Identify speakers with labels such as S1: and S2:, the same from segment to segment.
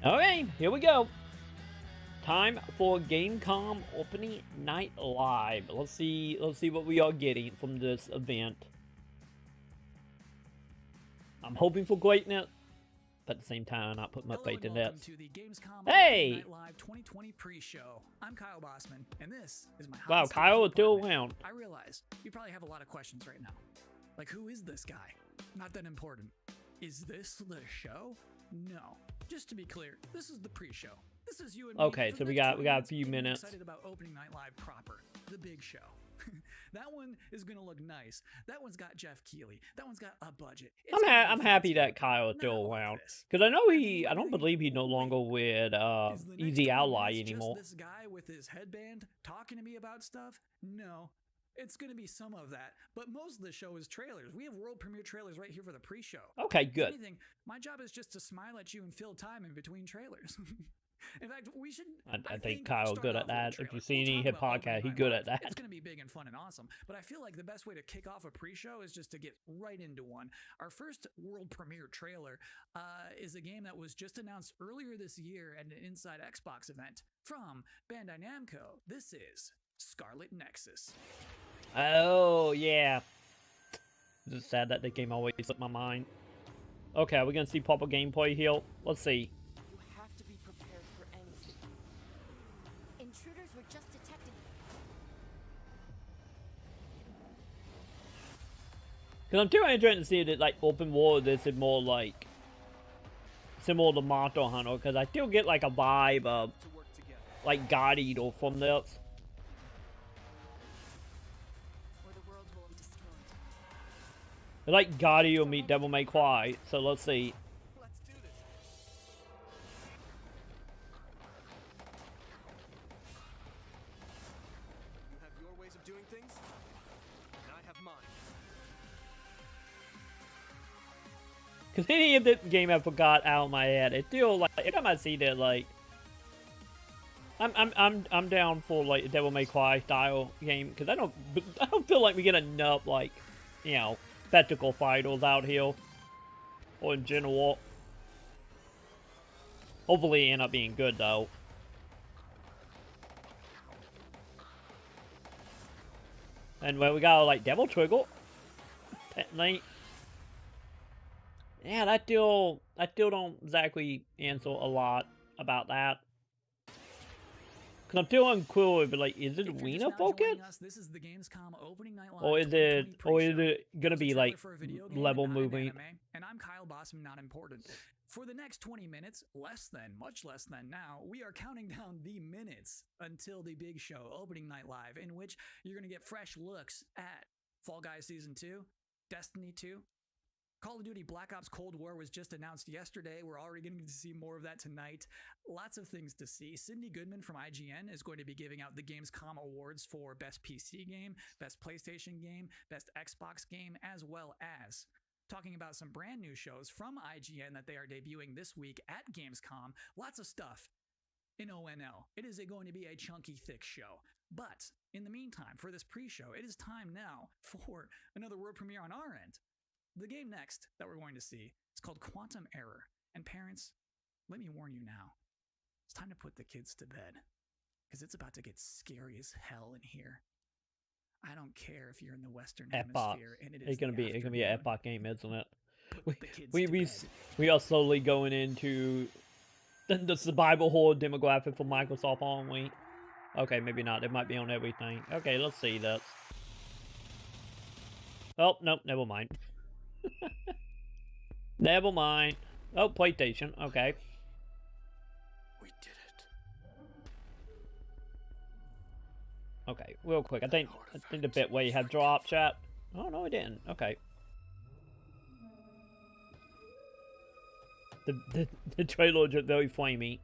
S1: Okay, here we go. Time for Gamescom opening night live. Let's see what we are getting from this event. I'm hoping for greatness, but at the same time, I'm not putting my faith in that.
S2: To the Gamescom
S1: Hey!
S2: Night Live 2020 pre-show. I'm Kyle Bossman, and this is my
S1: Wow, Kyle is still around.
S2: I realize you probably have a lot of questions right now. Like, who is this guy? Not that important. Is this the show? No. Just to be clear, this is the pre-show. This is you and me.
S1: Okay, so we got a few minutes.
S2: Excited about opening night live proper, the big show. That one is gonna look nice. That one's got Geoff Keighley. That one's got a budget.
S1: I'm happy that Kyle is still around, because I know I don't believe he's no longer with Easy Ally anymore.
S2: Just this guy with his headband talking to me about stuff? No. It's going to be some of that, but most of the show is trailers. We have world premiere trailers right here for the pre-show.
S1: Okay, good.
S2: If anything, my job is just to smile at you and fill time in between trailers. In fact, we should.
S1: I think Kyle's good at that. If you see any hip podcast, he's good at that.
S2: It's going to be big and fun and awesome. But I feel like the best way to kick off a pre-show is just to get right into one. Our first world premiere trailer is a game that was just announced earlier this year at an Inside Xbox event from Bandai Namco. This is Scarlet Nexus.
S1: Oh, yeah. It's just sad that the game always slipped my mind. Okay, we're gonna see proper gameplay here. Let's see.
S3: You have to be prepared for anything. Intruders were just detected.
S1: Because I'm too interested to see that, like, open world, this is more like similar to Monster Hunter, because I still get like a vibe of like God Eater from this. I like God Eater meet Devil May Cry, so let's see.
S4: Let's do this. You have your ways of doing things, and I have mine.
S1: Because any of this game I forgot out of my head, it's still like every time I see that, like I'm down for like a Devil May Cry style game, because I don't feel like we get enough, like, you know, spectacle fighters out here, or in general. Hopefully it end up being good though. And well, we got like Devil Trigger. Like, yeah, I still don't exactly answer a lot about that. Cause I'm still unclear, but like, is it arena focused?
S2: This is the Gamescom opening night live
S1: Or is it gonna be like level moving?
S2: And I'm Kyle Bossman, not important. For the next 20 minutes, much less than now, we are counting down the minutes until the big show, opening night live, in which you're gonna get fresh looks at Fall Guys Season 2, Destiny 2, Call of Duty Black Ops Cold War was just announced yesterday. We're already getting to see more of that tonight. Lots of things to see. Cindy Goodman from IGN is going to be giving out the Gamescom awards for Best PC Game, Best PlayStation Game, Best Xbox Game, as well as talking about some brand new shows from IGN that they are debuting this week at Gamescom. Lots of stuff in ONL. It is going to be a chunky, thick show. But in the meantime, for this pre-show, it is time now for another world premiere on our end. The game next that we're going to see is called Quantum Error. And parents, let me warn you now. It's time to put the kids to bed, because it's about to get scary as hell in here. I don't care if you're in the Western Hemisphere and it is
S1: gonna be an epic game, isn't it? We
S2: We
S1: are slowly going into the survival horror demographic for Microsoft, aren't we? Okay, maybe not. It might be on everything. Okay, let's see that. Oh, nope, never mind. Never mind. Oh, PlayStation. Okay.
S4: We did it.
S1: Okay, real quick. I think the bit where you have drop chat. Oh no, it didn't. Okay. The trailer is very flamey.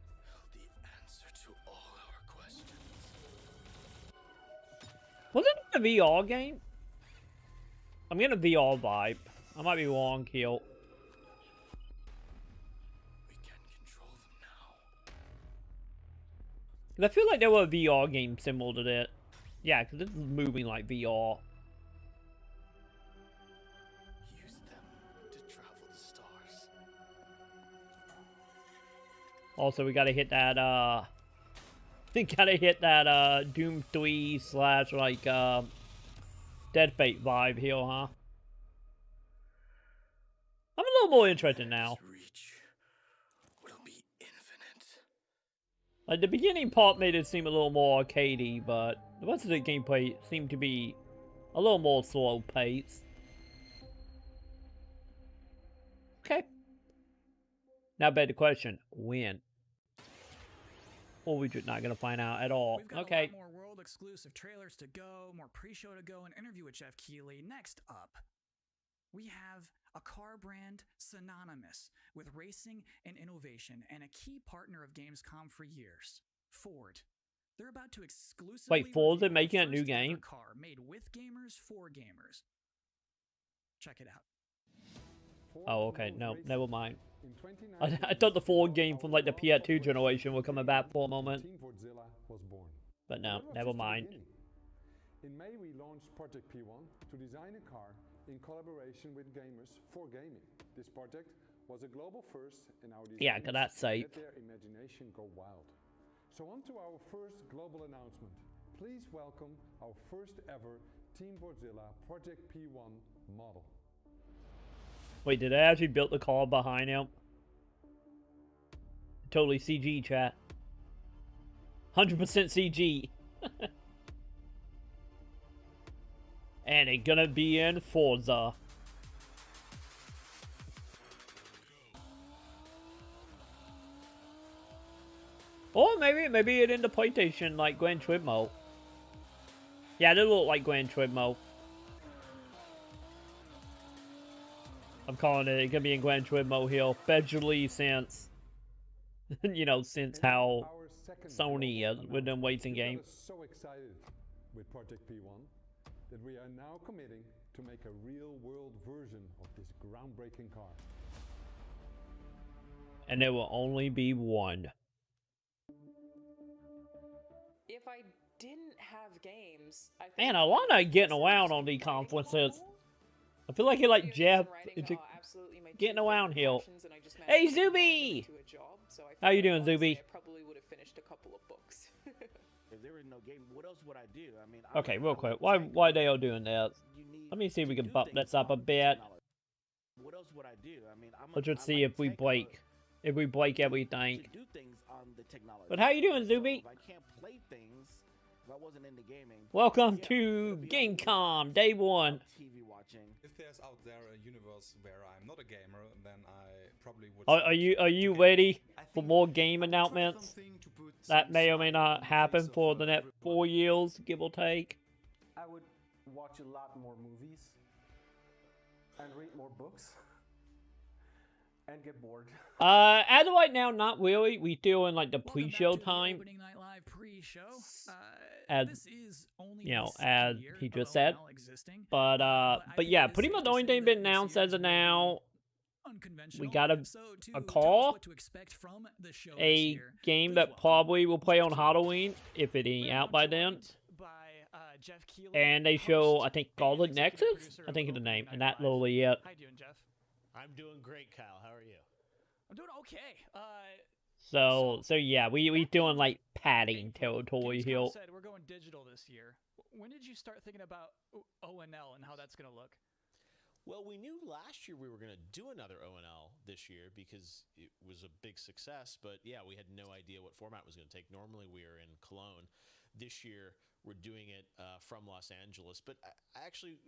S4: The answer to all our questions.
S1: Wasn't it a VR game? I'm getting a VR vibe. I might be wrong here.
S4: We can control them now.
S1: I feel like there were a VR game similar to that. Yeah, because this is moving like VR. Also, we gotta hit that, we gotta hit that, Doom 3 slash, like, Dead Fate vibe here, huh? I'm a little more interested now.
S4: Reach will be infinite.
S1: Like, the beginning part made it seem a little more arcadey, but the rest of the gameplay seemed to be a little more slow paced. Okay. Now beg the question, when? Or we're just not gonna find out at all.
S2: We've got
S1: Okay.
S2: a lot more world exclusive trailers to go, more pre-show to go, and interview with Geoff Keighley. Next up, we have a car brand synonymous with racing and innovation and a key partner of Gamescom for years, Ford. They're about to exclusively
S1: Wait, Ford's
S2: reveal
S1: making
S2: the
S1: a new
S2: first ever
S1: game?
S2: car made with gamers for gamers. Check it out.
S1: Oh, okay. No, never mind. I thought the Ford game from like the PS2 generation were coming back for a moment. But no, never mind.
S5: In May, we launched Project P1 to design a car in collaboration with gamers for gaming. This project was a global first in our design.
S1: Yeah, 'cause that's safe.
S5: Let their imagination go wild. So on to our first global announcement. Please welcome our first ever Team Godzilla Project P1 model.
S1: Wait, did they actually build the car behind him? Totally CG, chat. 100% CG. And it's gonna be in Forza. Or maybe it in the PlayStation like Gran Turismo. Yeah, they look like Gran Turismo. I'm calling it. It's gonna be in Gran Turismo here, especially since, you know, since how Sony is with them racing games.
S5: So excited with Project P1 that we are now committing to make a real-world version of this groundbreaking car.
S1: And there will only be one.
S6: If I didn't have games, I think
S1: Man, a lot of getting around on these conferences. I feel like you're like Geoff. Getting around here. Hey, Zuby! How you doing, Zuby?
S6: I probably would have finished a couple of books.
S7: If there was no game, what else would I do? I mean,
S1: Okay, real quick. Why they all doing that? Let me see if we can bump this up a bit.
S7: What else would I do? I mean,
S1: Let's just see if we break. If we break everything.
S7: to do things on the technology.
S1: But how you doing, Zuby?
S7: If I can't play things, if I wasn't into gaming.
S1: Welcome
S7: yeah,
S1: to
S7: I'd be on
S1: Gamescom, day one.
S7: TV watching.
S8: If there's out there a universe where I'm not a gamer, then I probably would.
S1: Are you ready for more game announcements? That may or may not happen for the next 4 years, give or take.
S9: I would watch a lot more movies and read more books and get bored.
S1: As of right now, not really. We still in like the
S2: Welcome back
S1: pre-show
S2: to the
S1: time.
S2: Opening Night Live pre-show.
S1: As
S2: this is only
S1: you know,
S2: the second
S1: as
S2: year
S1: he
S2: of
S1: just said.
S2: ONL existing,
S1: But
S2: I
S1: yeah,
S2: think it is
S1: pretty
S2: safe
S1: much the
S2: to
S1: only
S2: say
S1: thing
S2: that
S1: been
S2: this
S1: announced
S2: year
S1: as
S2: is
S1: of
S2: gonna be
S1: now.
S2: unconventional.
S1: We got
S2: So to
S1: a
S2: tell us
S1: call,
S2: what to expect from the show
S1: a
S2: this year,
S1: game
S2: please
S1: that
S2: welcome
S1: probably will play on
S2: Geoff
S1: Halloween if it ain't
S2: We're
S1: out
S2: now
S1: by then.
S2: joined by, Geoff Keighley,
S1: And they show,
S2: host
S1: I think,
S2: and
S1: Scarlet
S2: executive
S1: Nexus.
S2: producer
S1: I
S2: of
S1: think is the
S2: Opening
S1: name,
S2: Night
S1: and that
S2: Live.
S1: literally it.
S2: How you doing, Geoff?
S10: I'm doing great, Kyle. How are you?
S2: I'm doing okay.
S1: So yeah, we doing like padding territory here.
S2: Gamescom said we're going digital this year. When did you start thinking about ONL and how that's going to look?
S10: Well, we knew last year we were going to do another ONL this year because it was a big success. But yeah, we had no idea what format it was going to take. Normally we are in Cologne. This year we're doing it from Los Angeles. But I actually,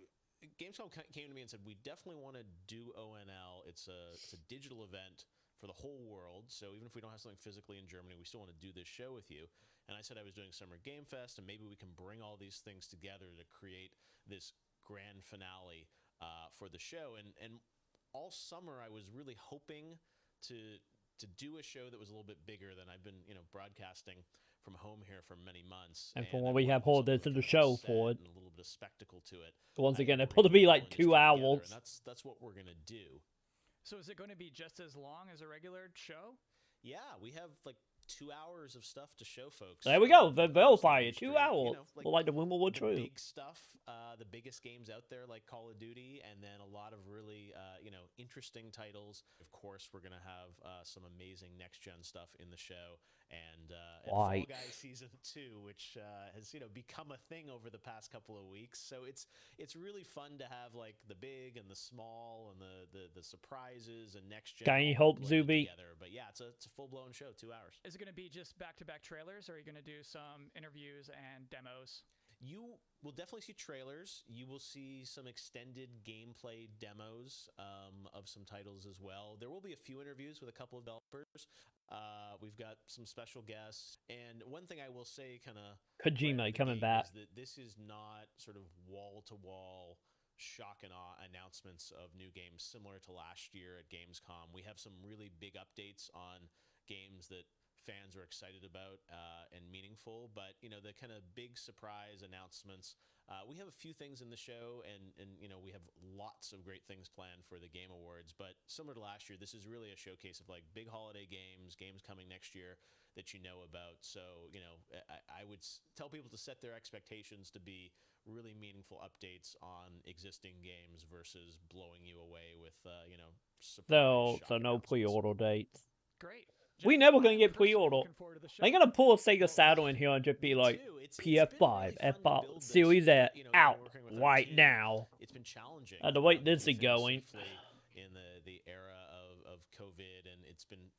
S10: Gamescom came to me and said, we definitely want to do ONL. It's a digital event for the whole world. So even if we don't have something physically in Germany, we still want to do this show with you. And I said I was doing Summer Game Fest, and maybe we can bring all these things together to create this grand finale for the show. And all summer I was really hoping to do a show that was a little bit bigger than I've been, broadcasting from home here for many months.
S1: And from what we have heard, there's a show for it.
S10: And a little bit of spectacle to it.
S1: Once again,
S10: I
S1: it's supposed to be like
S10: bring
S1: 2
S10: all the industry
S1: hours.
S10: together, and that's what we're gonna do.
S2: So is it going to be just as long as a regular show?
S10: Yeah, we have like 2 hours of stuff to show folks.
S1: There we go. The
S10: First
S1: Verifier,
S10: demonstrate,
S1: 2 hours.
S10: you know,
S1: Like the women were
S10: the
S1: true.
S10: big stuff, the biggest games out there like Call of Duty, and then a lot of really, you know, interesting titles. Of course, we're going to have some amazing next-gen stuff in the show, and Fall Guys Season 2, which has, you know, become a thing over the past couple of weeks. So it's really fun to have, like, the big and the small and the surprises and next-gen
S1: Can you
S10: all
S1: hope,
S10: blended
S1: Zuby?
S10: together. But yeah, it's a full-blown show, 2 hours.
S2: Is it going to be just back-to-back trailers, or are you going to do some interviews and demos?
S10: You will definitely see trailers. You will see some extended gameplay demos of some titles as well. There will be a few interviews with a couple of developers. We've got some special guests. And one thing I will say kind of...
S1: Kojima coming back.
S10: ...is that this is not sort of wall-to-wall shock and awe announcements of new games similar to last year at Gamescom. We have some really big updates on games that fans are excited about and meaningful, but you know, the kind of big surprise announcements, we have a few things in the show, and you know, we have lots of great things planned for the Game Awards. But similar to last year, this is really a showcase of like big holiday games coming next year that you know about. So you know, I would tell people to set their expectations to be really meaningful updates on existing games versus blowing you away with you know, surprise
S1: So no pre-order dates.
S2: Great.
S1: We never gonna get pre-order. They're gonna pull a Sega Saturn in here and just be like, PS5, Xbox Series X out right now.
S10: It's been challenging.
S1: The way this is going.
S10: In the era of COVID, and it's been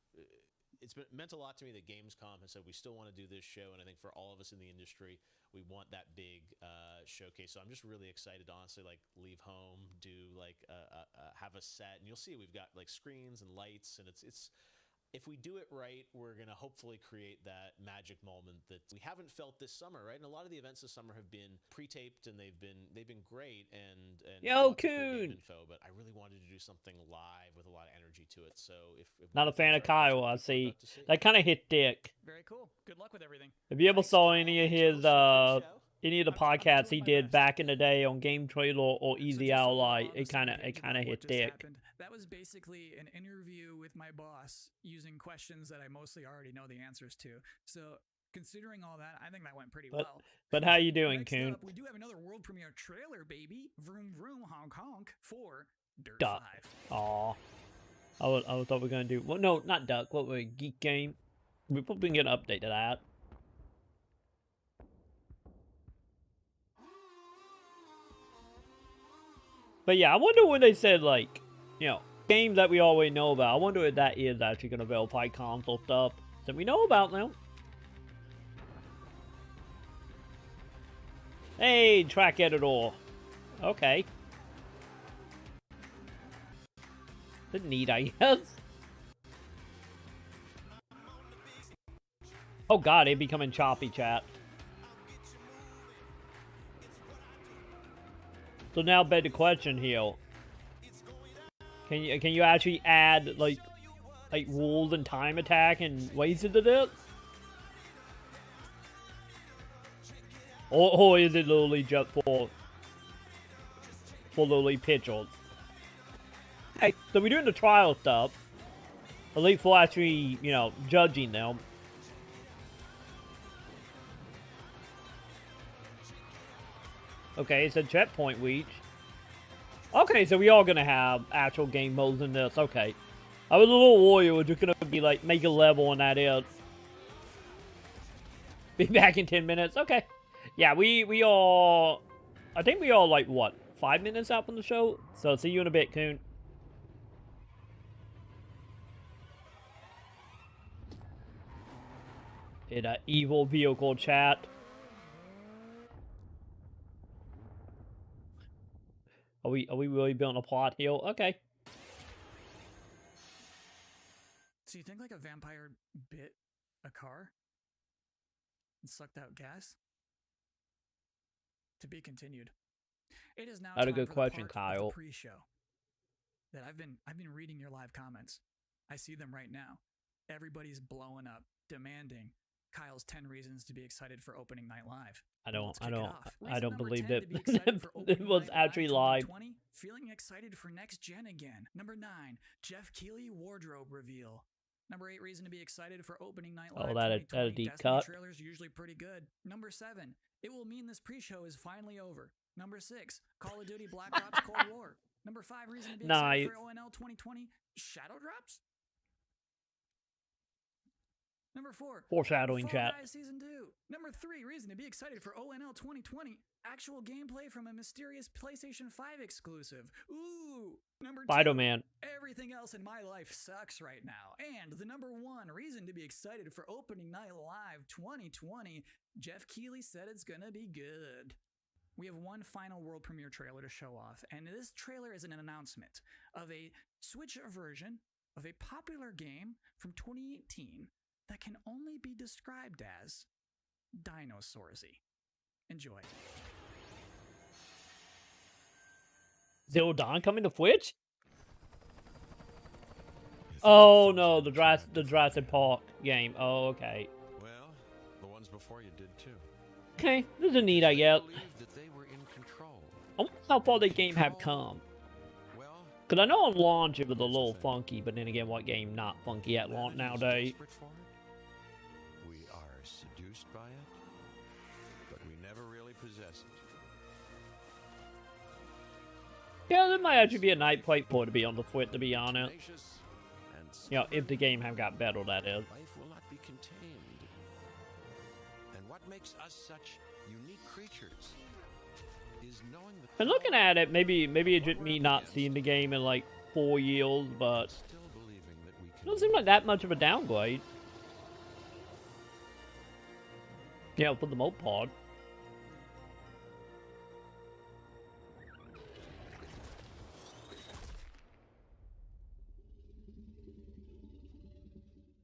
S10: meant a lot to me that Gamescom has said we still want to do this show, and I think for all of us in the industry, we want that big showcase. So I'm just really excited to honestly like leave home, do like have a set, and you'll see we've got like screens and lights, and it's. If we do it right, we're going to hopefully create that magic moment that we haven't felt this summer, right? And a lot of the events this summer have been pre-taped, and they've been great and
S1: Yo,
S10: cool game
S1: Coon!
S10: info, but I really wanted to do something live with a lot of energy to it. So if
S1: Not a fan of Kyle, I see. That kind of hit dick.
S2: Very cool. Good luck with everything.
S1: If you ever saw any of his any of the podcasts he did back in the day on Game Trailer or Easy Out Light, it kind of hit dick.
S2: That was basically an interview with my boss using questions that I mostly already know the answers to. So considering all that, I think that went pretty well.
S1: But how you doing,
S2: Next
S1: Coon?
S2: up, we do have another world premiere trailer, baby. Vroom vroom honk honk for Dirt
S1: Duck.
S2: 5.
S1: Aw. I thought we were gonna do no, not Duck. What were Geek Game? We probably can get an update to that. But yeah, I wonder when they said, like, you know, games that we already know about. I wonder if that is actually going to verify console stuff that we know about now. Hey, track editor. Okay. That's neat, I guess. Oh god, it's becoming choppy, chat. So now, beg the question here: can you actually add like rules and time attack and ways into this, or is it literally just for literally pictures? Hey, so we're doing the trial stuff, at least for actually, you know, judging them. Okay, it's a checkpoint reach. Okay, so we are gonna have actual game modes in this. Okay, I was a little worried we're just gonna be like make a level and that is. Be back in 10 minutes. Okay, yeah, we are. I think we are like what 5 minutes out from the show. So see you in a bit, Coon. Hit an evil vehicle, chat. Are we really building a plot here? Okay.
S2: So you think like a vampire bit a car and sucked out gas? To be continued. It is now
S1: That's a
S2: time
S1: good
S2: for
S1: question,
S2: the part of
S1: Kyle.
S2: the pre-show that I've been reading your live comments. I see them right now. Everybody's blowing up, demanding Kyle's 10 reasons to be excited for opening night live.
S1: I
S2: Let's kick it off.
S1: don't
S2: Reason
S1: believe
S2: number 10
S1: that
S2: to be excited for
S1: it
S2: opening
S1: was
S2: night
S1: actually live.
S2: 2020, feeling excited for next gen again. Number 9, Geoff Keighley wardrobe reveal. Number 8 reason to be excited for opening night
S1: Oh,
S2: live
S1: that a
S2: 2020.
S1: deep
S2: Destiny
S1: cut.
S2: trailers are usually pretty good. Number 7, it will mean this pre-show is finally over. Number 6, Call of Duty Black Ops Cold War. Number 5 reason to be excited for ONL 2020. Shadow drops. Number 4,
S1: Foreshadowing
S2: Fall
S1: chat.
S2: Guys Season 2. Number 3 reason to be excited for ONL 2020. Actual gameplay from a mysterious PlayStation 5 exclusive. Ooh. Number 2,
S1: Spider-Man.
S2: everything else in my life sucks right now. And the number 1 reason to be excited for Opening Night Live 2020. Geoff Keighley said it's gonna be good. We have one final world premiere trailer to show off, and this trailer is an announcement of a Switch version of a popular game from 2018 that can only be described as Dinosaursy. Enjoy.
S1: Zero Dawn coming to Twitch? Oh no, the Jurassic Park game. Oh, okay.
S11: Well, the ones before you did too.
S1: Okay, this is neat, I guess.
S11: Believed that they were in control.
S1: I wonder how far the game have come.
S11: Well,
S1: Because I know on launch it was a little funky, but then again, what game not funky at launch nowadays?
S11: desperate for it. We are seduced by it, but we never really possess it.
S1: Yeah, there might actually be a night plate for it to be on the foot, to be honest.
S11: Tenacious and
S1: You know, if the
S11: stubborn,
S1: game have got better, that is.
S11: life will not be contained. And what makes us such unique creatures is knowing the
S1: And looking at it, maybe it's just me not seeing the game in like 4 years, but
S11: still believing that we
S1: it
S11: can
S1: doesn't seem like that much of a downgrade. Yeah, for the most part.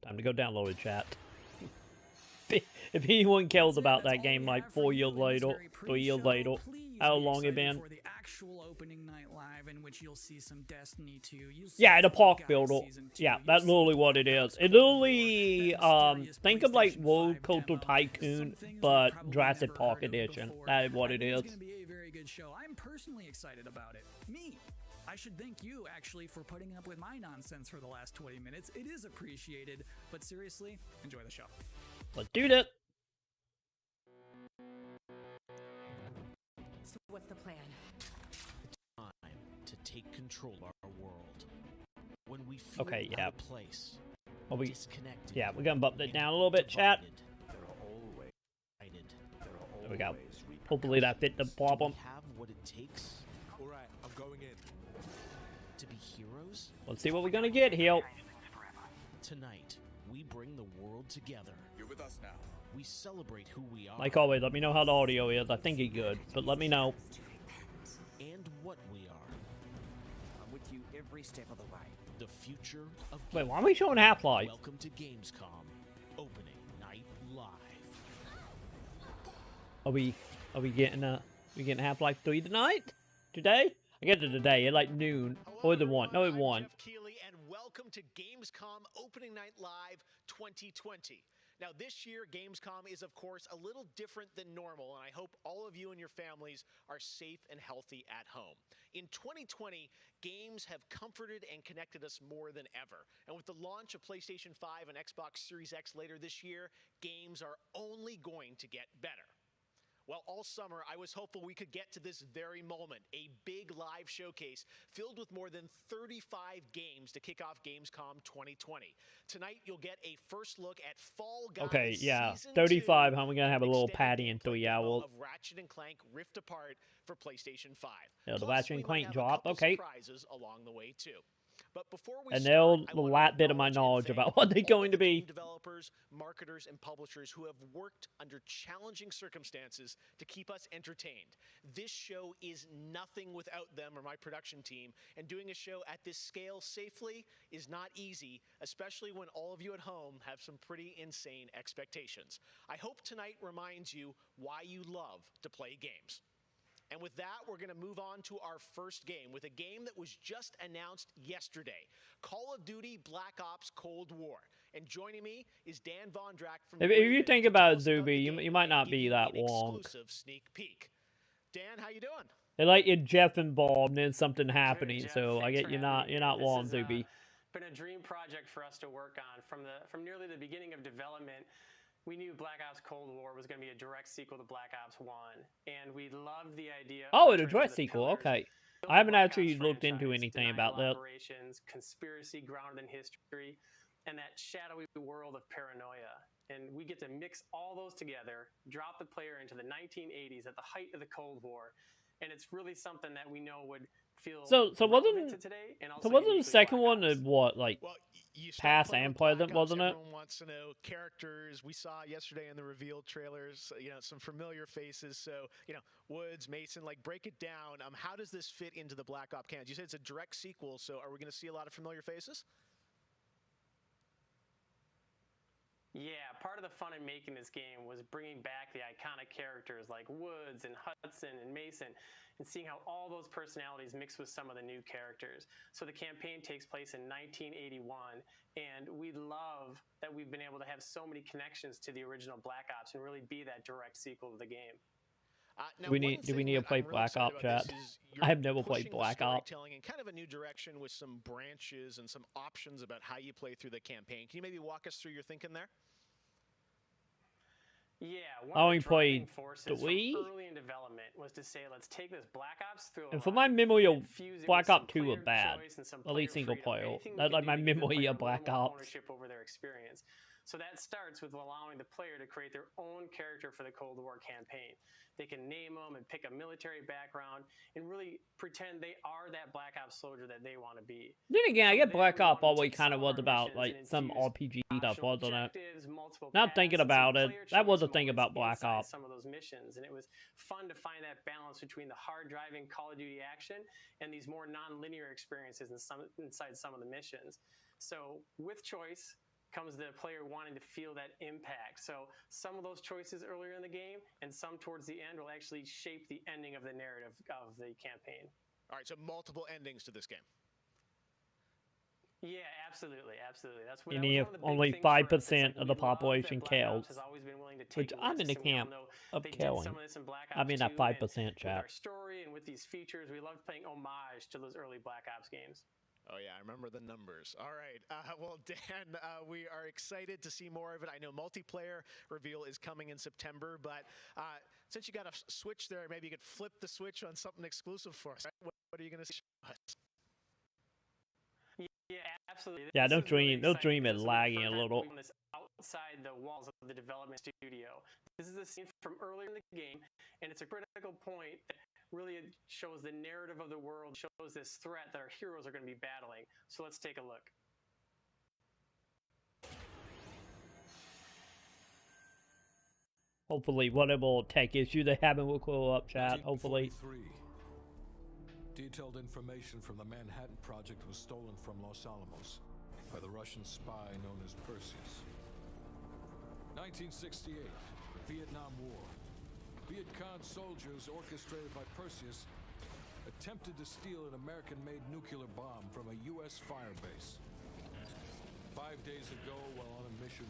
S1: Time to go download it, chat. If anyone cares about that game like 4 years later, 3 years later, how long it been?
S2: For the actual opening night live, in which you'll see some Destiny 2.
S1: Yeah, the park builder. Yeah, that's literally what it is. It literally, think of like War.CoD Tycoon, but Jurassic Park edition. That is what it is.
S2: It's going to be a very good show. I'm personally excited about it. Me. I should thank you, actually, for putting up with my nonsense for the last 20 minutes. It is appreciated, but seriously, enjoy the show.
S1: Let's do that.
S3: So what's the plan?
S10: Time to take control of our world. When we feel
S1: Okay,
S10: out
S1: yeah.
S10: of place,
S1: Well,
S10: disconnected,
S1: yeah, we're gonna bump that
S10: and
S1: down a little bit, chat.
S10: divided.
S1: There we go. Hopefully that fit the problem.
S10: We have what it takes
S4: All right, I'm going in.
S10: to be heroes.
S1: Let's see what we're gonna get here.
S10: Tonight, we bring the world together.
S4: You're with us now.
S10: We celebrate who we are
S1: Like always, let me know how the audio is. I think it's good, but let me know.
S10: and what we are.
S7: I'm with you every step of the way.
S10: The future of
S1: Wait, why are we showing Half-Life?
S10: Welcome to Gamescom, opening night live.
S1: Are we getting Half-Life 3 tonight? Today? I get it today at like noon. Or the one. No, it won.
S10: Geoff Keighley, and welcome to Gamescom Opening Night Live 2020. Now, this year, Gamescom is, of course, a little different than normal, and I hope all of you and your families are safe and healthy at home. In 2020, games have comforted and connected us more than ever. And with the launch of PlayStation 5 and Xbox Series X later this year, games are only going to get better. Well, all summer, I was hopeful we could get to this very moment, a big live showcase filled with more than 35 games to kick off Gamescom 2020. Tonight, you'll get a first look at Fall Guys
S1: Okay, yeah.
S10: Season
S1: 35,
S10: 2,
S1: how are we gonna have a little
S10: extended
S1: patty in 3
S10: gameplay demo
S1: hours?
S10: of Ratchet and Clank Rift Apart for PlayStation 5.
S1: Yeah, the
S10: Plus,
S1: Ratchet and
S10: we might
S1: Clank
S10: have a
S1: drop,
S10: couple
S1: okay.
S10: surprises along the way, too. But before we
S1: And
S10: start,
S1: they'll
S10: I
S1: the
S10: wanna
S1: last bit of my
S10: acknowledge and
S1: knowledge
S10: thank
S1: about what they're
S10: all
S1: going
S10: the
S1: to be.
S10: game developers, marketers, and publishers who have worked under challenging circumstances to keep us entertained. This show is nothing without them or my production team, and doing a show at this scale safely is not easy, especially when all of you at home have some pretty insane expectations. I hope tonight reminds you why you love to play games. And with that, we're going to move on to our first game with a game that was just announced yesterday, Call of Duty Black Ops Cold War. And joining me is Dan Vondrak from
S1: If you
S10: Raven
S1: think
S10: to
S1: about
S10: tell
S1: it,
S10: us about the
S1: Zuby, you
S10: game
S1: might
S10: and
S1: not
S10: give
S1: be
S10: you
S1: that
S10: an
S1: wrong.
S10: exclusive sneak peek. Dan, how you doing?
S1: They like get Jeff involved and then something happening,
S12: Jeff.
S1: so I
S12: Thanks
S1: get
S12: for
S1: you're
S12: having me
S1: not
S12: here. This
S1: wrong,
S12: is,
S1: Zuby.
S12: been a dream project for us to work on from nearly the beginning of development. We knew Black Ops Cold War was going to be a direct sequel to Black Ops 1, and we loved the idea.
S1: Oh,
S12: of
S1: a direct sequel. Okay. I haven't actually looked into anything about that.
S12: Operations, conspiracy grounded in history, and that shadowy world of paranoia. And we get to mix all those together, drop the player into the 1980s at the height of the Cold War, and it's really something that we know would feel
S1: so wasn't
S12: to today. And also
S1: the second one what, like,
S10: Well, you
S1: past and present, wasn't it?
S10: Everyone wants to know characters. We saw yesterday in the reveal trailers, some familiar faces. So, Woods, Mason, like, break it down. How does this fit into the Black Ops canon? You said it's a direct sequel, so are we going to see a lot of familiar faces?
S12: Yeah, part of the fun in making this game was bringing back the iconic characters like Woods and Hudson and Mason and seeing how all those personalities mix with some of the new characters. So the campaign takes place in 1981, and we love that we've been able to have so many connections to the original Black Ops and really be that direct sequel to the game.
S1: Do we need to play Black Ops, chat? I have never played Black Ops.
S10: In kind of a new direction with some branches and some options about how you play through the campaign. Can you maybe walk us through your thinking there?
S12: Yeah,
S1: I only played
S12: early in development was to say, let's take this Black Ops through.
S1: And for my memory of Black Ops 2 were bad. At least single player. That's like my memory of Black Ops.
S12: Ownership over their experience. So that starts with allowing the player to create their own character for the Cold War campaign. They can name them and pick a military background and really pretend they are that Black Ops soldier that they want to be.
S1: Then again, I get Black Ops always kind of was about, like, some RPG stuff, wasn't it? Not thinking about it, that was the thing about Black Ops.
S12: Some of those missions, and it was fun to find that balance between the hard-driving Call of Duty action and these more non-linear experiences inside some of the missions. So with choice comes the player wanting to feel that impact. So some of those choices earlier in the game and some towards the end will actually shape the ending of the narrative of the campaign.
S10: All right, so multiple endings to this game.
S12: Yeah, absolutely. That's what
S1: you need only 5% of the population kills, which I'm in the camp of killing. I'm in that 5% chat.
S12: With our story and with these features, we love paying homage to those early Black Ops games.
S10: Oh, yeah, I remember the numbers. All right. Well, Dan, we are excited to see more of it. I know multiplayer reveal is coming in September, but since you got a Switch there, maybe you could flip the switch on something exclusive for us. What are you going to show us?
S12: Yeah, absolutely.
S1: Yeah, don't dream it lagging a little.
S12: Outside the walls of the development studio. This is a scene from earlier in the game, and it's a critical point that really shows the narrative of the world, shows this threat that our heroes are going to be battling. So let's take a look.
S1: Hopefully, whatever tech issue they have will clear up, chat. Hopefully.
S13: Detailed information from the Manhattan Project was stolen from Los Alamos by the Russian spy known as Perseus. 1968, the Vietnam War. Viet Cong soldiers orchestrated by Perseus attempted to steal an American-made nuclear bomb from a U.S. firebase. 5 days ago, while on a mission,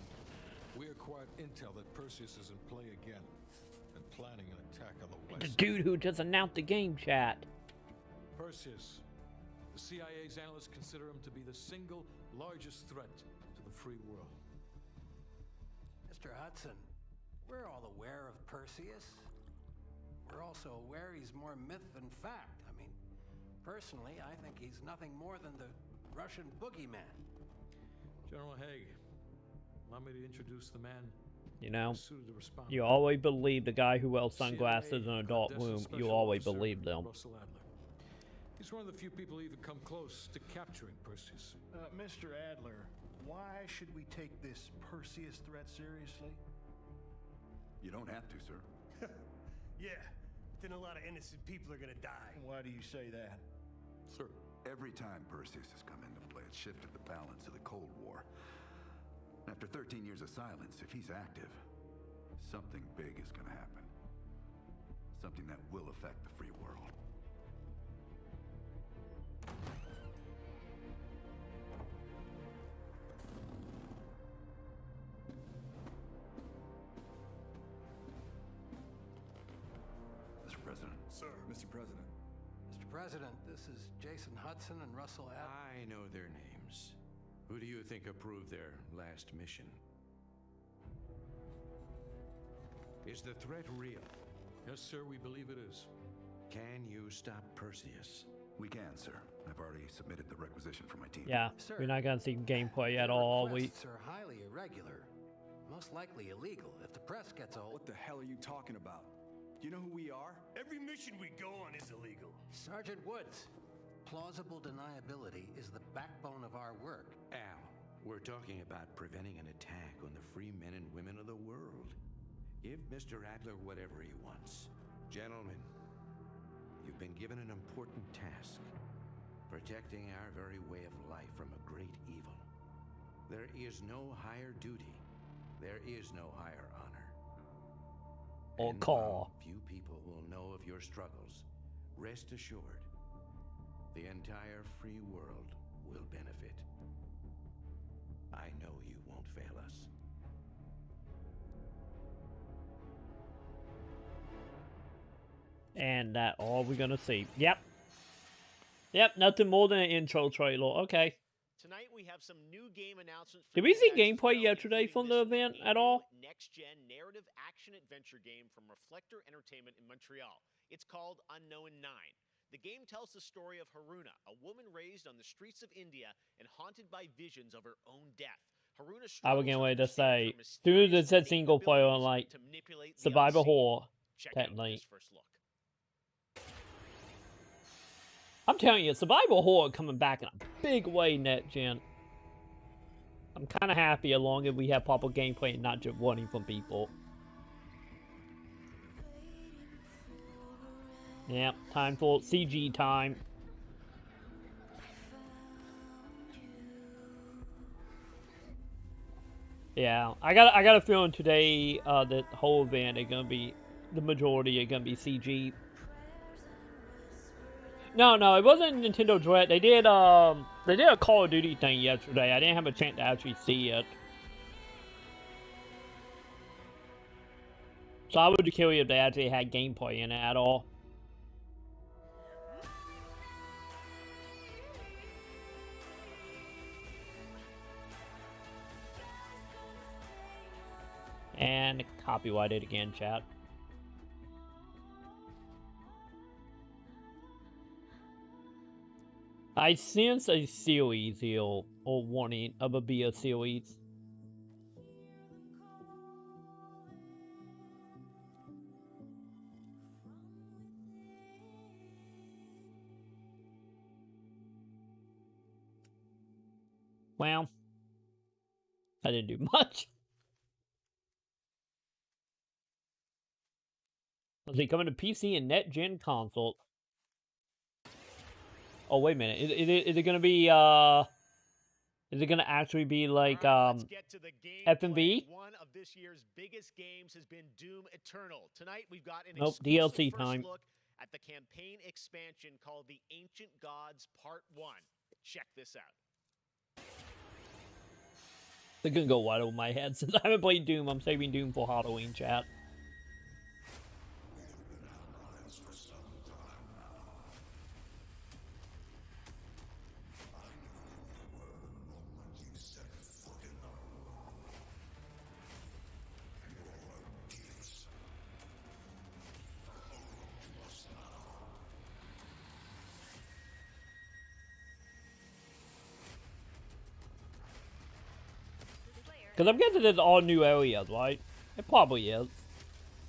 S13: we acquired intel that Perseus is in play again and planning an attack on the West.
S1: The dude who just announced the game, chat.
S13: Perseus. The CIA's analysts consider him to be the single largest threat to the free world.
S14: Mr. Hudson, we're all aware of Perseus. We're also aware he's more myth than fact. I mean, personally, I think he's nothing more than the Russian boogeyman.
S13: General Haig, allow me to introduce the man.
S1: You know, you always believe the guy who wears sunglasses in a dark room. You always believe them.
S13: He's one of the few people who even come close to capturing Perseus.
S15: Mr. Adler, why should we take this Perseus threat seriously?
S16: You don't have to, sir.
S17: Yeah, then a lot of innocent people are gonna die.
S15: Why do you say that?
S13: Sir.
S16: Every time Perseus has come into play, it shifted the balance of the Cold War. After 13 years of silence, if he's active, something big is gonna happen. Something that will affect the free world. Mr. President.
S17: Sir.
S16: Mr. President.
S14: Mr. President, this is Jason Hudson and Russell Adler.
S11: I know their names. Who do you think approved their last mission? Is the threat real?
S13: Yes, sir, we believe it is.
S11: Can you stop Perseus?
S16: We can, sir. I've already submitted the requisition for my team.
S1: Yeah,
S14: Sir,
S1: we're not gonna see gameplay at all.
S14: Requests are highly irregular. Most likely illegal if the press gets a hold.
S4: What the hell are you talking about? You know who we are? Every mission we go on is illegal.
S14: Sergeant Woods, plausible deniability is the backbone of our work.
S11: Al, we're talking about preventing an attack on the free men and women of the world. Give Mr. Adler whatever he wants. Gentlemen, you've been given an important task. Protecting our very way of life from a great evil. There is no higher duty. There is no higher honor.
S1: Or
S11: And
S1: call.
S11: while few people will know of your struggles, rest assured, the entire free world will benefit. I know you won't fail us.
S1: And that all we're gonna see. Yep. Yep, nothing more than an intro trailer. Okay.
S10: Tonight we have some new game announcements.
S1: Did we see gameplay yesterday from the event at all?
S10: Next-gen narrative action-adventure game from Reflector Entertainment in Montreal. It's called Unknown 9. The game tells the story of Haruna, a woman raised on the streets of India and haunted by visions of her own death. Haruna
S1: I was
S10: struggles
S1: getting
S10: to
S1: ready to
S10: understand
S1: say,
S10: her
S1: as soon as
S10: mysterious
S1: it said
S10: innate
S1: single player on
S10: abilities
S1: like
S10: to manipulate the
S1: survival
S10: unseen.
S1: horror
S10: Check
S1: that
S10: out
S1: night.
S10: this first look.
S1: I'm telling you, survival horror coming back in a big way next gen. I'm kind of happy as long as we have proper gameplay and not just running from people. Yep, time for CG time. Yeah, I got a feeling today that whole event is gonna be the majority are gonna be CG. No, it wasn't Nintendo Direct. They did a Call of Duty thing yesterday. I didn't have a chance to actually see it. So I would be curious if they actually had gameplay in it at all. And copyrighted again, chat. I sense a series here, or warning of a be a series. Well, I didn't do much. Let's see, coming to PC and Net Gen console. Oh, wait a minute. Is it gonna be, is it gonna actually be like, FMV?
S10: One of this year's biggest games has been Doom Eternal. Tonight we've got an
S1: Nope,
S10: exclusive
S1: DLC
S10: first
S1: time.
S10: look at the campaign expansion called The Ancient Gods Part 1. Check this out.
S1: They're gonna go wide over my head since I haven't played Doom. I'm saving Doom for Halloween, chat. Because I'm guessing it's all new areas, right? It probably is.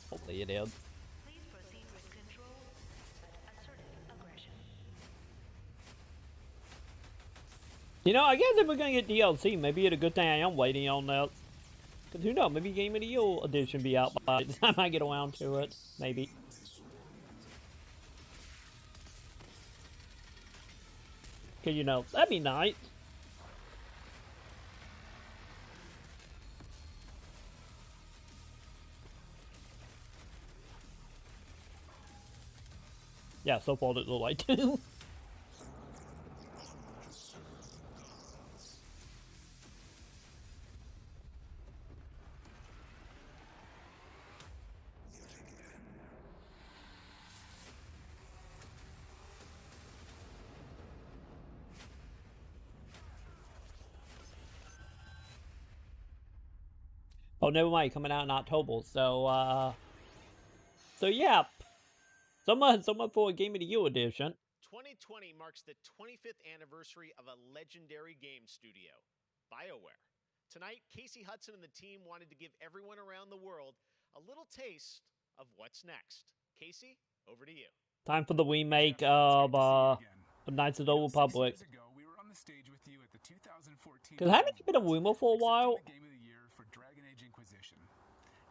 S1: Hopefully it is. You know, I guess if we're gonna get DLC, maybe it's a good thing I am waiting on that. Because who knows, maybe Game of the Year edition be out by the time I get around to it. Maybe. Because, you know, that'd be nice. Yeah, so far it looks like Doom. Oh, never mind, coming out in October. So yeah. Someone for a Game of the Year edition.
S10: 2020 marks the 25th anniversary of a legendary game studio, BioWare. Tonight, Casey Hudson and the team wanted to give everyone around the world a little taste of what's next. Casey, over to you.
S1: Time for the remake of Knights of the Old Republic. Because haven't you been a rumor for a while?
S18: Game of the Year for Dragon Age Inquisition.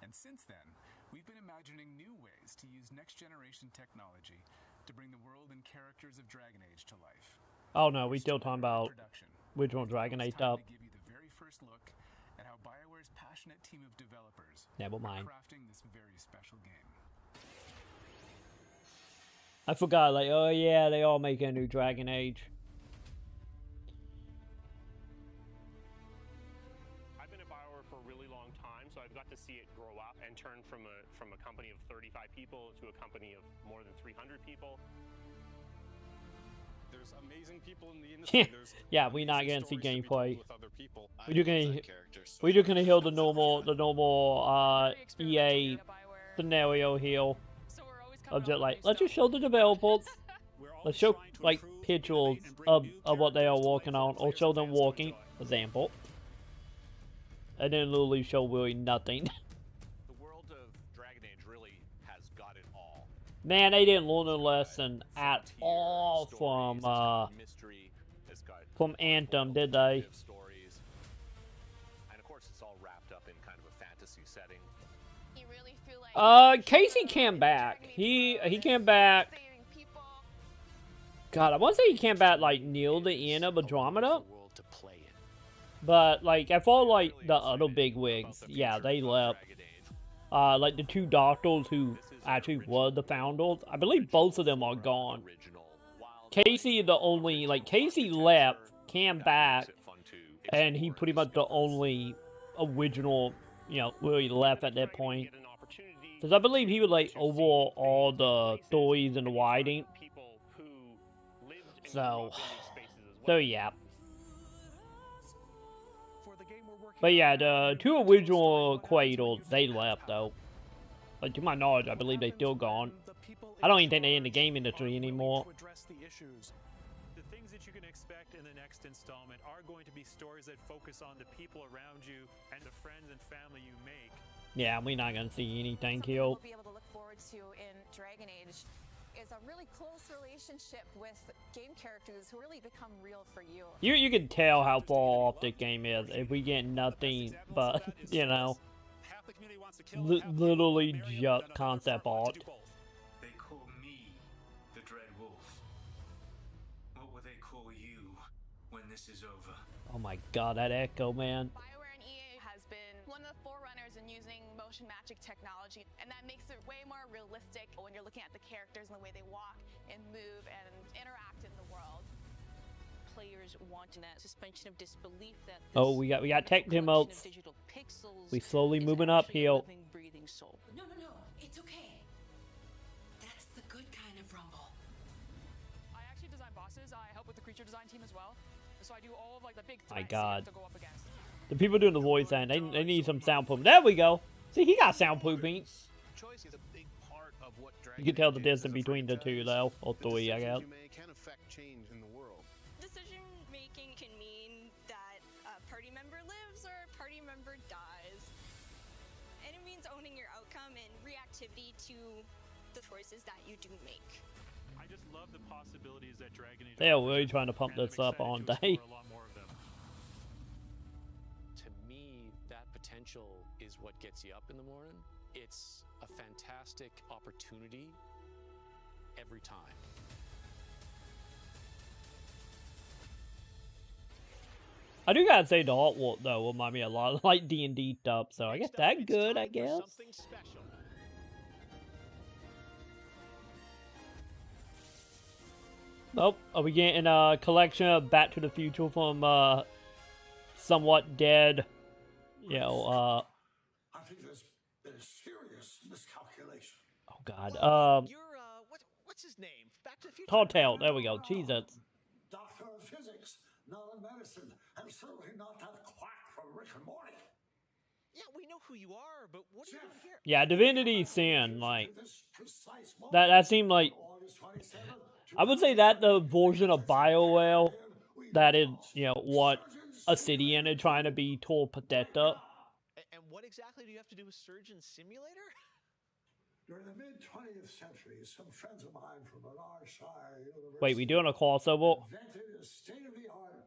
S18: And since then, we've been imagining new ways to use next-generation technology to bring the world and characters of Dragon Age to life.
S1: Oh no, we still talking about original Dragon Age stuff.
S18: To give you the very first look at how BioWare's passionate team of developers
S1: Never mind.
S18: are crafting this very special game.
S1: I forgot, like, oh yeah, they all make a new Dragon Age.
S19: I've been at BioWare for a really long time, so I've got to see it grow up and turn from a company of 35 people to a company of more than 300 people.
S18: There's amazing people in the industry.
S1: Yeah, we're not gonna see gameplay. We're just gonna hear the normal EA scenario here. Of just like, let's just show the developers. Let's show like pictures of what they are working on, or show them working, for example. And then literally show really nothing.
S10: The world of Dragon Age really has got it all.
S1: Man, they didn't learn a lesson at all from Anthem, did they?
S10: Stories. And of course, it's all wrapped up in kind of a fantasy setting.
S1: Casey came back. He came back. God, I want to say he came back like near the end of Andromeda. But like, I thought like the other big wigs, yeah, they left. Like the two doctors who actually were the founders, I believe both of them are gone. Casey the only, like Casey left, came back, and he pretty much the only original, you know, really left at that point. Because I believe he would like over all the stories and the writing. So yeah. But yeah, the two original creators, they left though. Like to my knowledge, I believe they still gone. I don't even think they're in the game industry anymore.
S19: The things that you can expect in the next installment are going to be stories that focus on the people around you and the friends and family you make.
S1: Yeah, we're not gonna see anything here.
S20: We'll be able to look forward to in Dragon Age is a really close relationship with game characters who really become real for you.
S1: You can tell how far off the game is if we get nothing but, you know, literally just concept art.
S21: They call me the Dread Wolf. What will they call you when this is over?
S1: Oh my god, that echo, man.
S20: BioWare and EA has been one of the forerunners in using motion magic technology, and that makes it way more realistic when you're looking at the characters and the way they walk and move and interact in the world.
S22: Players want that suspension of disbelief that
S1: Oh, we got tech demos. We slowly moving up here.
S22: No, it's okay.
S20: That's the good kind of rumble.
S23: I actually design bosses. I help with the creature design team as well. So I do all of like the big
S1: My
S23: threats
S1: god.
S23: to go up against.
S1: The people doing the voice and they need some soundproofing. There we go. See, he got soundproofing.
S10: Choice is a big part of what
S1: You can tell the distance between the two though, or three, I guess.
S10: you make can affect change in the world.
S22: Decision making can mean that a party member lives or a party member dies. And it means owning your outcome and reactivity to the choices that you do make.
S19: I just love the possibilities that Dragon Age.
S1: They're really trying to pump this up, aren't they?
S19: A lot more of them.
S10: To me, that potential is what gets you up in the morning. It's a fantastic opportunity every time.
S1: I do gotta say the artwork though remind me a lot of like D&D stuff, so I guess that's good, I guess.
S10: Something special.
S1: Oh, are we getting a collection of Back to the Future from somewhat dead, you know,
S21: I think there's been a serious miscalculation.
S1: oh god,
S10: What's his name? Back to the Future.
S1: Tall Tale, there we go, Jesus.
S21: Doctor of physics, not in medicine, and certainly not that quack from Rick and Morty.
S10: Yeah, we know who you are, but what are you doing here?
S1: Yeah, Divinity Sin, like that seemed like I would say that the version of BioWare that is, you know, what Obsidian is trying to be told Pateta.
S10: And what exactly do you have to do with Surgeon Simulator?
S5: During the mid-20th century, some friends of mine from Bernardshire University
S1: Wait, we doing a crossover?
S5: invented a state-of-the-art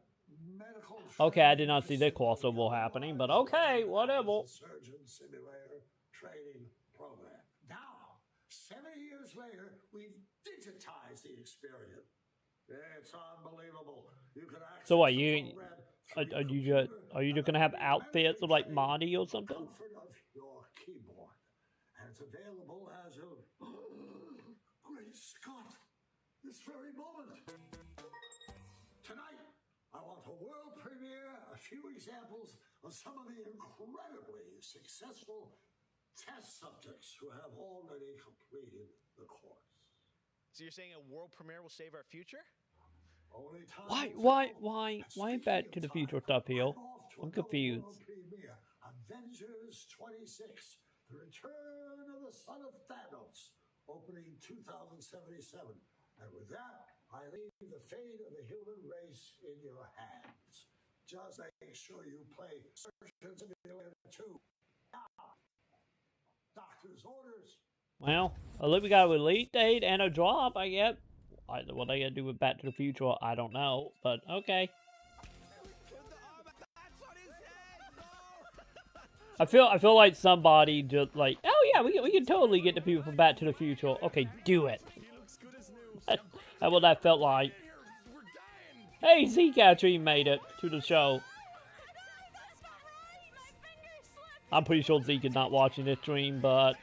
S5: medical
S1: Okay, I did not see the crossover happening, but okay, whatever.
S5: Surgeon Simulator training program. Now, 7 years later, we've digitized the experience. It's unbelievable. You can access
S1: So what,
S5: the program
S1: are you just gonna have outfits of like Marty or something?
S5: comfort of your keyboard. And it's available as of great Scott, this very moment. Tonight, I want to world premiere a few examples of some of the incredibly successful test subjects who have already completed the course.
S10: So you're saying a world premiere will save our future?
S5: Only time
S1: Why Back to the Future stuff here? I'm confused.
S5: premiere, Avengers 26, The Return of the Son of Thanos, opening 2077. And with that, I leave the fate of the human race in your hands. Just make sure you play Surgeon Simulator 2 now. Doctor's orders.
S1: Well, at least we got a release date and a drop, I guess. What they gotta do with Back to the Future, I don't know, but okay. I feel like somebody just like, oh yeah, we can totally get the people from Back to the Future. Okay, do it. That's what that felt like. Hey, Zeke actually made it to the show. I'm pretty sure Zeke is not watching this stream, but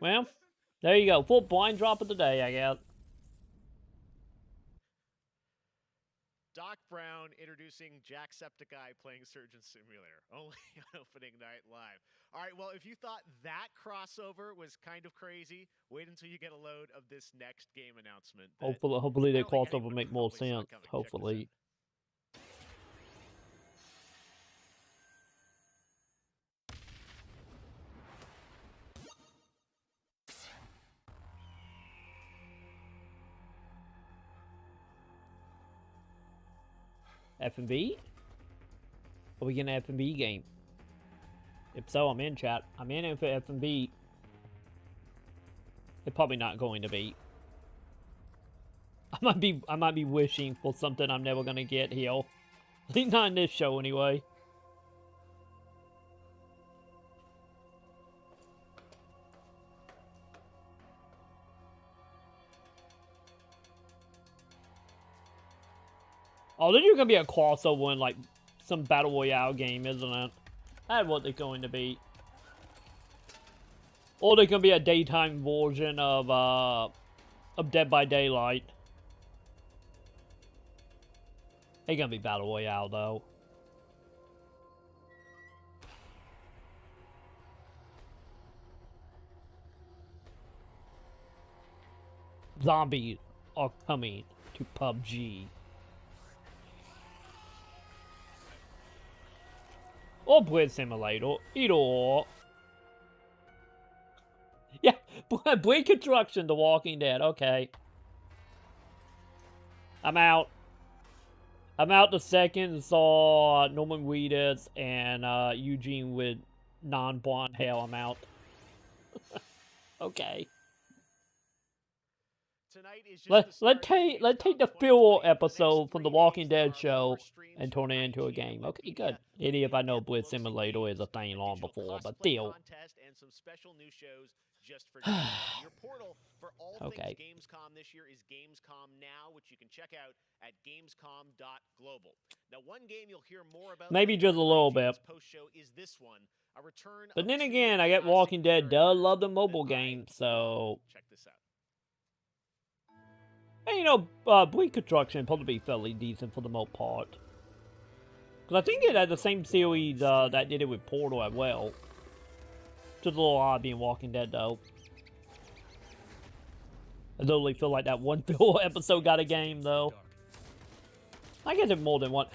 S1: well, there you go. Full blind drop of the day, I guess.
S10: Doc Brown introducing Jacksepticeye playing Surgeon Simulator, only on Opening Night Live. All right, well, if you thought that crossover was kind of crazy, wait until you get a load of this next game announcement.
S1: Hopefully the crossover will make more sense. Hopefully. F&B? Are we getting an F&B game? If so, I'm in, chat. I'm in for F&B. It's probably not going to be. I might be wishing for something I'm never gonna get here. At least not in this show anyway. Oh, there's gonna be a crossover in like some battle royale game, isn't it? That's what they're going to be. Or there's gonna be a daytime version of Dead by Daylight. It's gonna be battle royale though. Zombies are coming to PUBG. Or Blade Simulator. Either or. Yeah, Blade Construction, The Walking Dead. Okay. I'm out. I'm out the second. Saw Norman Reedus and Eugene with non-blonde hair. I'm out. Okay. Let's take the filler episode from the Walking Dead show and turn it into a game. Okay, good. Idiot if I know Blitz Simulator is a thing long before, but still.
S10: And some special new shows just for your portal for all things Gamescom this year is Gamescom Now, which you can check out at gamescom.global. Now, one game you'll hear more about
S1: maybe just a little bit.
S10: Post-show is this one, a return.
S1: But then again, I get Walking Dead does love the mobile game, so
S10: check this out.
S1: And you know, Blade Construction probably be fairly decent for the most part. Because I think it had the same series that did it with Portal as well. Just a little odd being Walking Dead though. I totally feel like that one full episode got a game though. I guess it's more than one.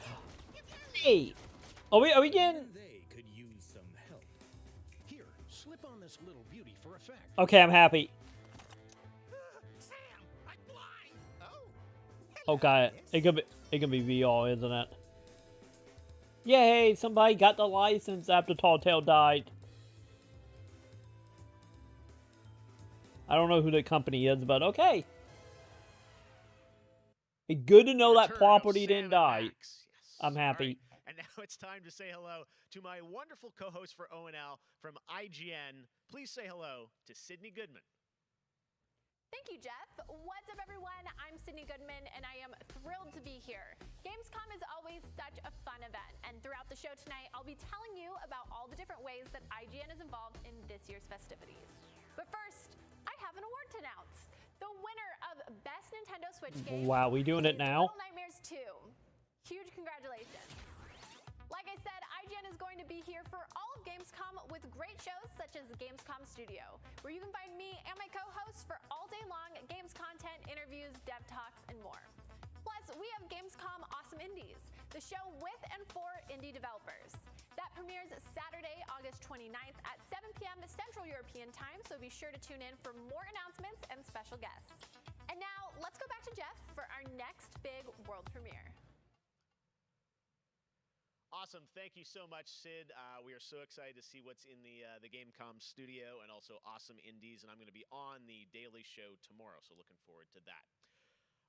S1: Hey, are we getting?
S7: They could use some help. Here, slip on this little beauty for effect.
S1: Okay, I'm happy.
S7: Sam, I'm blind.
S1: Okay, it could be VR, isn't it? Yay! Somebody got the license after Telltale died. I don't know who the company is, but okay. It's good to know that property didn't die. I'm happy.
S10: And now it's time to say hello to my wonderful co-host for ONL from IGN. Please say hello to Sydney Goodman.
S6: Thank you, Geoff. What's up, everyone? I'm Sydney Goodman, and I am thrilled to be here. Gamescom is always such a fun event, and throughout the show tonight, I'll be telling you about all the different ways that IGN is involved in this year's festivities. But first, I have an award to announce. The winner of Best Nintendo Switch Game.
S1: Wow, we doing it now?
S6: Little Nightmares 2. Huge congratulations. Like I said, IGN is going to be here for all of Gamescom with great shows such as the Gamescom Studio, where you can find me and my co-hosts for all day long games content, interviews, dev talks, and more. Plus, we have Gamescom Awesome Indies, the show with and for indie developers. That premieres Saturday, August 29th at 7 p.m. Central European Time, so be sure to tune in for more announcements and special guests. And now, let's go back to Geoff for our next big world premiere.
S10: Awesome. Thank you so much, Sid. We are so excited to see what's in the Gamescom studio and also Awesome Indies, and I'm going to be on the Daily Show tomorrow, so looking forward to that.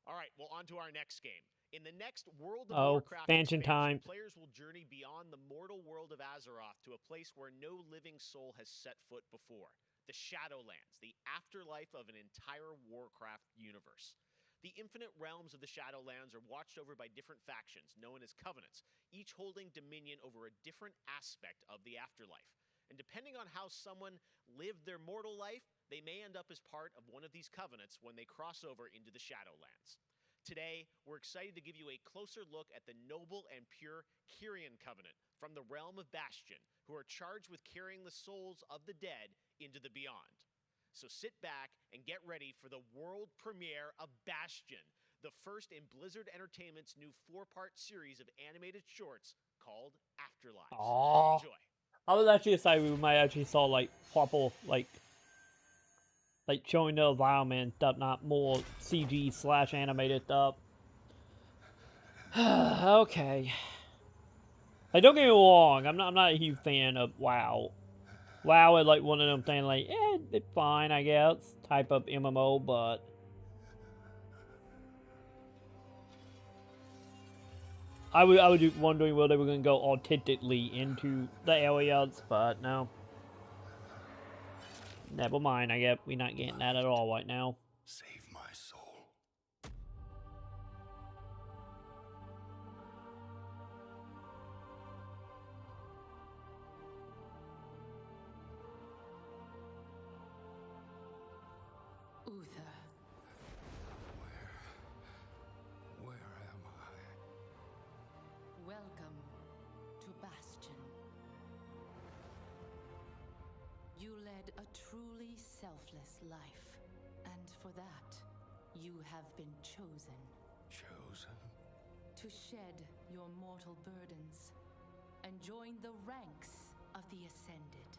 S10: All right, well, on to our next game. In the next World of Warcraft
S1: expansion time.
S10: players will journey beyond the mortal world of Azeroth to a place where no living soul has set foot before. The Shadowlands, the afterlife of an entire Warcraft universe. The infinite realms of the Shadowlands are watched over by different factions, known as covenants, each holding dominion over a different aspect of the afterlife. And depending on how someone lived their mortal life, they may end up as part of one of these covenants when they cross over into the Shadowlands. Today, we're excited to give you a closer look at the noble and pure Kyrian Covenant from the realm of Bastion, who are charged with carrying the souls of the dead into the beyond. So sit back and get ready for the world premiere of Bastion, the first in Blizzard Entertainment's new 4-part series of animated shorts called Afterlives.
S1: Aww.
S10: Enjoy.
S1: I was actually excited we might actually saw like proper like showing the environment stuff, not more CG / animated stuff. Okay. Like, don't get me wrong, I'm not a huge fan of WoW. WoW is like one of them things like, it's fine, I guess, type of MMO, but I was just wondering whether they were gonna go authentically into the areas, but no. Never mind, I guess we're not getting that at all right now.
S16: Save my soul.
S8: Uther.
S11: Where am I?
S8: Welcome to Bastion. You led a truly selfless life, and for that, you have been chosen.
S11: Chosen?
S8: To shed your mortal burdens and join the ranks of the Ascended,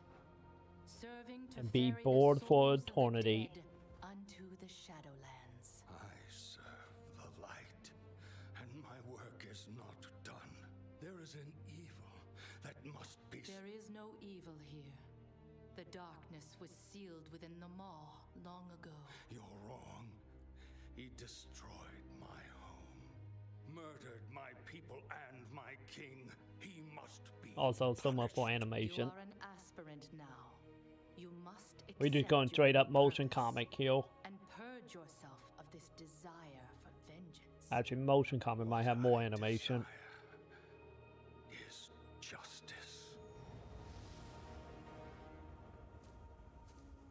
S8: serving to
S1: And be
S8: ferry the
S1: bored for
S8: souls of the
S1: eternity.
S8: dead unto the Shadowlands.
S11: I serve the light, and my work is not done. There is an evil that must be...
S8: There is no evil here. The darkness was sealed within the Maw long ago.
S11: You're wrong. He destroyed my home, murdered my people and my king. He must be...
S1: Also, so much for animation.
S8: You are an aspirant now. You must
S1: We're just
S8: accept
S1: going
S8: your
S1: straight up motion
S8: purpose
S1: comic here.
S8: and purge yourself of this desire for vengeance.
S1: Actually, motion comic might have more animation.
S11: Is justice.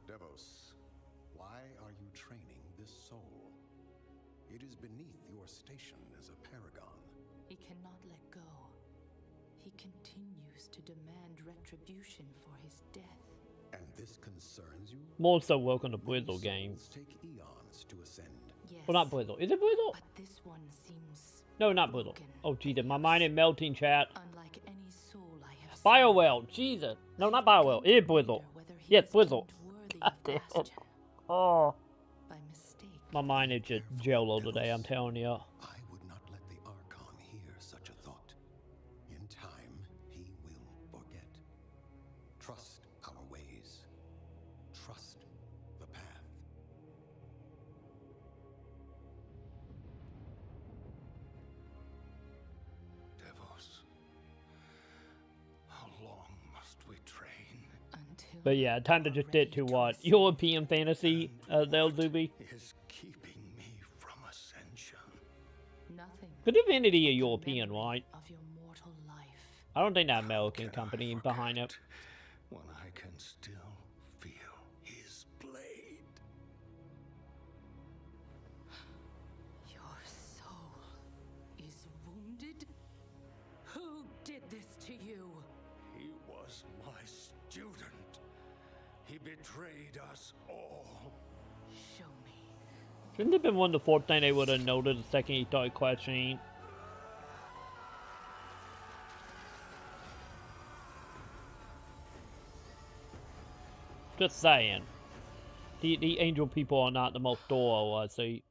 S9: Devos, why are you training this soul? It is beneath your station as a paragon.
S8: He cannot let go. He continues to demand retribution for his death.
S9: And This concerns you?
S1: More so welcome to Blizzle games.
S9: Take eons to ascend.
S8: Yes.
S1: Well, not Blizzle. Is it Blizzle?
S8: But this one seems
S1: No, not Blizzle. Oh, Jesus. My mind is melting, chat.
S8: unlike any soul I have
S1: BioWare. Jesus. No, not BioWare. It is Blizzle. Yes, Blizzle. God damn it. Oh.
S8: by mistake.
S1: My mind is just jello today, I'm telling you.
S9: I would not let the Archon hear such a thought. In time, he will forget. Trust our ways. Trust the path.
S11: Devils, how long must we train?
S1: But yeah, time to just get to what? European fantasy, they'll do be.
S11: Is keeping me from ascension.
S8: Nothing
S1: The Divinity is European, right?
S8: of your mortal life.
S1: I don't think that American company is behind it.
S11: When I can still feel his blade.
S8: Your soul is wounded? Who did this to you?
S11: He was my student. He betrayed us all.
S8: Show me.
S1: Shouldn't it have been one of the fourth thing they would have noted the second he started questioning? Just saying. The angel people are not the most thorough, I see.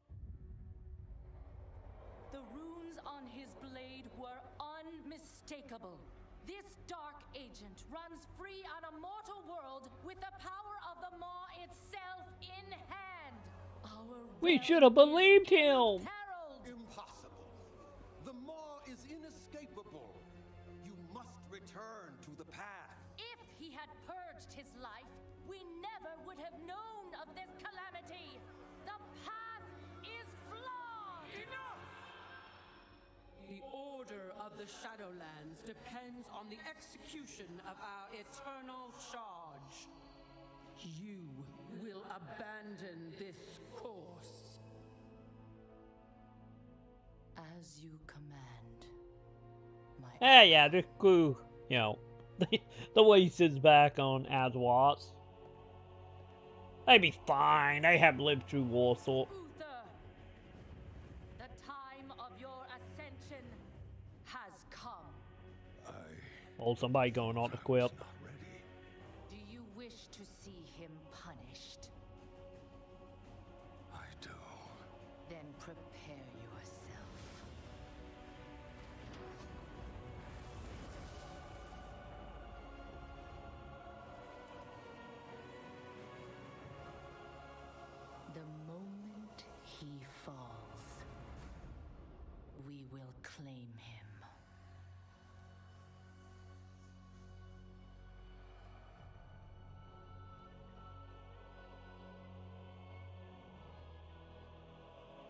S8: The runes on his blade were unmistakable. This dark agent runs free on a mortal world with the power of the Maw itself in hand. Our
S1: We should have believed him!
S9: Impossible. The Maw is inescapable. You must return to the path.
S8: If he had purged his life, we never would have known of this calamity. The path is flawed.
S2: Enough! The order of the Shadowlands depends on the execution of our eternal charge. You will abandon this course.
S8: As you command.
S1: Yeah, just glue, you know, the way he sits back on Aswat's. They'd be fine. They have lived through Warsaw.
S8: Uther, the time of your ascension has come.
S1: Oh, somebody going on the quip.
S8: Do you wish to see him punished?
S11: I do.
S8: Then prepare yourself. The moment he falls, we will claim him.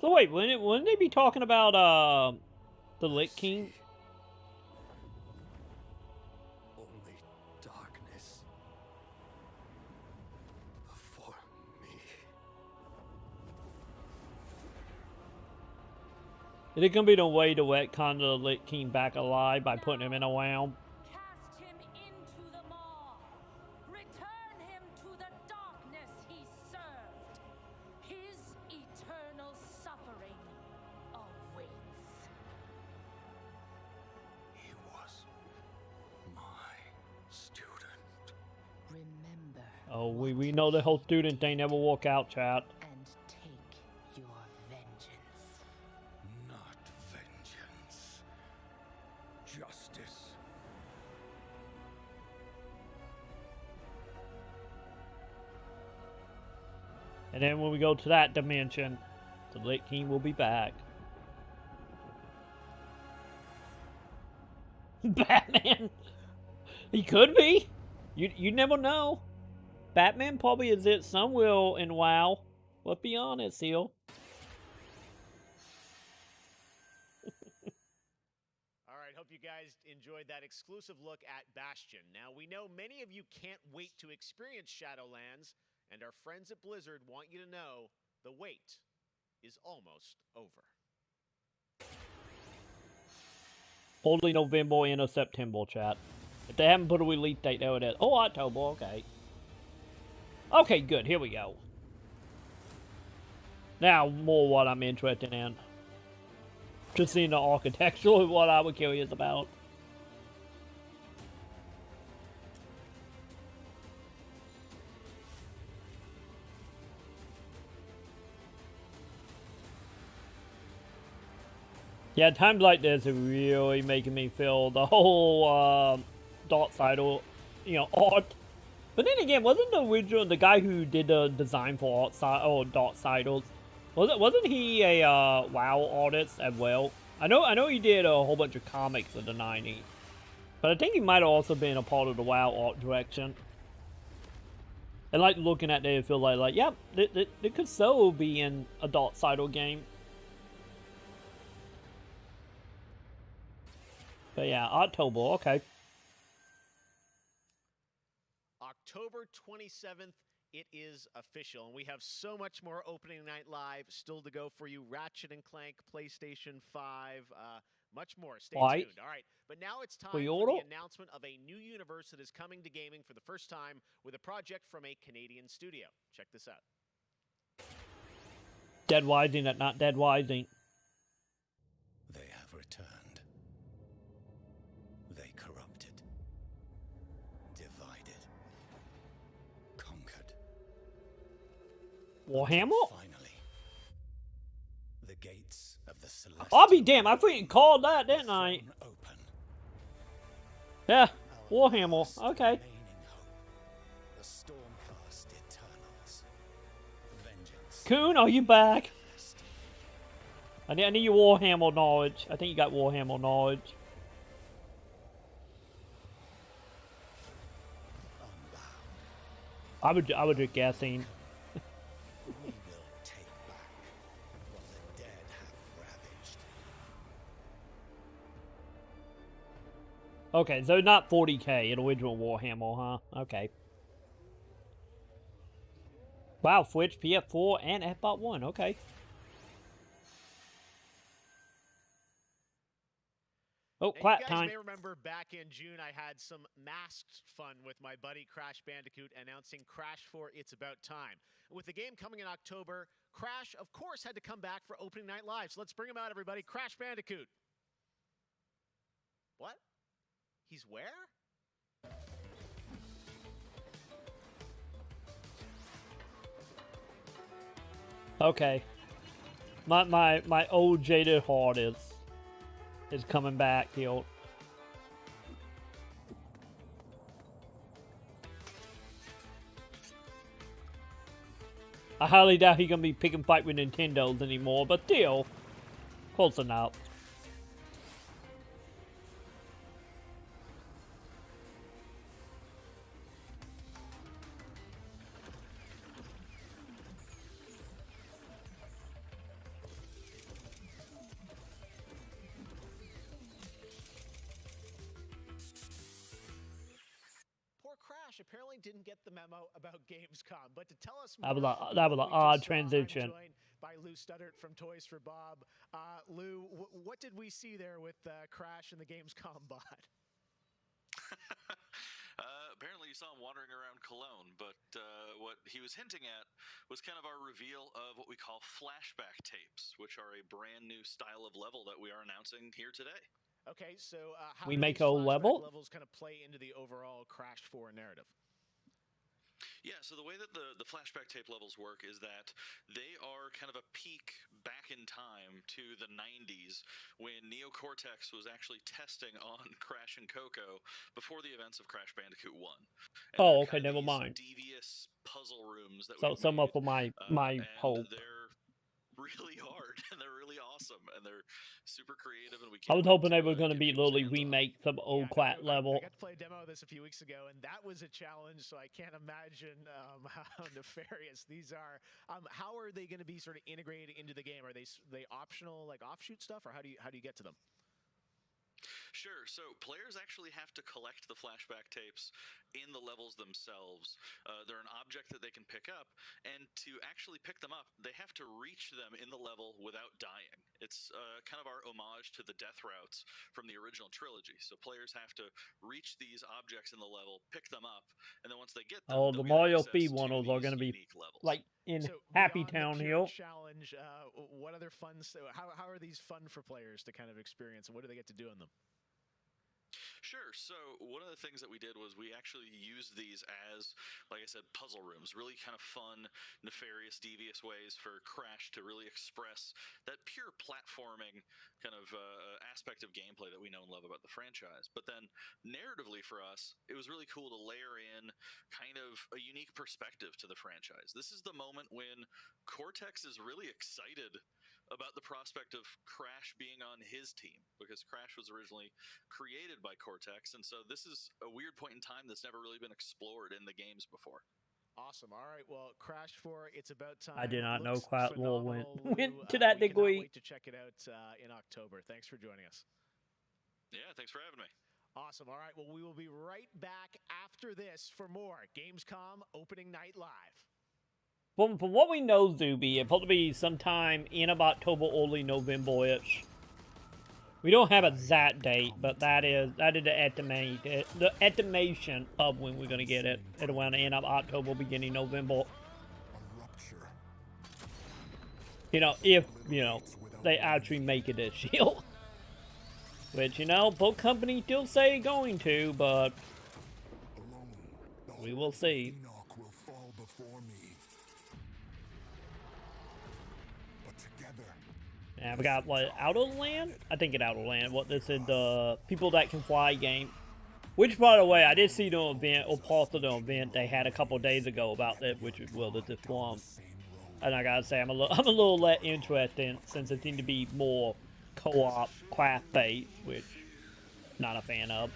S1: So wait, wouldn't they be talking about the Lich King?
S11: Only darkness before me.
S1: Is it gonna be the way to retcon the Lich King back alive by putting him in a whelm?
S8: Cast him into the maw. Return him to the darkness he served. His eternal suffering awaits.
S11: He was my student.
S8: Remember
S1: Oh, we know the whole student thing never work out, chat.
S8: and take your vengeance.
S11: Not vengeance. Justice.
S1: And then when we go to that dimension, the Lich King will be back. Batman! He could be! You never know. Batman probably is it somewhere in WoW. Let's be honest, Seal.
S10: All right, hope you guys enjoyed that exclusive look at Bastion. Now, we know many of you can't wait to experience Shadowlands, and our friends at Blizzard want you to know the wait is almost over.
S1: Only November and September, chat. If they haven't put a release date, there it is. Oh, October, okay. Okay, good. Here we go. Now, more what I'm interested in. Just seeing the architecture is what I was curious about. Yeah, times like this are really making me feel the whole Darksiders, art. But then again, wasn't the guy who did the design for Darksiders, wasn't he a WoW artist as well? I know he did a whole bunch of comics in the 90s, but I think he might have also been a part of the WoW art direction. And like looking at it, I feel like yeah, it could so be in a Darksiders game. But yeah, October, okay.
S10: October 27th, it is official. And we have so much more opening night live still to go for you. Ratchet & Clank, PlayStation 5, much more. Stay tuned. All right, but now it's time for the announcement of a new universe that is coming to gaming for the first time with a project from a Canadian studio. Check this out.
S1: Dead Rising at not Dead Rising.
S7: They have returned. They corrupted, divided, conquered.
S1: Warhammer?
S7: Finally, the gates of the Celestial
S1: I'll be damned, I freaking called that, didn't I?
S7: Open.
S1: Yeah, Warhammer, okay.
S7: The Stormcast Eternals. Vengeance.
S1: Coon, are you back? I need your Warhammer knowledge. I think you got Warhammer knowledge. I was just guessing.
S7: We will take back what the dead have ravaged.
S1: Okay, so not 40k in original Warhammer, huh? Okay. Wow, Switch, PS4, and Xbox One. Okay. Oh, quiet
S10: you guys
S1: time.
S10: may remember back in June, I had some masked fun with my buddy Crash Bandicoot announcing Crash 4 It's About Time. With the game coming in October, Crash, of course, had to come back for opening night live. So let's bring him out, everybody. Crash Bandicoot. What? He's where?
S1: Okay. My old jaded heart is coming back, yo. I highly doubt he's gonna be picking fight with Nintendo's anymore, but still, close enough.
S10: Crash apparently didn't get the memo about Gamescom, but to tell us
S1: That
S10: more,
S1: was an odd transition.
S10: I'm joined by Lou Studdert from Toys for Bob. Lou, what did we see there with Crash and the Gamescom bot?
S3: Apparently you saw him wandering around Cologne, but what he was hinting at was kind of our reveal of what we call flashback tapes, which are a brand new style of level that we are announcing here today.
S10: Okay, so how
S1: we
S10: do
S1: make
S10: these
S1: a level
S10: levels kind of play into the overall Crash 4 narrative?
S3: Yeah, so the way that the flashback tape levels work is that they are kind of a peek back in time to the 90s when Neocortex was actually testing on Crash and Coco before the events of Crash Bandicoot 1. And
S1: oh, okay, never mind.
S3: Devious puzzle rooms that
S1: So some up for my hope.
S3: They're really hard and they're really awesome and they're super creative and we
S1: I was hoping they were going to be literally remake some old crap level.
S10: I got to play a demo of this a few weeks ago and that was a challenge, so I can't imagine how nefarious these are. How are they going to be sort of integrated into the game? Are they optional, like offshoot stuff, or how do you get to them?
S3: Sure. So players actually have to collect the flashback tapes in the levels themselves. They're an object that they can pick up, and to actually pick them up, they have to reach them in the level without dying. It's kind of our homage to the death routes from the original trilogy. So players have to reach these objects in the level, pick them up, and then once they get them,
S1: Oh,
S3: they'll
S1: the
S3: get
S1: Mario
S3: access
S1: speed
S3: to
S1: ones are going to
S3: these
S1: be
S3: unique levels.
S1: like in
S10: So
S1: Happy
S10: beyond the
S1: Town
S10: pure
S1: Hill.
S10: challenge, what other fun? How are these fun for players to kind of experience, and what do they get to do in them?
S3: Sure. So one of the things that we did was we actually used these as, like I said, puzzle rooms. Really kind of fun, nefarious, devious ways for Crash to really express that pure platforming kind of aspect of gameplay that we know and love about the franchise. But then narratively for us, it was really cool to layer in kind of a unique perspective to the franchise. This is the moment when Cortex is really excited about the prospect of Crash being on his team, because Crash was originally created by Cortex, and so this is a weird point in time that's never really been explored in the games before.
S10: Awesome. All right. Well, Crash 4, it's about time.
S1: I did not know
S10: Looks
S1: Cloud Lore went
S10: phenomenal, Lou.
S1: to that
S10: We cannot
S1: degree.
S10: wait to check it out in October. Thanks for joining us.
S3: Yeah, thanks for having me.
S10: Awesome. All right. Well, we will be right back after this for more Gamescom Opening Night Live.
S1: From what we know, Zuby, it's supposed to be sometime in about October, early November-ish. We don't have a exact date, but that is the estimation of when we're gonna get it at around the end of October, beginning November. You know, if they actually make it this year, which both companies still say going to, but we will see. And we got, what, Outer Land? I think it's Outer Land. What, this is the People That Can Fly game. Which, by the way, I did see the event, or part of the event they had a couple days ago about that, which is Will This Swamp. And I gotta say, I'm a little less interested, since it seemed to be more co-op, craft-based, which I'm not a fan of.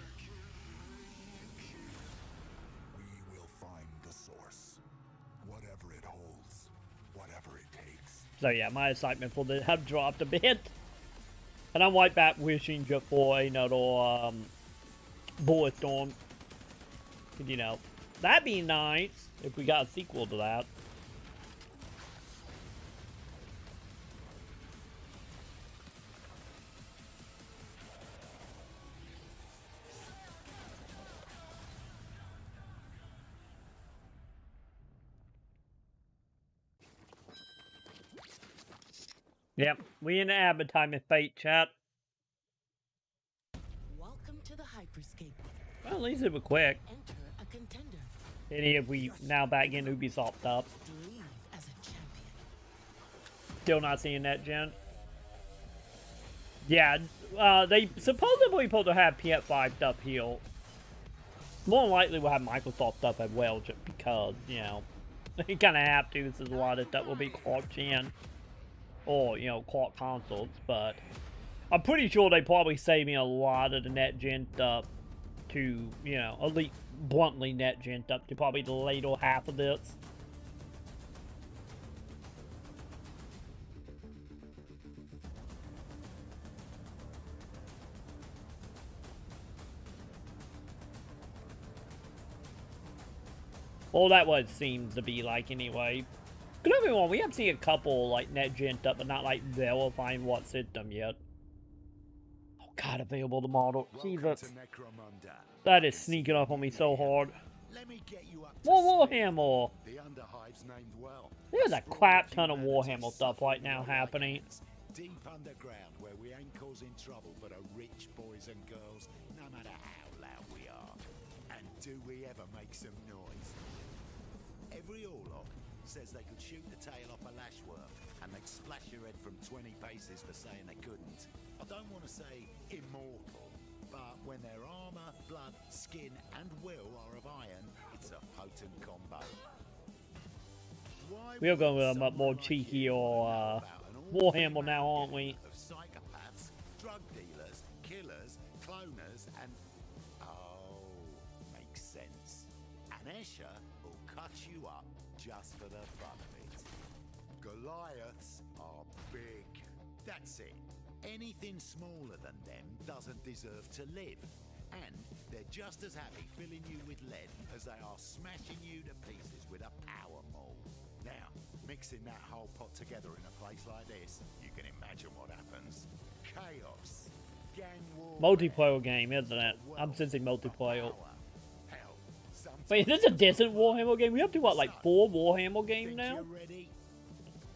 S12: We will find the source. Whatever it holds, whatever it takes.
S1: So yeah, my excitement for this have dropped a bit. And I'm right back wishing just for another Bulletstorm. That'd be nice if we got a sequel to that. Yep, we in the advertisement fate, chat.
S2: Welcome to the hyperscape.
S1: Well, at least it was quick.
S2: Enter a contender.
S1: Any if we now back in Ubisoft stuff.
S2: Leave as a champion.
S1: Still not seeing that, Jen. Yeah, they supposedly supposed to have PS5 stuff here. More than likely we'll have Microsoft stuff as well, just because, they kind of have to, since a lot of stuff will be cross-gen. Or, quad consoles, but I'm pretty sure they probably save me a lot of the net-gen stuff to, at least bluntly net-gen stuff to probably the later half of this. Well, that's what it seems to be like anyway. Don't get me wrong, we have seen a couple, like, net-gen stuff, but not, like, verifying what system yet. Oh, God, available tomorrow. Jesus. That is sneaking up on me so hard. More Warhammer! There's a crap ton of Warhammer stuff right now happening.
S12: Deep underground, where we ain't causing trouble for the rich boys and girls, no matter how loud we are. And do we ever make some noise? Every Orlok says they could shoot the tail off a lashworm, and they'd splash your head from 20 paces for saying they couldn't. I don't want to say immortal, but when their armor, blood, skin, and will are of iron, it's a potent combo.
S1: We are going with a more cheeky or Warhammer now, aren't we?
S12: Of psychopaths, drug dealers, killers, cloners, and makes sense. An Escher will cut you up just for the fun of it. Goliaths are big. That's it. Anything smaller than them doesn't deserve to live. And they're just as happy filling you with lead as they are smashing you to pieces with a power maul. Now, Mixing that whole pot together in a place like this, you can imagine what happens. Chaos, gang war.
S1: Multiplayer game, isn't it? I'm sensing multiplayer.
S12: Hell,
S1: Wait, is this a decent Warhammer game? We up to what, like 4 Warhammer games now?
S12: you're ready?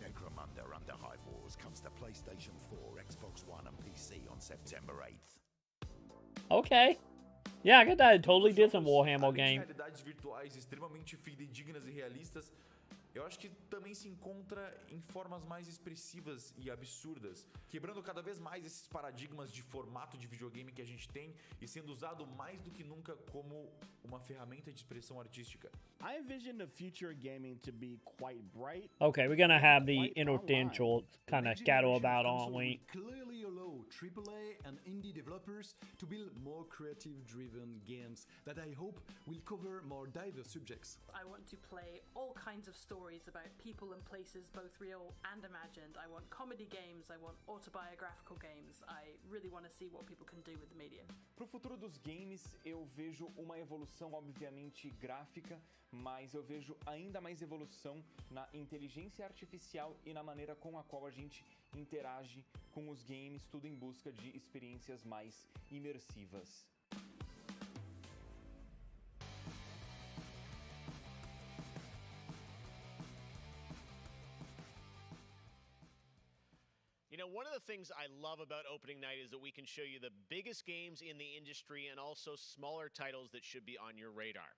S12: Necromunda Under Hive Wars comes to PlayStation 4, Xbox One, and PC on September 8th.
S1: Okay. Yeah, I got that totally decent Warhammer game.
S13: Realidades virtuais extremamente fidedignas e realistas, eu acho que também se encontra em formas mais expressivas e absurdas, quebrando cada vez mais esses paradigmas de formato de videogame que a gente tem e sendo usado mais do que nunca como uma ferramenta de expressão artística.
S15: I envision the future of gaming to be quite bright.
S1: Okay, we're gonna have the interstitial kind of scatter about, aren't we?
S17: Clearly allow AAA and indie developers to build more creative-driven games that I hope will cover more diverse subjects.
S24: I want to play all kinds of stories about people and places, both real and imagined. I want comedy games, I want autobiographical games. I really want to see what people can do with the medium.
S25: Pro futuro dos games, eu vejo uma evolução obviamente gráfica, mas eu vejo ainda mais evolução na inteligência artificial e na maneira com a qual a gente interage com os games, tudo em busca de experiências mais imersivas.
S10: You know, one of the things I love about opening night is that we can show you the biggest games in the industry and also smaller titles that should be on your radar.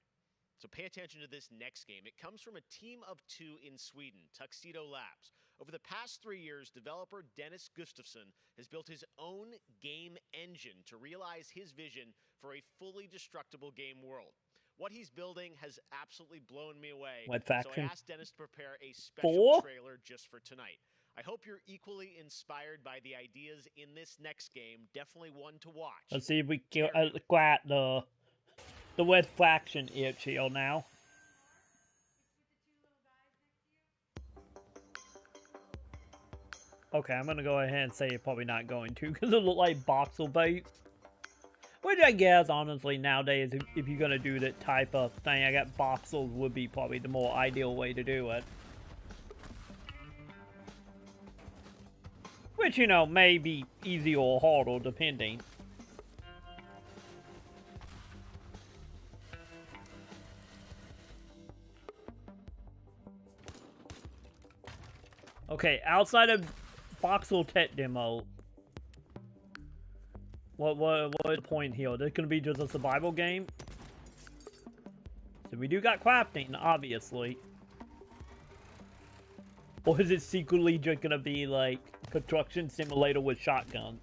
S10: So pay attention to this next game. It comes from a team of 2 in Sweden, Tuxedo Labs. Over the past 3 years, developer Dennis Gustafsson has built his own game engine to realize his vision for a fully destructible game world. What he's building has absolutely blown me away.
S1: What
S10: So
S1: faction?
S10: I asked Dennis to prepare a special
S1: 4?
S10: trailer just for tonight. I hope you're equally inspired by the ideas in this next game. Definitely one to watch.
S1: Let's see if we can got the word faction itch here now. Okay, I'm gonna go ahead and say you're probably not going to, because it look like voxel bait. Which I guess, honestly, nowadays, if you're gonna do that type of thing, I got voxels would be probably the more ideal way to do it. Which, you know, may be easy or hard, or depending. Okay, outside of voxel tech demo, what is the point here? This gonna be just a survival game? So we do got crafting, obviously. Or is it secretly just gonna be like construction simulator with shotgun?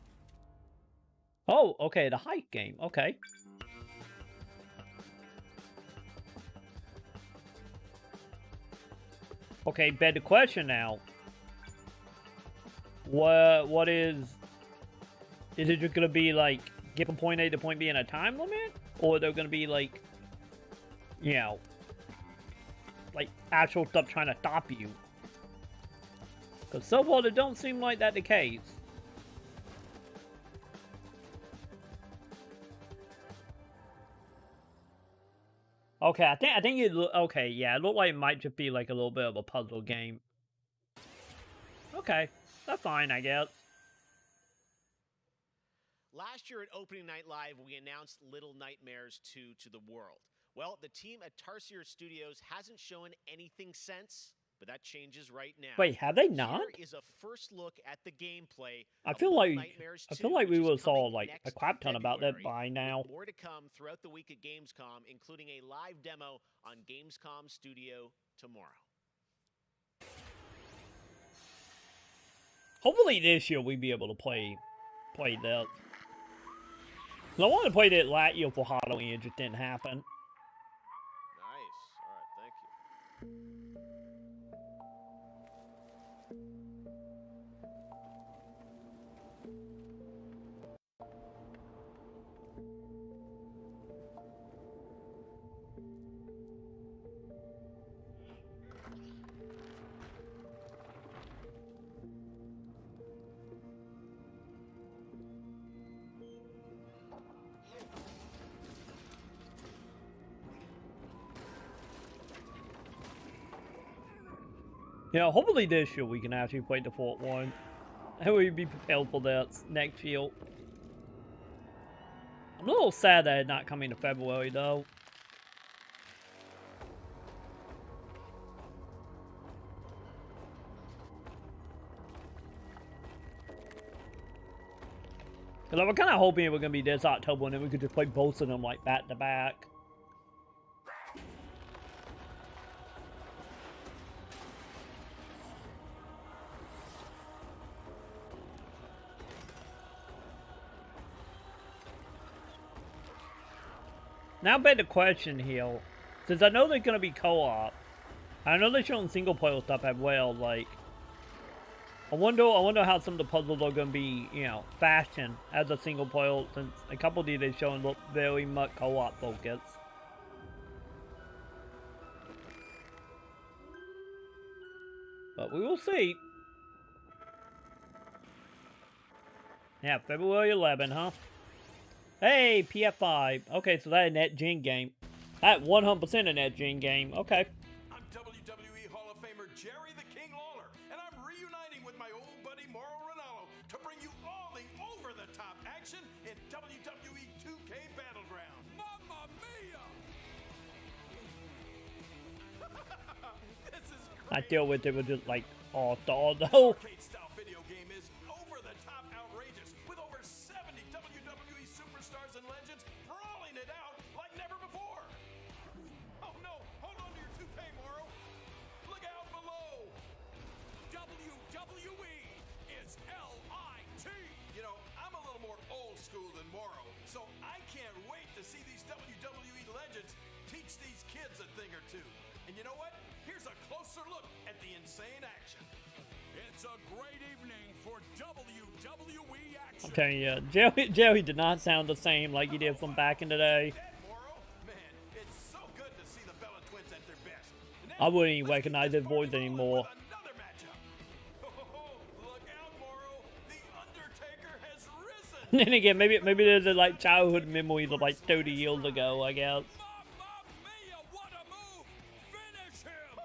S1: Oh, okay, the hike game. Okay. Okay, better question now. What is it just gonna be like get from point A to point B in a time limit? Or they're gonna be like, you know, like actual stuff trying to stop you? Because so far it don't seem like that the case. Okay, I think it okay, yeah, it looked like it might just be like a little bit of a puzzle game. Okay, that's fine, I guess.
S10: Last year at Opening Night Live, we announced Little Nightmares 2 to the world. Well, the team at Tarsier Studios hasn't shown anything since, but that changes right now.
S1: Wait, have they not?
S10: Here is a first look at the gameplay.
S1: I
S10: of
S1: feel
S10: Little
S1: like
S10: Nightmares 2,
S1: we
S10: which
S1: would
S10: is
S1: have saw
S10: coming
S1: like a
S10: next
S1: crap ton about that
S10: February,
S1: by now.
S10: with more to come throughout the week at Gamescom, including a live demo on Gamescom Studio tomorrow.
S1: Hopefully this year we'll be able to play that. I wanted to play that last year for Halloween, it just didn't happen.
S10: Nice. All right, thank you.
S1: You know, hopefully this year we can actually play the fourth one. And we'd be prepared for that next year. I'm a little sad that it's not coming to February though. Cause I was kind of hoping it was gonna be this October and then we could just play both of them like back to back. Now back to question here, since I know they're gonna be co-op, I know they're showing single player stuff as well. Like, I wonder how some of the puzzles are gonna be, you know, fashioned as a single player. Since a couple of these they're showing look very much co-op focused. But we will see. Yeah, February 11, huh? Hey, PF5. Okay, so that's a net gen game. That 100% a net gen game. Okay.
S4: I'm WWE Hall of Famer Jerry the King Lawler, and I'm reuniting with my old buddy Mauro Ranallo to bring you all the over-the-top action in WWE 2K Battleground. Mamma mia! This is great.
S1: I deal with it with just like all though.
S4: Arcade-style video game is over-the-top outrageous, with over 70 WWE superstars and legends brawling it out like never before. Oh no, hold on to your toupee, Mauro. Look out below. WWE is L-I-T. You know, I'm a little more old school than Mauro, so I can't wait to see these WWE legends teach these kids a thing or two. And you know what? Here's a closer look at the insane action. It's a great evening for WWE action.
S1: Okay, yeah, Jerry did not sound the same like he did from back in the day.
S4: Man, it's so good to see the Bella Twins at their best.
S1: I wouldn't even recognize his voice anymore.
S4: Another matchup. Oh, look out, Mauro. The Undertaker has risen.
S1: Then again, maybe there's a like childhood memories of like 30 years ago, I guess.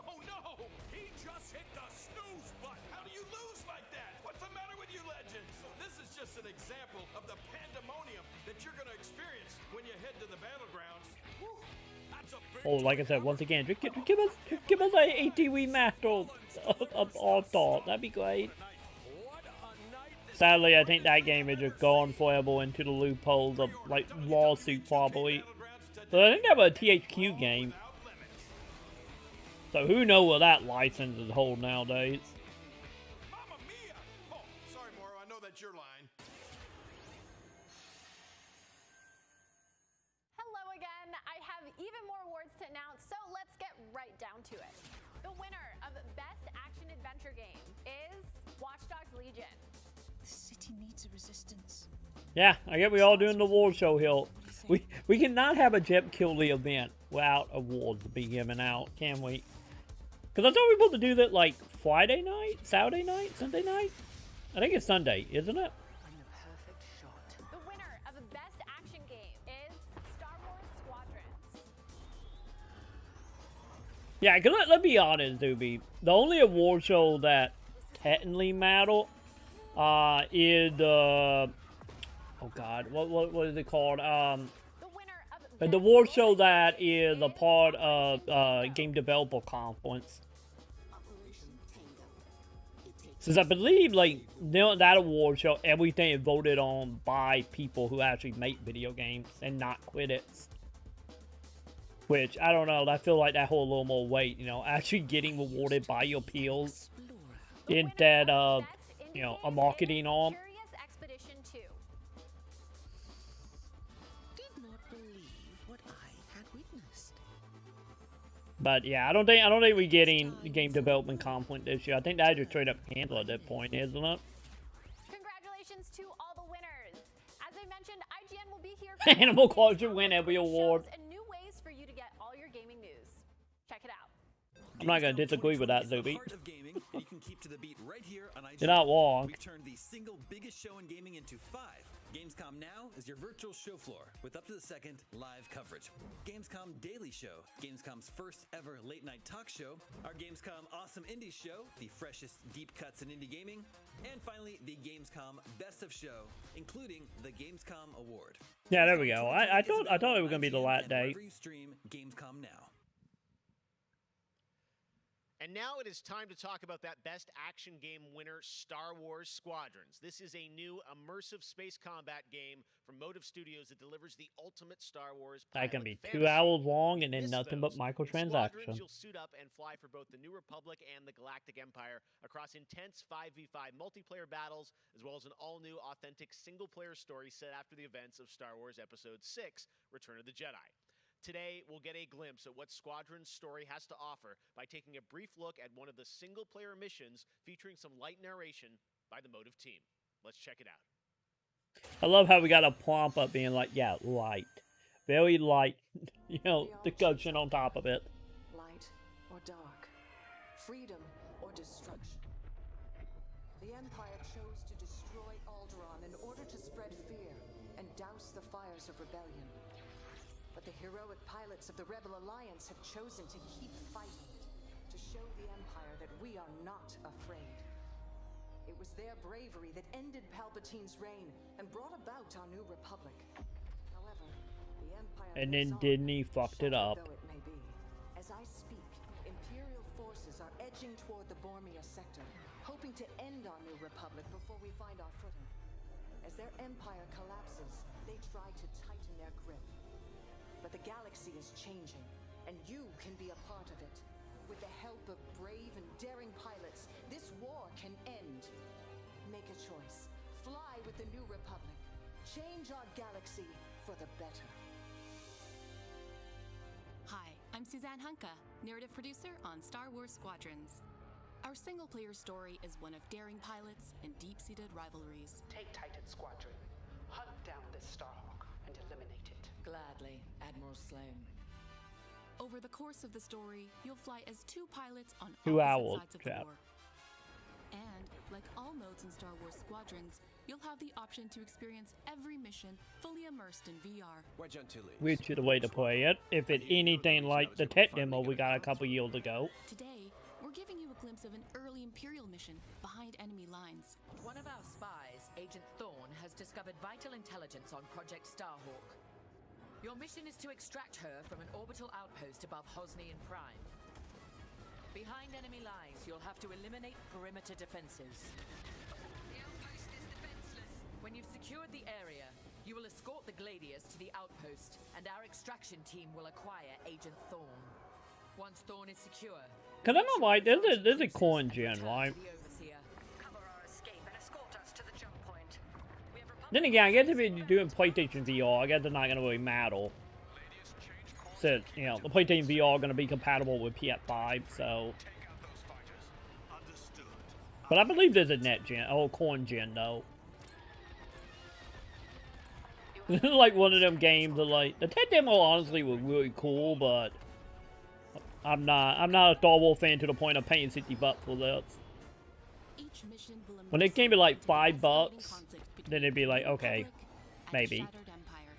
S4: Oh no! He just hit the snooze button. How do you lose like that? What's the matter with you legends? This is just an example of the pandemonium that you're going to experience when you head to the battlegrounds. Woo. That's a big
S1: Oh, like I said, once again, just give us a ATV master of all thought. That'd be great. Sadly, I think that game is just gone forever into the loopholes of like lawsuit probably. But I think that was a THQ game. So who knows what that license is holding nowadays.
S4: Mamma mia! Oh, sorry, Mauro. I know that's your line.
S6: Hello again. I have even more awards to announce, so let's get right down to it. The winner of Best Action Adventure Game is Watch Dogs Legion.
S2: The city needs a resistance.
S1: Yeah, I guess we all doing the award show here. We cannot have a Geoff Keighley event without awards to be given out, can we? Because I thought we were supposed to do that like Friday night, Saturday night, Sunday night? I think it's Sunday, isn't it?
S6: The winner of the Best Action Game is Star Wars Squadrons.
S1: Yeah, because let's be honest, Doobie. The only award show that technically matter is the... oh god, what is it called? The award show that is a part of Game Developer Conference. Since I believe, like, that award show, everything is voted on by people who actually make video games and not critics. Which, I don't know, I feel like that holds a little more weight, you know, actually getting rewarded by your peers instead of, you know, a marketing arm. But yeah, I don't think we're getting the Game Development Conference this year. I think that just straight up canceled at that point, isn't it?
S6: Congratulations to all the winners. As I mentioned, IGN will be here
S1: Animal Crossing win every award.
S6: and new ways for you to get all your gaming news. Check it out.
S1: I'm not gonna disagree with that, Zuby.
S14: Heart of gaming, and you can keep to the beat right here on IGN.
S1: You're not wrong.
S14: We've turned the single biggest show in gaming into 5 Gamescom Now is your virtual show floor with up-to-the-second live coverage. Gamescom Daily Show, Gamescom's first ever late-night talk show, our Gamescom Awesome Indie Show, the freshest deep cuts in indie gaming, and finally, the Gamescom Best of Show, including the Gamescom Award.
S1: Yeah, there we go. I thought it was gonna be the last day.
S14: Wherever you stream Gamescom Now.
S18: And now it is time to talk about that best action game winner, Star Wars Squadrons. This is a new immersive space combat game from Motive Studios that delivers the ultimate Star Wars
S1: That can be
S18: fantasy.
S1: 2 hours long and then nothing but
S18: Squadrons,
S1: microtransactions.
S18: you'll suit up and fly for both the New Republic and the Galactic Empire across intense 5v5 multiplayer battles, as well as an all-new authentic single-player story set after the events of Star Wars Episode 6, Return of the Jedi. Today, we'll get a glimpse at what Squadron's story has to offer by taking a brief look at one of the single-player missions featuring some light narration by the Motive team. Let's check it out.
S1: I love how we got a prompt up being like, yeah, light. Very light. You know, the cushion on top of it.
S20: Light or dark, freedom or destruction. The Empire chose to destroy Alderaan in order to spread fear and douse the fires of rebellion. But the heroic pilots of the Rebel Alliance have chosen to keep fighting, to show the Empire that we are not afraid. It was their bravery that ended Palpatine's reign and brought about our new Republic. However, the Empire
S1: And then
S20: lives on,
S1: Disney fucked it up.
S20: though it may be. As I speak, Imperial forces are edging toward the Bormia sector, hoping to end our new Republic before we find our footing. As their empire collapses, they try to tighten their grip. But the galaxy is changing, and you can be a part of it. With the help of brave and daring pilots, this war can end. Make a choice. Fly with the New Republic. Change our galaxy for the better.
S22: Hi, I'm Suzanne Hunka, narrative producer on Star Wars Squadrons. Our single-player story is one of daring pilots and deep-seated rivalries.
S23: Take Titan Squadron. Hunt down this Starhawk and eliminate it.
S20: Gladly, Admiral Sloan.
S22: Over the course of the story, you'll fly as 2 pilots on
S1: 2
S22: opposite
S1: hours,
S22: sides of the
S1: chap.
S22: war. And, like all modes in Star Wars Squadrons, you'll have the option to experience every mission fully immersed in VR.
S1: Which is the way to play it. If it's anything like the tech demo we got a couple years ago.
S22: Today, we're giving you a glimpse of an early Imperial mission behind enemy lines.
S26: One of our spies, Agent Thorne, has discovered vital intelligence on Project Starhawk. Your mission is to extract her from an orbital outpost above Hosnian Prime. Behind enemy lines, you'll have to eliminate perimeter defenses. The outpost is defenseless. When you've secured the area, you will escort the Gladius to the outpost, and our extraction team will acquire Agent Thorne. Once Thorne is secure,
S1: Cause I'm not like, there's a coin gen, right?
S26: cover our escape and escort us to the jump point.
S1: Then again, I guess if you're doing PlayStation VR, I guess it's not gonna really matter. Since, you know, the PlayStation VR is gonna be compatible with PS5, so. But I believe there's a net gen, coin gen though. This is like one of them games that, like, the tech demo honestly was really cool, but I'm not a Star Wars fan to the point of paying $60 for this.
S22: Each mission will
S1: When it came to like $5, then it'd be like, okay, maybe.
S22: Shattered Empire.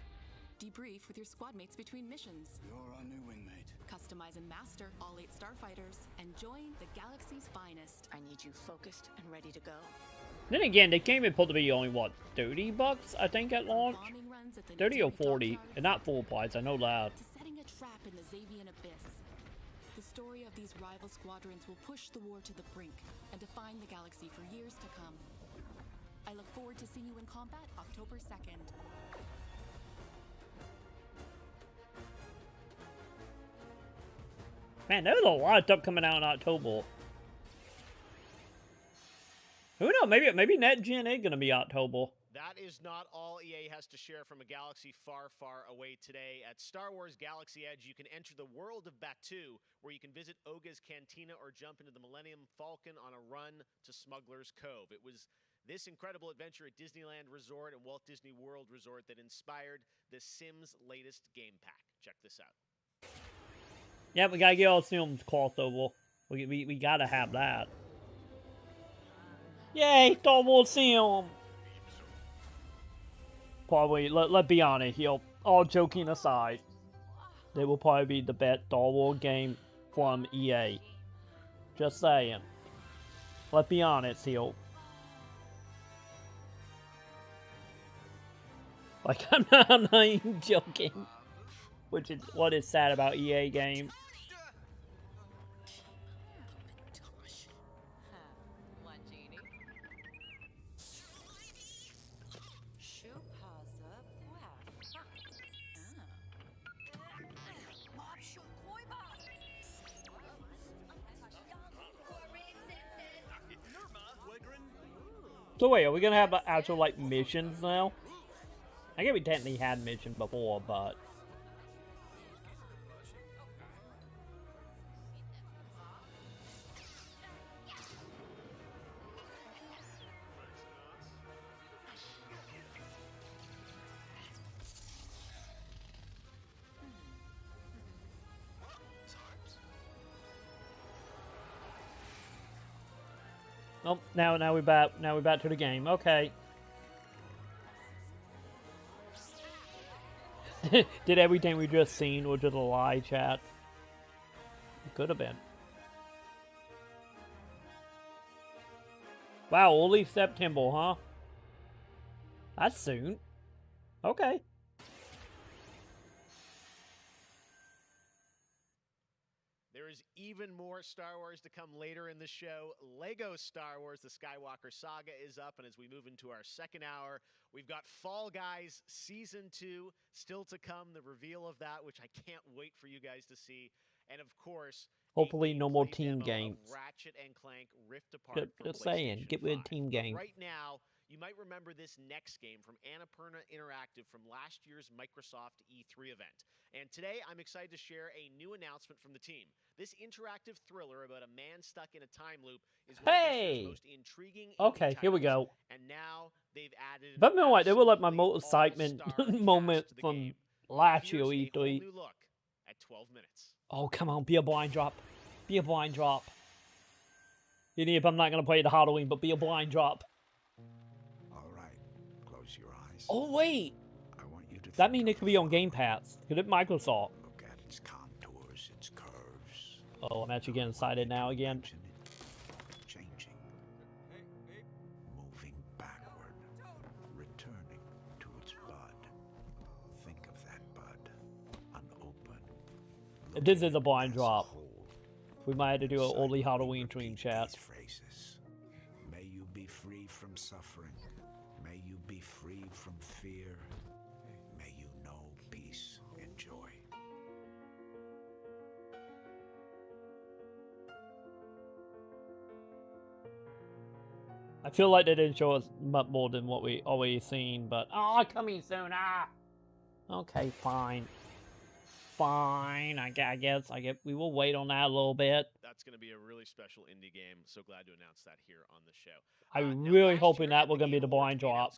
S22: Debrief with your squad mates between missions.
S12: You're our new wingmate.
S22: Customize and master all 8 starfighters and join the galaxy's finest.
S2: I need you focused and ready to go.
S1: Then again, they came in supposed to be only what, $30 I think at launch? 30 or 40, and not full price, I know that.
S22: To setting a trap in the Xavian abyss. The story of these rival squadrons will push the war to the brink and define the galaxy for years to come. I look forward to seeing you in combat October 2nd.
S1: Man, there's a lot of stuff coming out in October. Who knows? Maybe Net Gen is gonna be October.
S18: That is not all EA has to share from a galaxy far, far away today. At Star Wars Galaxy Edge, you can enter the world of Batuu, where you can visit Oga's Cantina or jump into the Millennium Falcon on a run to Smuggler's Cove. It was this incredible adventure at Disneyland Resort and Walt Disney World Resort that inspired the Sims latest game pack. Check this out.
S1: Yeah, we gotta get all Sims crossover. We gotta have that. Yay, Star Wars Sim! probably, let's be honest, all joking aside, they will probably be the best Star Wars game from EA. Just saying. Let's be honest here. Like, I'm not even joking. Which is what is sad about EA games. So wait, are we gonna have actual, like, missions now? I guess we technically had missions before, but... Oh, now we're back to the game. Okay. Did everything we just seen was just a lie, chat? It could have been. Wow, only September, huh? That's soon. Okay.
S18: There is even more Star Wars to come later in the show. Lego Star Wars: The Skywalker Saga is up, and as we move into our second hour, we've got Fall Guys Season 2 still to come, the reveal of that, which I can't wait for you guys to see. And of course,
S1: hopefully no more team games.
S18: Ratchet and Clank Rift Apart.
S1: Just saying, get rid of team games.
S18: Right now, you might remember this next game from Annapurna Interactive from last year's Microsoft E3 event. And today, I'm excited to share a new announcement from the team. This interactive thriller about a man stuck in a time loop is one of this year's most intriguing
S1: Okay, here we go.
S18: And now they've added.
S1: But you know what? They were like my most excitement moment from last year E3.
S18: New look at 12 minutes.
S1: Oh, come on, be a blind drop. Be a blind drop. Even if I'm not going to play the Halloween, but be a blind drop.
S12: All right, close your eyes.
S1: Oh, wait.
S12: I want you to
S1: That means it could be on Game Pass. Could it Microsoft?
S12: look at its contours, its curves.
S1: Oh, I'm actually getting excited now again.
S12: Changing. Moving backward. Returning to its bud. Think of that bud. Unopened.
S1: This is a blind drop. We might have to do an early Halloween stream, chat.
S12: Phrases. May you be free from suffering. May you be free from fear. May you know peace and joy.
S1: I feel like they didn't show us much more than what we already seen, but... Oh, coming soon, Okay, fine. Fine, I guess we will wait on that a little bit.
S18: That's going to be a really special indie game. So glad to announce that here on the show.
S1: I'm really hoping that we're going to be the blind drop.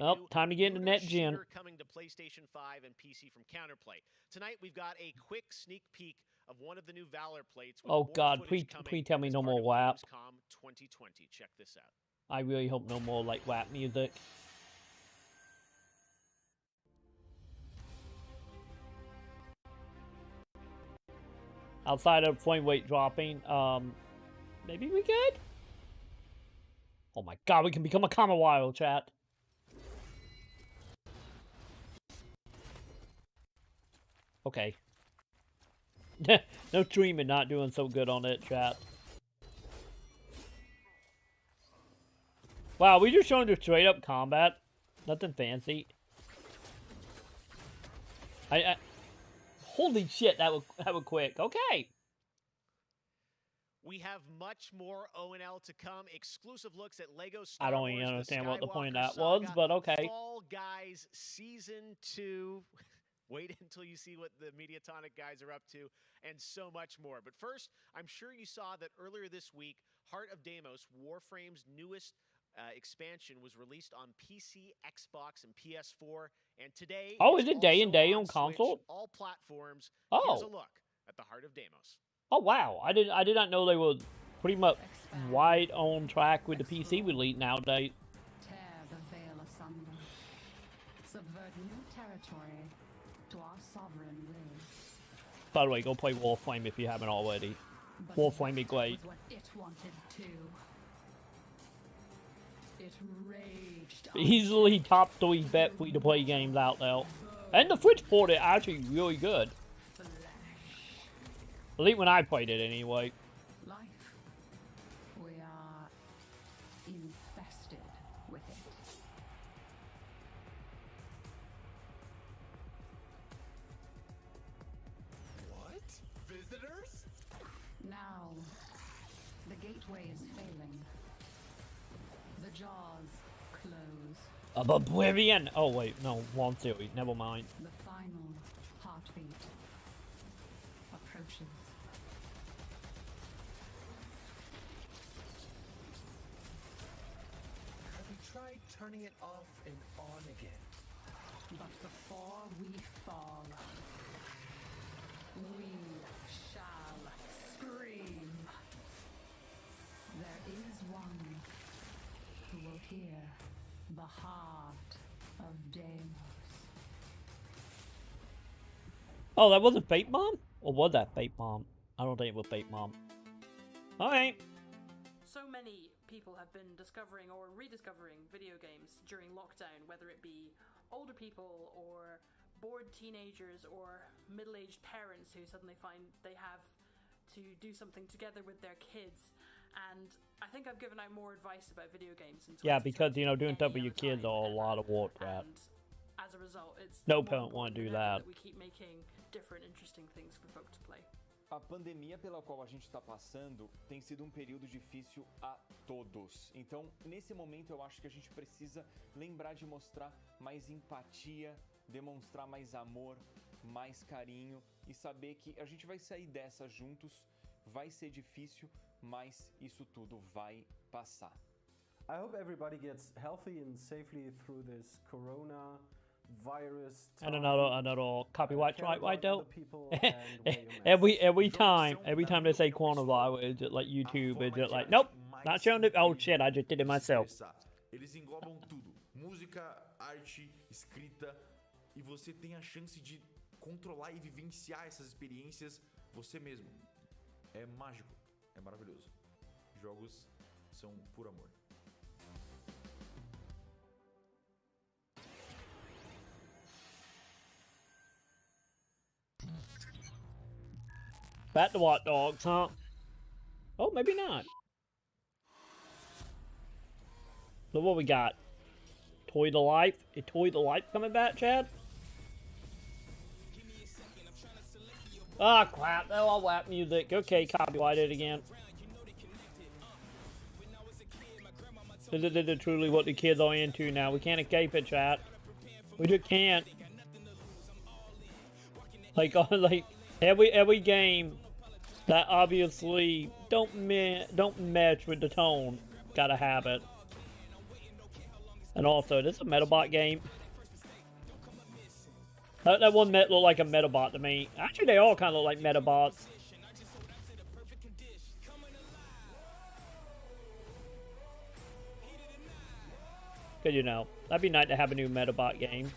S1: Oh, time to get into Net Gen.
S18: Coming to PlayStation 5 and PC from Counterplay. Tonight we've got a quick sneak peek of one of the new Valor plates.
S1: Oh God, please tell me no more WAP.
S18: Gamescom 2020. Check this out.
S1: I really hope no more like WAP music. Outside of flame weight dropping, maybe we could? Oh my God, we can become a Common Wild, chat. Okay. No streaming, not doing so good on it, chat. Wow, we just showing the straight up combat. Nothing fancy. Holy shit, that was quick. Okay.
S18: We have much more O&L to come. Exclusive looks at Lego Star
S1: I don't
S18: Wars,
S1: even understand what the point of that
S18: Saga,
S1: was, but okay.
S18: Fall Guys Season 2. Wait until you see what the Mediatonic guys are up to, and so much more. But first, I'm sure you saw that earlier this week, Heart of Deimos, Warframe's newest expansion, was released on PC, Xbox, and PS4. And today,
S1: oh, is it day and day on
S18: Switch,
S1: console?
S18: all platforms.
S1: Oh.
S18: Here's a look at the Heart of Deimos.
S1: Oh wow, I did not know they were pretty much right on track with the PC release nowadays.
S22: Tear the veil asunder.
S5: Convert new territory to our sovereign will.
S1: By the way, go play Warframe if you haven't already. Warframe is great.
S5: Was what it wanted to. It raged.
S1: Easily top 3 bet free-to-play games out there. And the Switch port is actually really good. At least when I played it anyway.
S5: Life. We are infested with it.
S4: What? Visitors?
S5: Now, the gateway is failing. The jaws close.
S1: Oblivion! Oh wait, no, wrong theory, never mind.
S5: The final heartbeat approaches.
S4: Have you tried turning it off and on again?
S5: But before we fall, we shall scream. There is one who will hear the heart of Deimos.
S1: Oh, that wasn't Fate Mom? Or was that Fate Mom? I don't think it was Fate Mom. Alright.
S24: So many people have been discovering or rediscovering video games during lockdown, whether it be older people or bored teenagers or middle-aged parents who suddenly find they have to do something together with their kids. And I think I've given out more advice about video games in 2020.
S1: Yeah, because, you know, doing stuff with your kids are a lot of Warcraft.
S24: And as a result, it's
S1: No parent want to do that.
S24: we keep making different interesting things for folk to play.
S25: A pandemia pela qual a gente está passando tem sido um período difícil a todos. Então, nesse momento, eu acho que a gente precisa lembrar de mostrar mais empatia, demonstrar mais amor, mais carinho e saber que a gente vai sair dessa juntos. Vai ser difícil, mas isso tudo vai passar.
S8: I hope everybody gets healthy and safely through this corona virus.
S1: And another copyright strike right though.
S8: Every
S1: every time they say coronavirus, it's just like YouTube, it's just like, nope, not showing it. Oh shit, I just did it myself.
S13: Eles englobam tudo: música, arte, escrita, e você tem a chance de controlar e vivenciar essas experiências você mesmo. É mágico, é maravilhoso. Jogos são por amor.
S1: Back to Watch Dogs, huh? Oh, maybe not. So what we got? Toy to Life? Is Toy to Life coming back, Chad? Ah, crap. Oh, all WAP music. Okay, copyrighted again. This is truly what the kids are into now. We can't escape it, chat. We just can't. Like every game that obviously don't match with the tone, gotta have it. And also, this is a Metabot game. That one looked like a Metabot to me. Actually, they all kind of look like Metabots. Cause you know, that'd be nice to have a new Metabot game.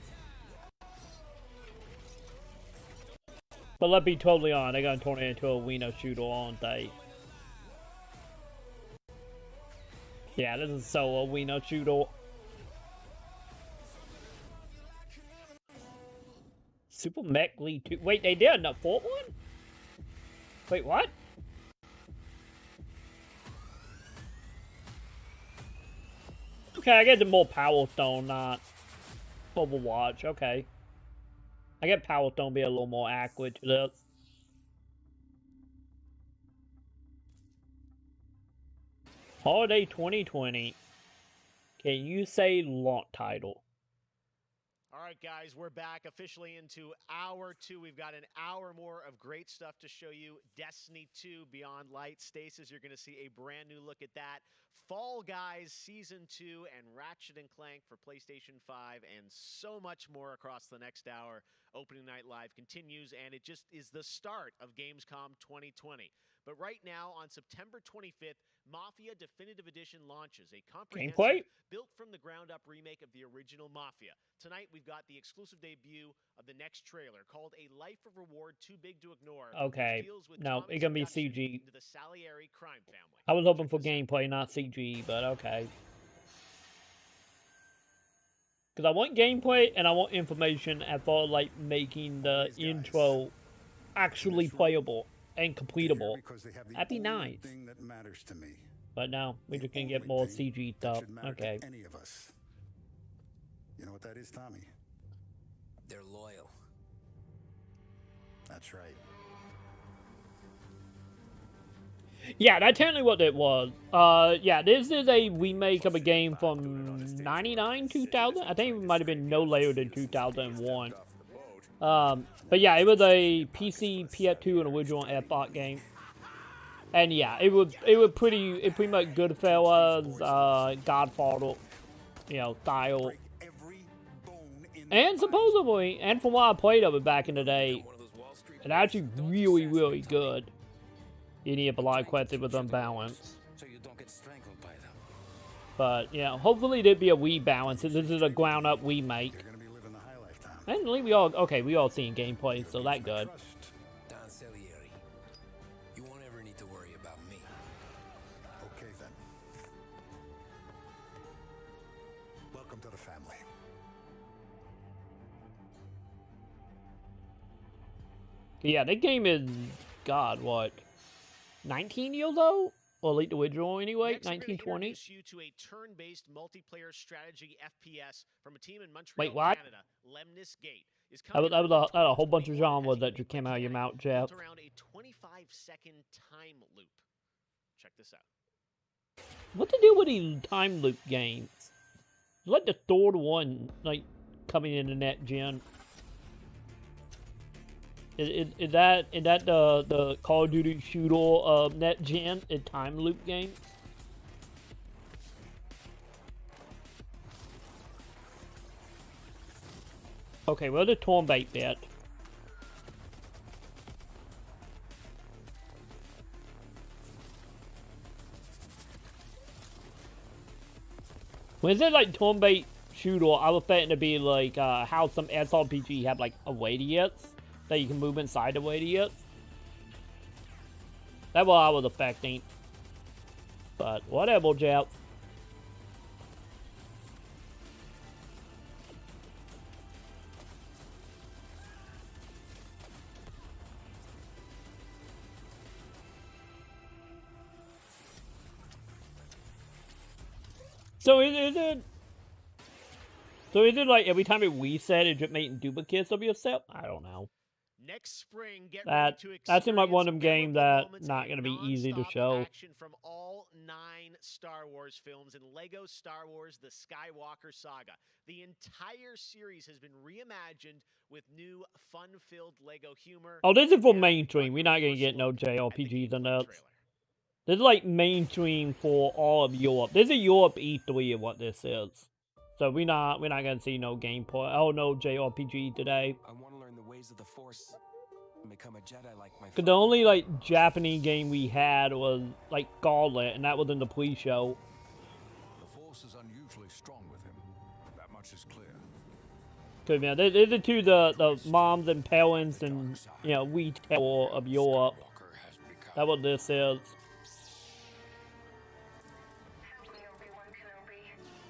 S1: But let's be totally honest, they're gonna turn it into a arena shooter, aren't they? Yeah, this is so arena shooter. Super Mech League 2. Wait, they did a fourth one? Wait, what? Okay, I guess it's more Power Stone, not Overwatch. Okay. I get Power Stone be a little more accurate to this. Holiday 2020. Can you say launch title?
S18: All right, guys, we're back officially into hour 2. We've got an hour more of great stuff to show you. Destiny 2 Beyond Light. Stasis, you're going to see a brand new look at that. Fall Guys Season 2 and Ratchet & Clank for PlayStation 5 and so much more across the next hour. Opening Night Live continues, and it just is the start of Gamescom 2020. But right now, on September 25th, Mafia Definitive Edition launches, a
S1: Gameplay?
S18: comprehensive, built-from-the-ground-up remake of the original Mafia. Tonight, we've got the exclusive debut of the next trailer, called A Life of Reward Too Big to Ignore,
S1: Okay.
S18: which deals with
S1: No,
S18: Tommy's
S1: it's gonna be
S18: induction
S1: CG.
S18: into the Salieri crime family.
S1: I was hoping for gameplay, not CG, but okay. Because I want gameplay and I want information and for like making the intro actually playable and completable. That'd be nice.
S7: That matters to me.
S1: But no, we're just gonna get more CG stuff. Okay.
S7: Any of us. You know what that is, Tommy?
S9: They're loyal.
S7: That's right.
S1: Yeah, that's technically what it was. Yeah, this is a remake of a game from 99, 2000? I think it might have been no later than 2001. But yeah, it was a PC, PS2, and original Xbox game. And yeah, it was pretty much Goodfellas, Godfather, you know, style. And supposedly, and from what I played of it back in the day, it's actually really, really good. You need a lot questions with unbalanced.
S9: So you don't get strangled by them.
S1: But yeah, hopefully there'd be a rebalance. This is a ground up remake. And we all seen gameplay, so that good.
S9: Don Salieri, you won't ever need to worry about me.
S7: Okay then. Welcome to the family.
S1: Yeah, that game is, God, what? 19 years old? Or late the original anyway,
S18: Next,
S1: 1920?
S18: introduce you to a turn-based multiplayer strategy FPS from a team in Montreal,
S1: Wait, what?
S18: Canada. Lemnis Gate is
S1: That
S18: coming
S1: was a whole bunch of genres that just came out of your mouth, Geoff.
S18: built around a 25-second time loop. Check this out.
S1: What to do with these time loop games? Like the third one, like, coming into net gen. Is that the Call of Duty shooter net gen a time loop game? Okay, well the turn bait bit. When is it like turn bait shooter, I was expecting to be like how some SRPG have like a radius that you can move inside the radius. That's what I was expecting. But whatever, Geoff. So is it like every time it reset, it just making duplicates of yourself? I don't know.
S18: Next spring, get
S1: That seemed like one of them games that not gonna be easy to show.
S18: action from all 9 Star Wars films and Lego Star Wars: The Skywalker Saga. The entire series has been reimagined with new, fun-filled Lego humor.
S1: Oh, this is for mainstream. We're not gonna get no JRPGs in this. This is like mainstream for all of Europe. This is Europe E3 of what this is. So we're not gonna see no gameplay. Oh no JRPG today.
S9: I want to learn the ways of the Force and become a Jedi like my
S1: Cause the only like Japanese game we had was like Scarlet, and that was in the pre-show.
S11: The Force is unusually strong with him. That much is clear.
S1: Cause man, these are two the moms and parents and retail of Europe. That's what this is.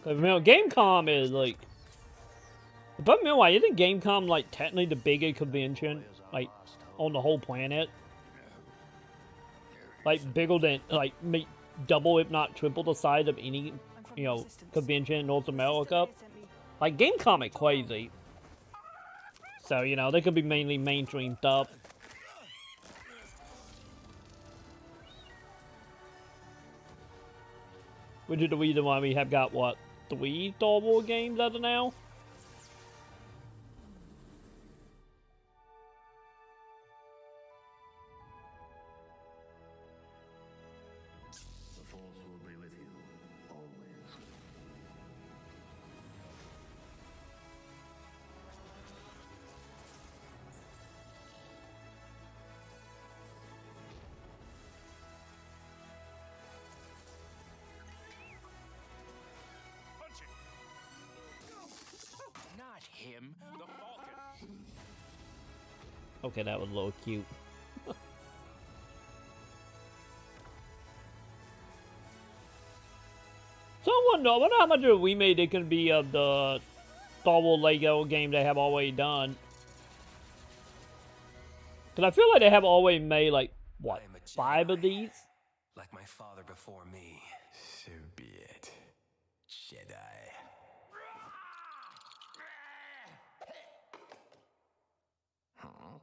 S1: Cause Gamescom is like, but why isn't Gamescom like technically the biggest convention like on the whole planet? Like bigger than like double if not triple the size of any convention in North America. Like Gamescom is crazy. So they could be mainly mainstream stuff. Which is the reason why we have got what? 3 Star Wars games as of now?
S11: The Force will be with you always.
S1: Okay, that was a little cute. So I wonder how much of a remake it can be of the Star Wars Lego game they have already done. Because I feel like they have already made, like, what, 5 of these?
S9: Like my father before me. So be it. Jedi.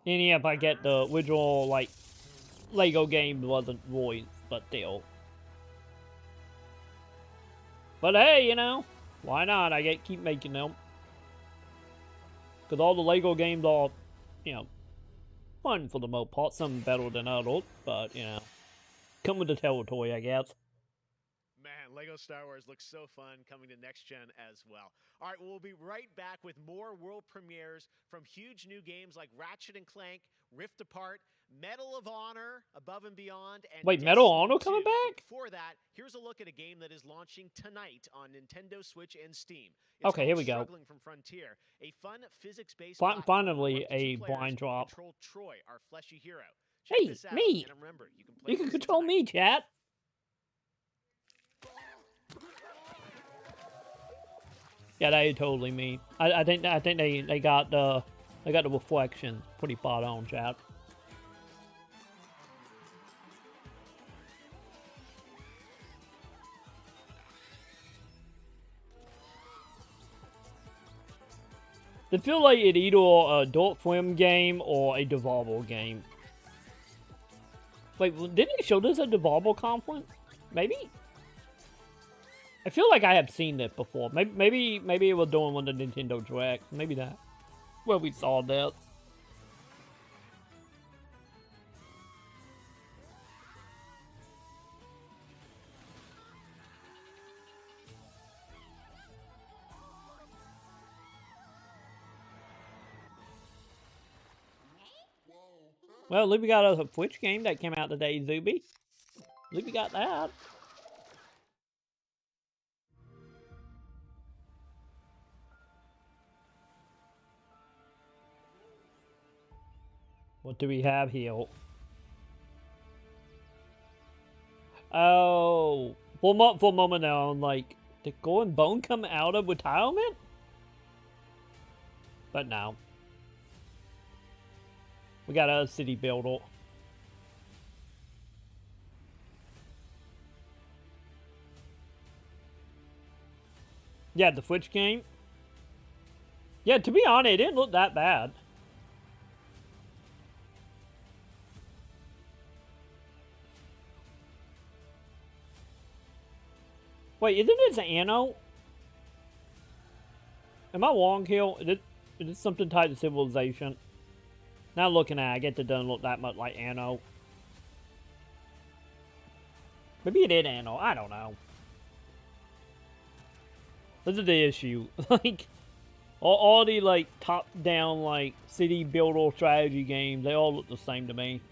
S1: And yeah, if I get the original, like, Lego game wasn't voiced, but still. But hey, you know, why not? I get keep making them. Because all the Lego games are, you know, fun for the most part. Some better than others, but, you know, come with the territory, I guess.
S18: Man, Lego Star Wars looks so fun coming to next gen as well. All right, we'll be right back with more world premieres from huge new games like Ratchet & Clank, Rift Apart, Medal of Honor, Above and Beyond, and
S1: wait, Medal of Honor coming
S18: 2.
S1: back?
S18: Before that, here's a look at a game that is launching tonight on Nintendo Switch and Steam. It's
S1: Okay, here we go.
S18: Struggling from Frontier, a fun physics-based
S1: Finally, a blind drop.
S18: control Troy, our fleshy hero. Check
S1: Hey,
S18: this out,
S1: me!
S18: and remember, you can play
S1: You can
S18: this
S1: control me, chat! Yeah, that is totally me. I think they got the reflection pretty spot on, chat. It feels like it's either a Adult Swim game or a Devolver game. Wait, didn't they show this at Devolver Conference? Maybe? I feel like I have seen this before. Maybe it was doing one of the Nintendo Directs. Maybe that. Where we saw this. Well, at least we got a Switch game that came out today, Zuby. At least we got that. What do we have here? Oh, for a moment now, I'm like, did Golden Bone come out of retirement? But no. We got a city builder. Yeah, the Switch game. Yeah, to be honest, it didn't look that bad. Wait, isn't this Anno? Am I wrong here? Is it something tied to Civilization? Now looking at it, I get it doesn't look that much like Anno. Maybe it is Anno, I don't know. This is the issue. Like, all the, like, top-down, like, city builder strategy games, they all look the same to me.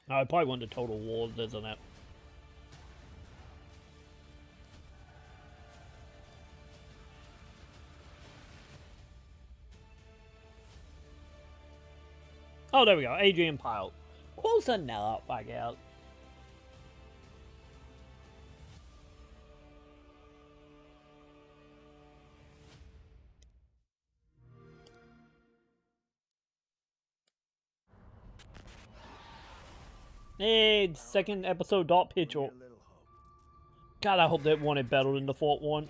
S1: Oh, I probably won the Total Wars, isn't it? Oh, there we go. Adrian Pyle. Close enough, I guess. Hey, second episode dot picture. God, I hope that one is better than the fourth one.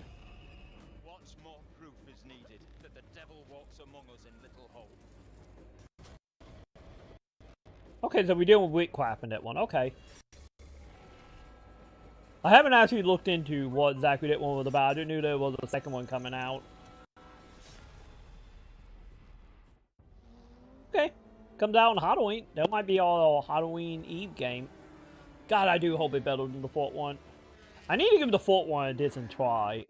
S3: What more proof is needed that the devil walks among us in Little Hope?
S1: Okay, so we're dealing with Warcraft in that one. Okay. I haven't actually looked into what exactly that one was about. I didn't know there was a second one coming out. Okay. Comes out on Halloween. That might be our Halloween Eve game. God, I do hope it's better than the fourth one. I need to give the fourth one a decent try.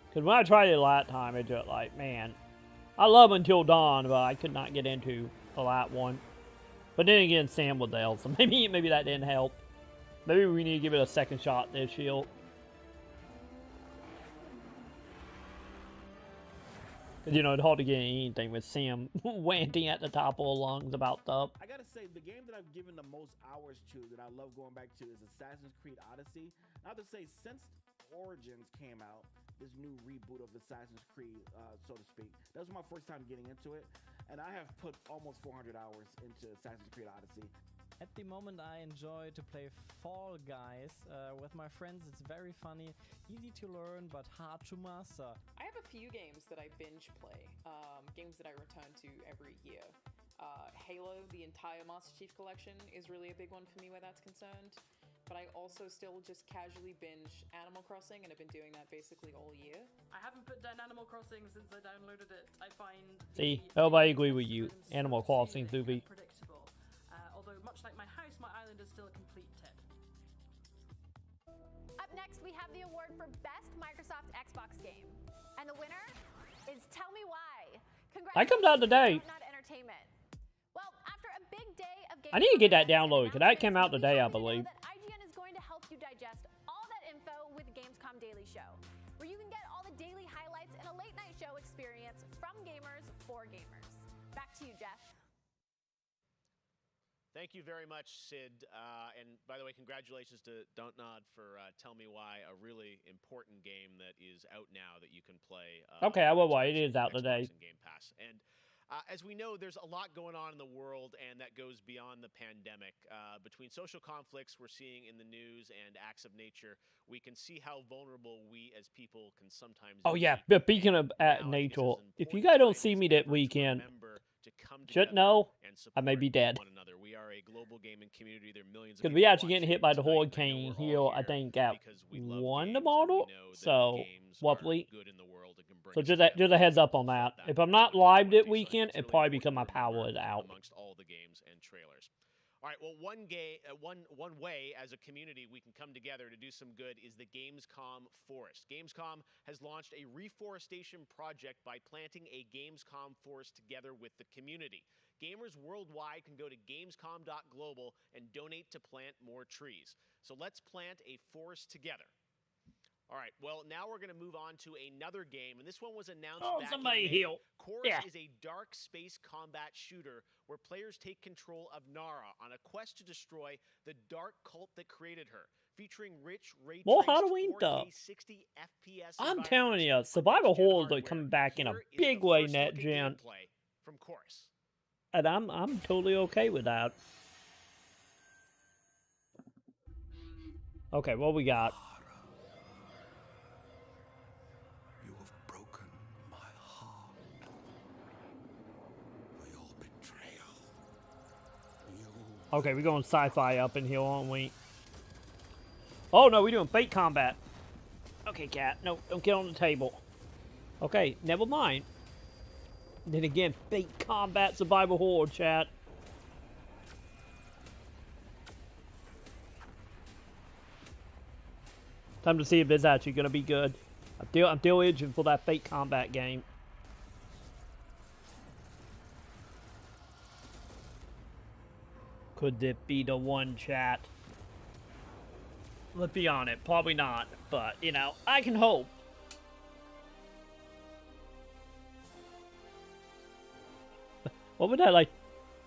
S1: Because when I tried it last time, it's just like, man. I love Until Dawn, but I could not get into the last one. But then again, Sam was there, so maybe that didn't help. Maybe we need to give it a second shot this year. Because, you know, it's hard to get anything with Sam ranting at the top of her lungs about stuff.
S10: I gotta say, the game that I've given the most hours to, that I love going back to, is Assassin's Creed Odyssey. I have to say, since Origins came out, this new reboot of Assassin's Creed, so to speak, that was my first time getting into it, and I have put almost 400 hours into Assassin's Creed Odyssey.
S15: At the moment, I enjoy to play Fall Guys with my friends. It's very funny, easy to learn, but hard to master.
S16: I have a few games that I binge play, games that I return to every year. Halo, the entire Master Chief Collection, is really a big one for me where that's concerned. But I also still just casually binge Animal Crossing, and I've been doing that basically all year.
S24: I haven't put down Animal Crossing since I downloaded it. I find...
S1: See, I agree with you. Animal Crossing, Zuby.
S24: Predictable. Although, much like my house, my island is still a complete tip.
S6: Up next, we have the award for Best Microsoft Xbox Game. And the winner is Tell Me Why.
S1: That comes out today.
S6: Not Entertainment. Well, after a big day of
S1: I need to get that downloaded, because that came out today, I believe.
S6: IGN is going to help you digest all that info with Gamescom Daily Show, where you can get all the daily highlights and a late night show experience from gamers for gamers. Back to you, Geoff.
S18: Thank you very much, Sid. And by the way, congratulations to Don't Nod for Tell Me Why, a really important game that is out now that you can play.
S1: Okay, I will wait. It is out today.
S18: Game Pass. And as we know, there's a lot going on in the world, and that goes beyond the pandemic. Between social conflicts we're seeing in the news and acts of nature, we can see how vulnerable we as people can sometimes
S1: Oh,
S18: be.
S1: yeah. But speaking of nature, if you guys don't see me that weekend, should know I may be dead.
S18: We are a global gaming community. There are millions of
S1: Because we actually getting hit by the hurricane here, I think, at 1 tomorrow. So, roughly. So just a heads up on that. If I'm not live that weekend, it probably because my power is out.
S18: Amongst all the games and trailers. All right, well, one way as a community we can come together to do some good is the Gamescom Forest. Gamescom has launched a reforestation project by planting a Gamescom forest together with the community. Gamers worldwide can go to gamescom.global and donate to plant more trees. So let's plant a forest together. All right, well, now we're going to move on to another game, and this one was announced back in May. Chorus is a dark space combat shooter where players take control of Nara on a quest to destroy the dark cult that created her, featuring rich ray-traced
S1: More Halloween
S18: 4K
S1: stuff.
S18: 60 FPS
S1: I'm telling you, survival horrors are coming back in a big way net gen.
S18: From Chorus.
S1: And I'm totally okay with that. Okay, what we got? Okay, we're going sci-fi up in here, aren't we? Oh, no, we're doing fate combat. Okay, cat. No, don't get on the table. Okay, never mind. Then again, fate combat survival horror, chat. Time to see if this actually going to be good. I'm still itching for that fate combat game. Could it be the one, chat? Let's be honest, probably not, but, you know, I can hope. What would that, like,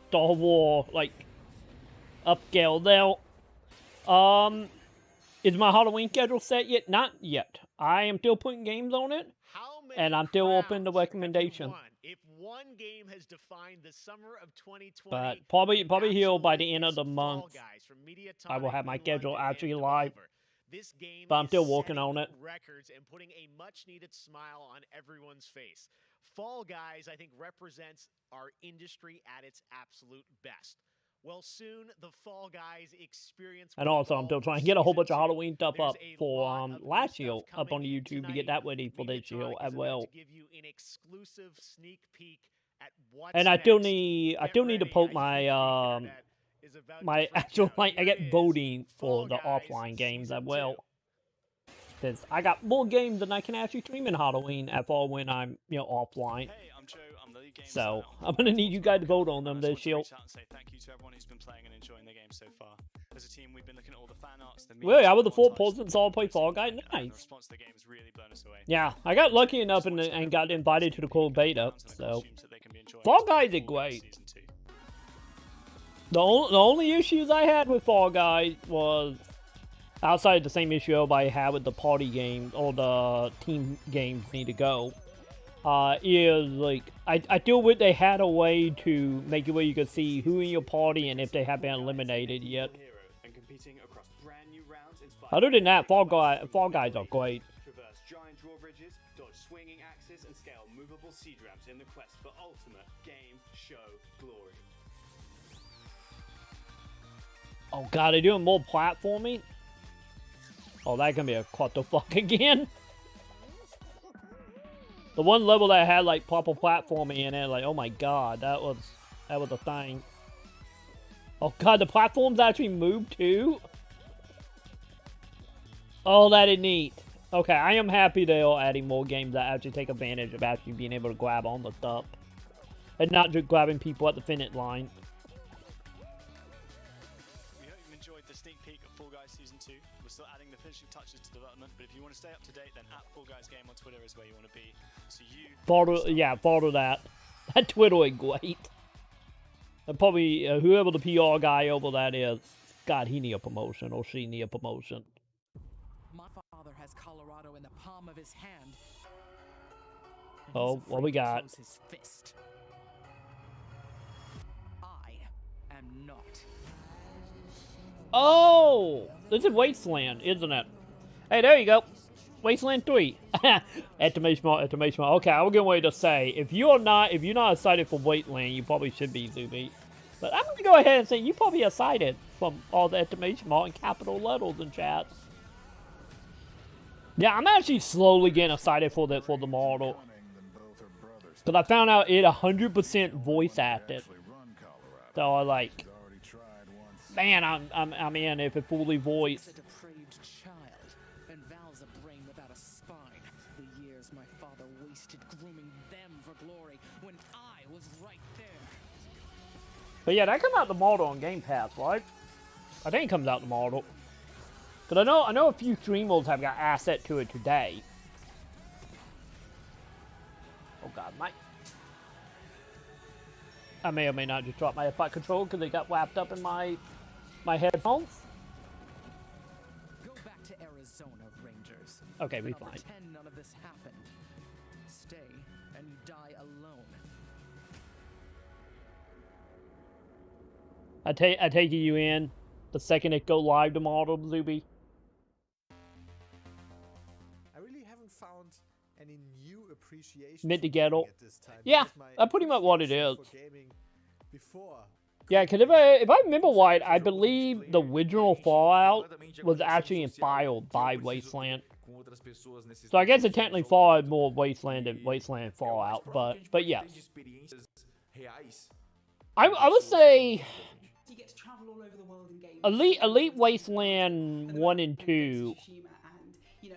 S1: Star Wars, like, upscale now? Is my Halloween schedule set yet? Not yet. I am still putting games on it, and I'm still open to recommendation.
S18: If one game has defined the summer of 2020,
S1: But probably here by the end of the month, I will have my schedule actually live.
S18: This game
S1: But I'm still
S18: is
S1: working on it.
S18: setting records and putting a much-needed smile on everyone's face. Fall Guys, I think, represents our industry at its absolute best. Well, soon the Fall Guys experience.
S1: And also, I'm still trying to get a whole bunch of Halloween stuff up for last year up on YouTube to get that ready for this year as well.
S18: To give you an exclusive sneak peek at what's
S1: And I still need to poke my my actual, like, I get voting for the offline games as well. Because I got more games than I can actually stream in Halloween at all when I'm, you know, offline.
S17: Hey, I'm Joe. I'm the lead game
S1: So I'm gonna need you guys to vote on them this year.
S17: Say thank you to everyone who's been playing and enjoying the game so far.
S14: as a team, we've been looking at all the fan arts.
S1: Really, I would have thought Paulson saw play Fall Guys. Nice.
S14: The response to the game has really blown us away.
S1: Yeah, I got lucky enough and got invited to the cool beta. So Fall Guys is great. The only issues I had with Fall Guys was outside of the same issue everybody had with the party games or the team games need to go. Is like I still wish they had a way to make it where you could see who in your party and if they have been eliminated yet. Other than that, Fall Guys are great.
S14: Traverse giant drawbridges, dodge swinging axes, and scale movable siege ramps in the quest for ultimate game show glory.
S1: Oh god, they're doing more platforming? Oh, that can be a clusterfuck again. The one level that had like proper platforming in it, like oh my god, that was a thing. Oh god, the platforms actually moved too? Oh, that is neat. Okay, I am happy they are adding more games that actually take advantage of actually being able to grab on the stuff. And not just grabbing people at the finish line.
S14: We hope you've enjoyed the sneak peek of Fall Guys Season 2. We're still adding the finishing touches to development, but if you want to stay up to date, then @FallGuysGame on Twitter is where you want to be. So
S1: Follow that. That Twitter is great. And probably whoever the PR guy over that is, God, he need a promotion or she need a promotion.
S17: My father has Colorado in the palm of his hand.
S1: Oh, what we got?
S17: His fist. I am not.
S1: Oh, this is Wasteland, isn't it? Hey, there you go. Wasteland 3. Estimation. Okay, I was getting ready to say, if you're not excited for Wasteland, you probably should be, Zuby. But I'm gonna go ahead and say you probably excited from all the estimation and capital letters in chat. Yeah, I'm actually slowly getting excited for the model. But I found out it 100% voice acted. So I like, man, I'm in if it fully voiced. But yeah, that comes out the model on Game Pass, right? I think it comes out the model. But I know a few streamers have got asset to it today. Oh god, I may or may not just drop my F5 control because it got wrapped up in my headphones.
S17: Go back to Arizona, Rangers.
S1: Okay, we
S17: Then I'll
S1: fine.
S17: Pretend none of this happened. Stay and you die alone.
S1: I take you in the second it go live tomorrow, Zuby.
S19: I really haven't found any new appreciation
S1: Mid to ghetto.
S19: at this time.
S1: Yeah,
S19: because my
S1: that's pretty much what it is.
S19: for gaming before
S1: Yeah, because if I remember right, I believe the original Fallout was actually inspired by Wasteland. So I guess it technically followed more Wasteland than Wasteland Fallout, but yes. I would say
S20: You get to travel all over the world and games.
S1: Elite Wasteland 1 and 2.
S20: You know,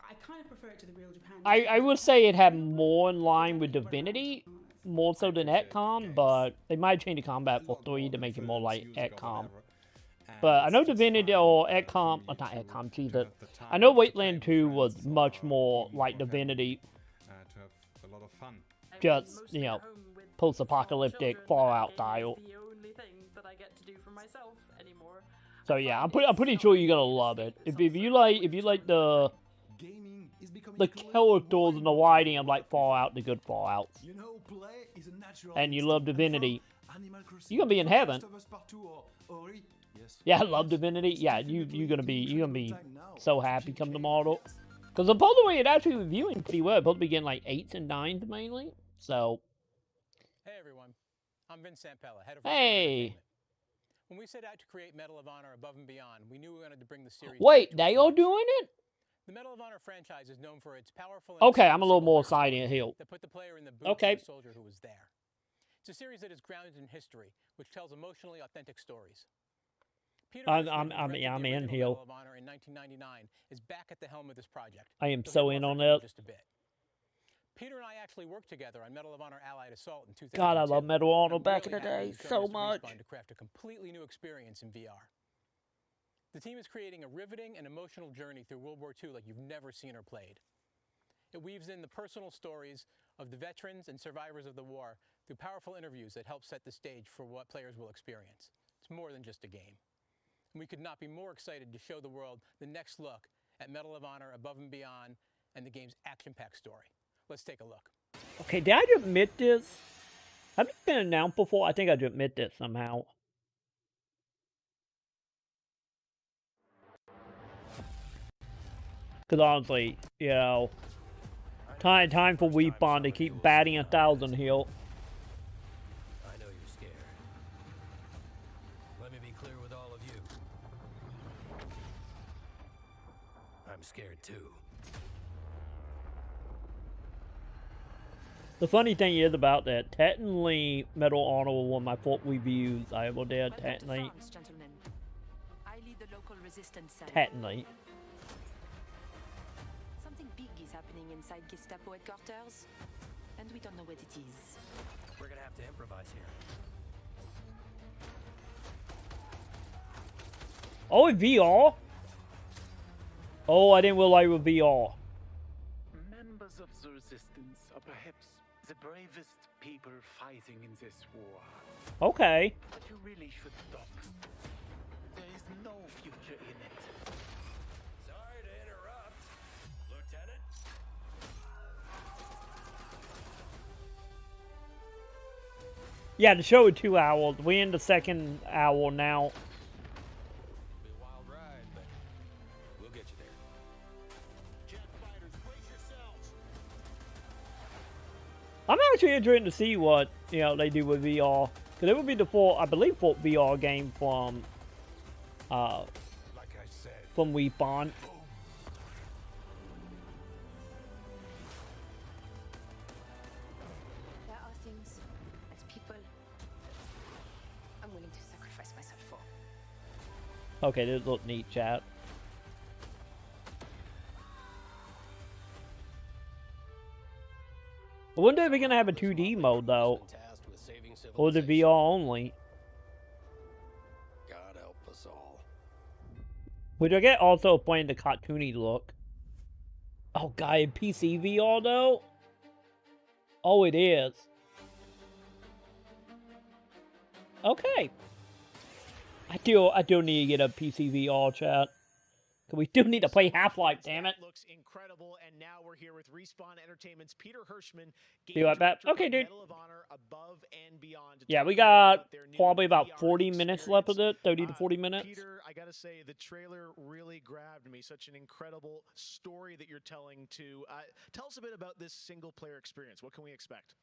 S20: I kind of prefer it to the real Japan.
S1: I would say it had more in line with Divinity, more so than XCOM, but they might change the combat for 3 to make it more like XCOM. But I know Divinity or XCOM, not XCOM, Jesus. I know Wasteland 2 was much more like Divinity.
S21: To have a lot of fun.
S1: Just, you know, post-apocalyptic Fallout style.
S24: The only thing that I get to do for myself anymore.
S1: So yeah, I'm pretty sure you're gonna love it. If you like the characters and the writing of like Fallout, the good Fallouts, and you love Divinity, you're gonna be in heaven. Yeah, I love Divinity. Yeah, you're gonna be so happy come tomorrow. Because supposedly it actually reviewing pretty well. It's supposed to be getting like 8s and 9s mainly. So.
S23: Hey everyone, I'm Vince Sampella, head of.
S1: Hey.
S23: When we set out to create Medal of Honor Above and Beyond, we knew we wanted to bring the series.
S1: Wait, they are doing it?
S23: The Medal of Honor franchise is known for its powerful.
S1: Okay, I'm a little more excited here.
S23: That put the player in the boots
S1: Okay.
S23: of the soldier who was there. It's a series that is grounded in history, which tells emotionally authentic stories. Peter
S1: I'm
S23: Richmond, who directed
S1: in
S23: the original
S1: here.
S23: Medal of Honor in 1999, is back at the helm of this project.
S1: I am
S23: You'll
S1: so
S23: hear
S1: in
S23: more
S1: on
S23: from him
S1: that.
S23: Just a bit. Peter and I actually worked together on Medal of Honor Allied Assault in 2002.
S1: God, I love Medal of Honor
S23: I'm
S1: back in
S23: really
S1: the
S23: happy
S1: day
S23: he's joined
S1: so
S23: us at
S1: much.
S23: Respawn to craft a completely new experience in VR. The team is creating a riveting and emotional journey through World War II like you've never seen or played. It weaves in the personal stories of the veterans and survivors of the war through powerful interviews that help set the stage for what players will experience. It's more than just a game. And we could not be more excited to show the world the next look at Medal of Honor Above and Beyond and the game's action-packed story. Let's take a look.
S1: Okay, did I admit this? Have it been announced before? I think I just admit this somehow. Because honestly, you know, time for Weepon to keep batting 1,000 here.
S9: I know you're scared. Let me be clear with all of you. I'm scared too.
S1: The funny thing is about that, technically, Medal of Honor was one of my fault reviews I ever did, technically.
S2: I lead the local resistance cell.
S1: Technically.
S2: Something big is happening inside Gestapo headquarters, and we don't know what it is.
S9: We're gonna have to improvise here.
S1: Oh, in VR? Oh, I didn't realize it was VR.
S4: Members of the resistance are perhaps the bravest people fighting in this war.
S1: Okay.
S4: But you really should stop. There is no future in it.
S9: Sorry to interrupt, Lieutenant.
S1: Yeah, the show is 2 hours. We're in the second hour now.
S9: Be a wild ride, but we'll get you there.
S3: Jet fighters, brace yourselves.
S1: I'm actually interested to see what, you know, they do with VR. Because it will be the I believe, fourth VR game from,
S9: Like I said,
S1: from Weepon.
S2: There are things as people I'm willing to sacrifice myself for.
S1: Okay, this looks neat, chat. I wonder if we're gonna have a 2D mode though. Or is it VR only?
S9: God help us all.
S1: Would I get also playing the cartoony look? Oh, guy, PC VR though? Oh, it is. Okay. I do need to get a PC VR, chat. We do need to play Half-Life, damn it.
S18: Looks incredible, and now we're here with Respawn Entertainment's Peter Hirschman,
S1: Be right back.
S18: director
S1: Okay,
S18: of
S1: dude.
S18: Medal of Honor Above and Beyond. to
S1: Yeah,
S18: talk
S1: we
S18: more
S1: got
S18: about their new
S1: probably about
S18: VR
S1: 40 minutes left of it. 30 to 40 minutes.
S18: Peter, I gotta say, the trailer really grabbed me. Such an incredible story that you're telling to. Tell us a bit about this single-player experience. What can we expect?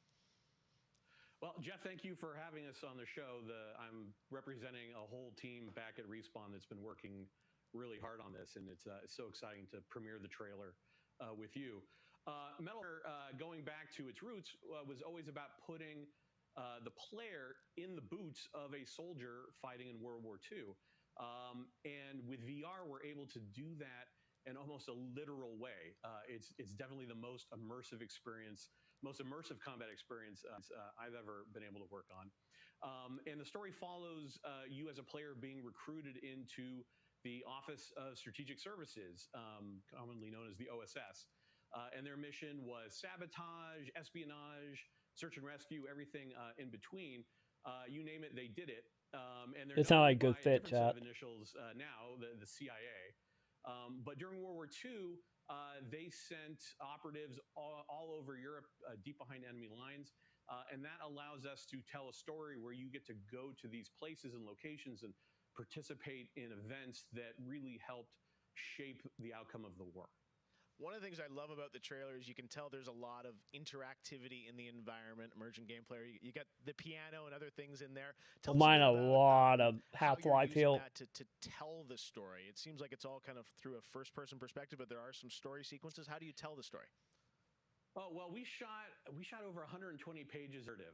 S5: Well, Geoff, thank you for having us on the show. I'm representing a whole team back at Respawn that's been working really hard on this, and it's so exciting to premiere the trailer with you. Medal of Honor, going back to its roots, was always about putting the player in the boots of a soldier fighting in World War II. And with VR, we're able to do that in almost a literal way. It's definitely the most immersive experience, most immersive combat experience I've ever been able to work on. And the story follows you as a player being recruited into the Office of Strategic Services, commonly known as the OSS. And their mission was sabotage, espionage, search and rescue, everything in between. You name it, they did it. And they're
S1: It sounded like
S5: known
S1: good
S5: by a
S1: fit,
S5: different set
S1: chat.
S5: of initials now, the CIA. But during World War II, they sent operatives all over Europe, deep behind enemy lines. And that allows us to tell a story where you get to go to these places and locations and participate in events that really helped shape the outcome of the war.
S18: One of the things I love about the trailer is you can tell there's a lot of interactivity in the environment, emergent game player. You got the piano and other things in there. Tell us
S1: Mine a
S18: bit about,
S1: lot of
S18: how you're
S1: Half-Life
S18: using
S1: here.
S18: that to tell the story. It seems like it's all kind of through a first-person perspective, but there are some story sequences. How do you tell the story?
S5: Oh, well, we shot over 120 pages of narrative,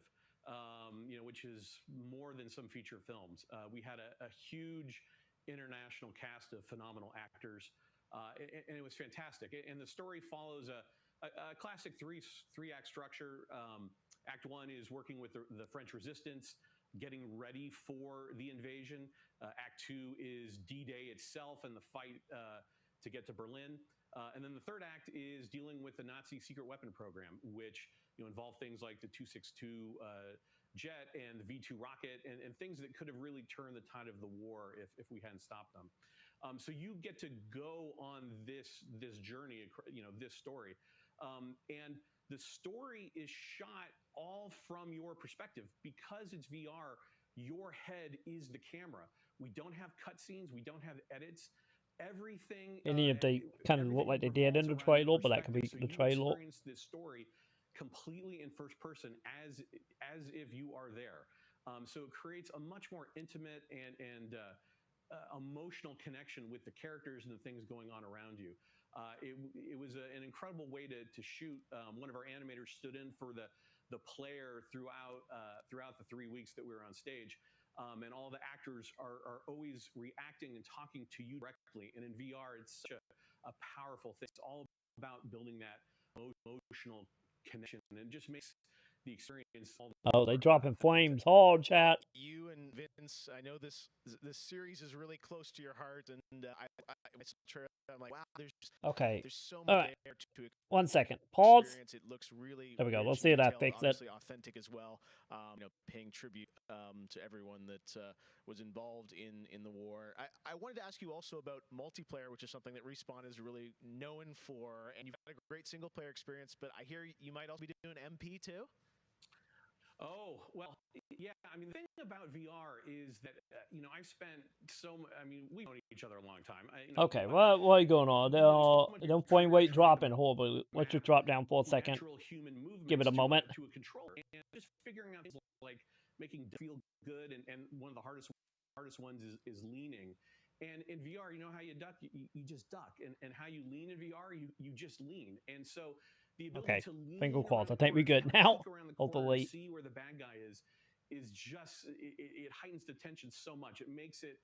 S5: which is more than some feature films. We had a huge international cast of phenomenal actors, and it was fantastic. And the story follows a classic three-act structure. Act one is working with the French resistance. getting ready for the invasion. Act 2 is D-Day itself and the fight to get to Berlin. And then the third act is dealing with the Nazi secret weapon program, which involved things like the 262 jet and the V2 rocket and things that could have really turned the tide of the war if we hadn't stopped them. So you get to go on this journey, this story. And the story is shot all from your perspective. Because it's VR, your head is the camera. We don't have cutscenes. We don't have edits. Everything.
S1: Any of they kind of look like they did in the trailer, but that could be the trailer.
S5: You experience this story completely in first person as if you are there. So it creates a much more intimate and emotional connection with the characters and the things going on around you. It was an incredible way to shoot. One of our animators stood in for the player throughout the 3 weeks that we were on stage. And all the actors are always reacting and talking to you directly. And in VR, it's such a powerful thing. It's all about building that emotional connection, and it just makes the experience.
S1: Oh, they dropping flames hard, chat.
S18: You and Vince, I know this series is really close to your heart, and I'm like, wow, there's so much there to
S1: 1 second. Pause.
S18: Experience. It looks really
S1: there we go.
S18: rich
S1: Let's see if that
S18: detailed,
S1: fixes it.
S18: obviously authentic as well. Paying tribute to everyone that was involved in the war. I wanted to ask you also about multiplayer, which is something that Respawn is really known for, and you've had a great single player experience, but I hear you might also be doing MP too.
S5: Oh, well, yeah. I mean, the thing about VR is that, I've spent we've known each other a long time.
S1: Okay, what are you going on? The frame rate dropping horribly. Let's just drop down for a second. Give it a moment.
S5: To a controller, and just figuring out things like making feel good, and one of the hardest ones is leaning. And in VR, you know how you duck? You just duck. And how you lean in VR, you just lean. And so the ability to lean
S1: finger quads. I
S5: around the
S1: think we're
S5: corner,
S1: good now.
S5: look around the corner
S1: Hopefully.
S5: and see where the bad guy is just it heightens the tension so much. It makes it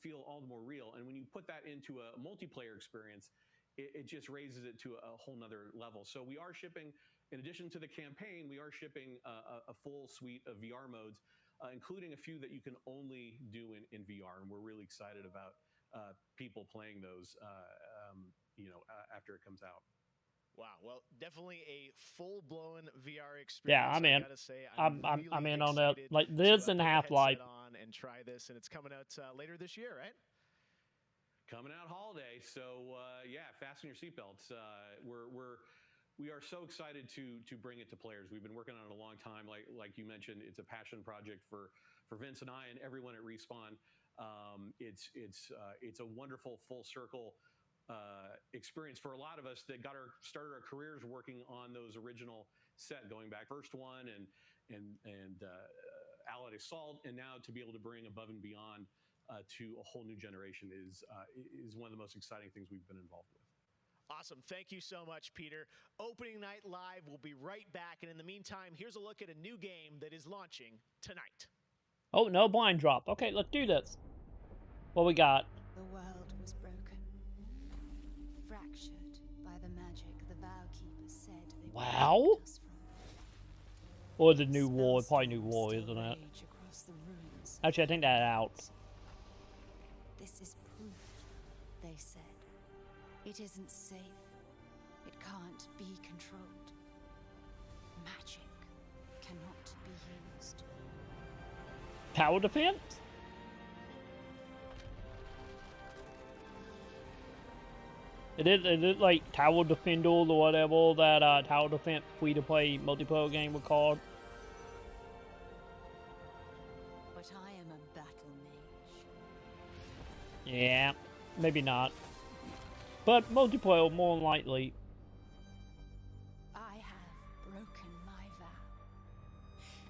S5: feel all the more real. And when you put that into a multiplayer experience, it just raises it to a whole nother level. So we are shipping, in addition to the campaign, we are shipping a full suite of VR modes, including a few that you can only do in VR. And we're really excited about people playing those, after it comes out.
S18: Wow, well, definitely a full-blown VR experience.
S1: Yeah, I'm in.
S18: I gotta say,
S1: I'm in on that. Like this and Half-Life.
S18: On and try this, and it's coming out later this year, right?
S5: Coming out holiday, so fasten your seatbelts. We are so excited to bring it to players. We've been working on it a long time. Like you mentioned, it's a passion project for Vince and I and everyone at Respawn. It's a wonderful full circle experience for a lot of us that started our careers working on those original set, going back first one and Allied Assault, and now to be able to bring Above and Beyond to a whole new generation is one of the most exciting things we've been involved with.
S18: Awesome. Thank you so much, Peter. Opening Night Live will be right back, and in the meantime, here's a look at a new game that is launching tonight.
S1: Oh, no blind drop. Okay, let's do this. What we got?
S2: The world was broken, fractured by the magic the Vow-Keepers said they would protect us from.
S1: Or the New War, probably New War, isn't it? Actually, I think that out.
S2: This is proof, they said. It isn't safe. It can't be controlled. Magic cannot be used.
S1: Tower defense? It is like Tower Defender or whatever that Tower Defense free-to-play multiplayer game was called.
S2: But I am a battle mage.
S1: Yeah, maybe not. But multiplayer more than likely.
S2: I have broken my vow.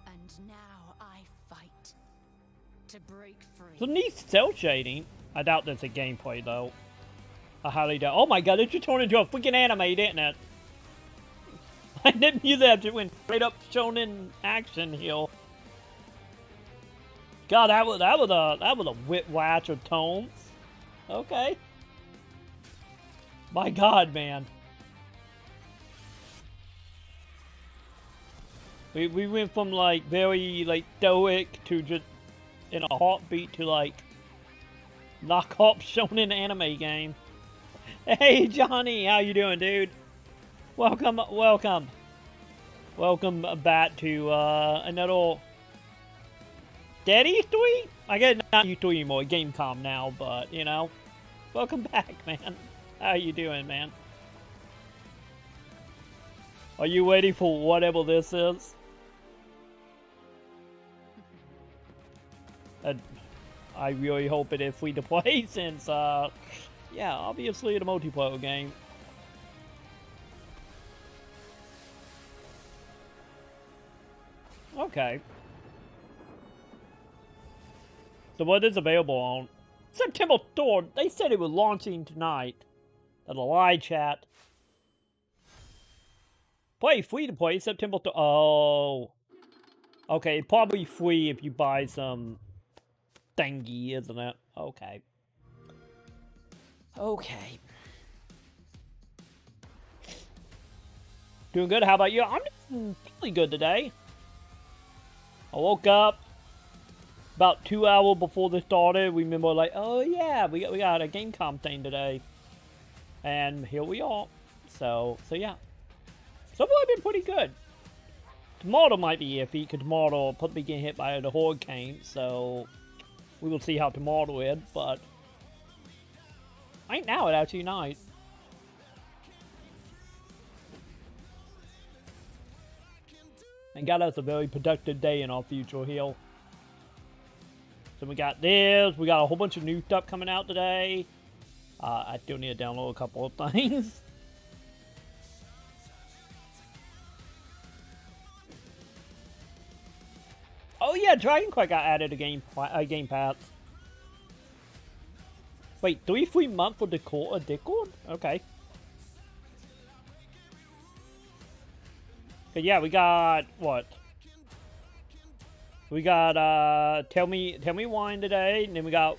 S2: And now I fight to break free.
S1: So neat cell shading. I doubt that's a gameplay though. I highly doubt. Oh my god, it just turned into a freaking anime, didn't it? I didn't use that. Just went straight up shonen action here. God, that was a whiplash of tones. Okay. My god, man. We went from like very like stoic to just in a heartbeat to like knockoff shonen anime game. Hey Johnny, how you doing, dude? Welcome back to another Steady Street? I guess not you three anymore, Gamescom now, but you know. Welcome back, man. How you doing, man? Are you ready for whatever this is? I really hope it is free to play since, yeah, obviously it's a multiplayer game. Okay. So what is available on September 3rd? They said it was launching tonight. At a live chat. Play free to play September 3rd. Oh. Okay, probably free if you buy some thingy, isn't it? Okay. Okay. Doing good. How about you? I'm doing really good today. I woke up about 2 hours before this started. We remember like, oh yeah, we got a Gamescom thing today. And here we are. So yeah. So far I've been pretty good. Tomorrow might be iffy, because tomorrow I'll probably get hit by the hurricane, so we will see how tomorrow is, but right now it's actually nice. And got us a very productive day in our future here. So we got this, we got a whole bunch of new stuff coming out today. I still need to download a couple of things. Oh yeah, Dragon Quest got added to Game Pass. Wait, 3 free months for Discord? Okay. But yeah, we got what? We got Tell Me Wine today, and then we got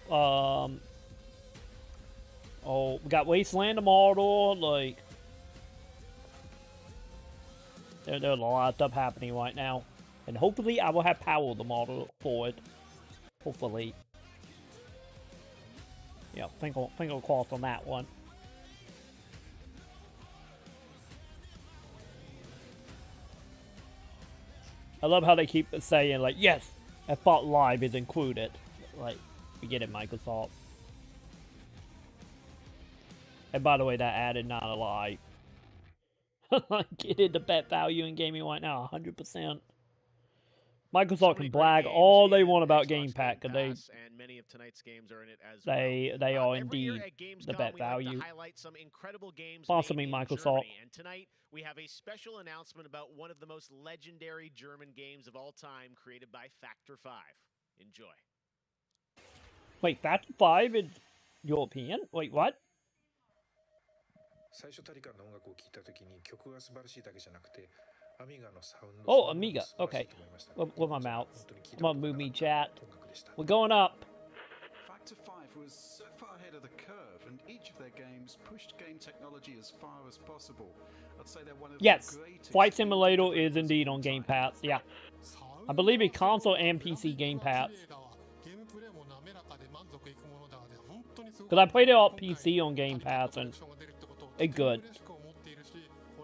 S1: oh, we got Wasteland tomorrow. Like, there's a lot of stuff happening right now. And hopefully I will have power tomorrow for it. Hopefully. Yeah, finger crossed on that one. I love how they keep saying, like, yes, Xbox Live is included. Like, we get it, Microsoft. And by the way, that added not a lie. Get into bet value in gaming right now, 100%. Microsoft can brag all they want about Game Pass, because
S18: and many of tonight's games are in it as
S1: they are indeed the bet value.
S18: Highlight some incredible games
S1: Possibly Microsoft.
S18: And tonight we have a special announcement about one of the most legendary German games of all time, created by Factor 5. Enjoy.
S1: Wait, Factor 5 is European? Wait, what? Oh, Amiga. Okay. With my mouse. Come on, move me, chat. We're going up.
S8: Factor 5 was so far ahead of the curve, and each of their games pushed game technology as far as possible. I'd say they're one of
S1: yes, Flight Simulator is indeed on Game Pass. Yeah. I believe it's console and PC Game Pass. Because I played it on PC on Game Pass, and it's good.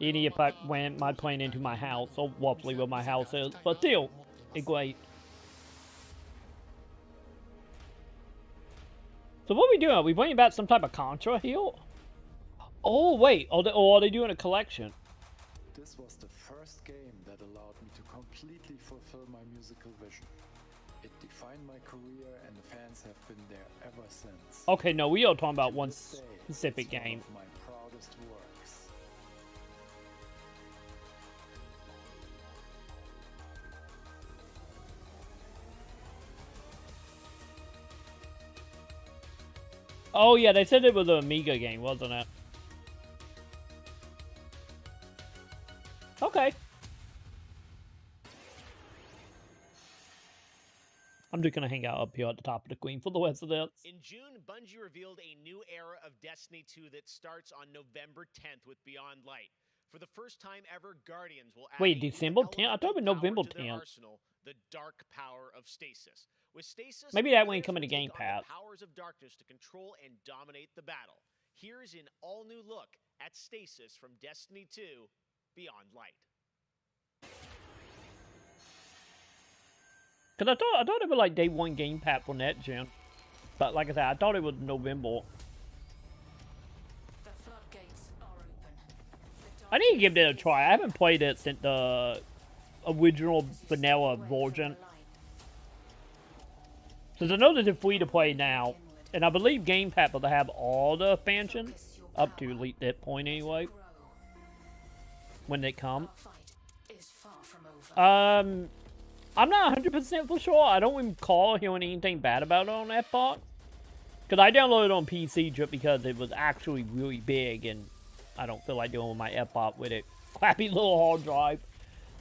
S1: Even if I went my plane into my house, or roughly where my house is, but still, it's great. So what are we doing? Are we bringing back some type of Contra here? Oh wait, are they doing a collection?
S4: This was the first game that allowed me to completely fulfill my musical vision. It defined my career, and the fans have been there ever since.
S1: Okay, no, we are talking about one specific game.
S4: My proudest works.
S1: Oh yeah, they said it was an Amiga game, wasn't it? Okay. I'm just gonna hang out up here at the top of the screen for the rest of this.
S18: In June, Bungie revealed a new era of Destiny 2 that starts on November 10th with Beyond Light. For the first time ever, Guardians will add
S1: Wait,
S18: a new
S1: December 10th? I
S18: elemental
S1: thought it was November
S18: power to their
S1: 10th.
S18: arsenal, the dark power of stasis. With stasis,
S1: Maybe that wouldn't
S18: players
S1: come in
S18: will
S1: the Game
S18: take on
S1: Pass.
S18: the powers of darkness to control and dominate the battle. Here's an all-new look at stasis from Destiny 2 Beyond Light.
S1: Cause I thought it was like day 1 Game Pass for Net Gen, but like I said, I thought it was November.
S24: The floodgates are open.
S1: I need to give it a try. I haven't played it since the original vanilla version. Since I know there's a free to play now, and I believe Game Pass will have all the expansions up to at least that point anyway. When they come. I'm not 100% for sure. I don't recall hearing anything bad about it on Xbox. Because I downloaded it on PC just because it was actually really big, and I don't feel like doing my Xbox with it. Crappy little hard drive.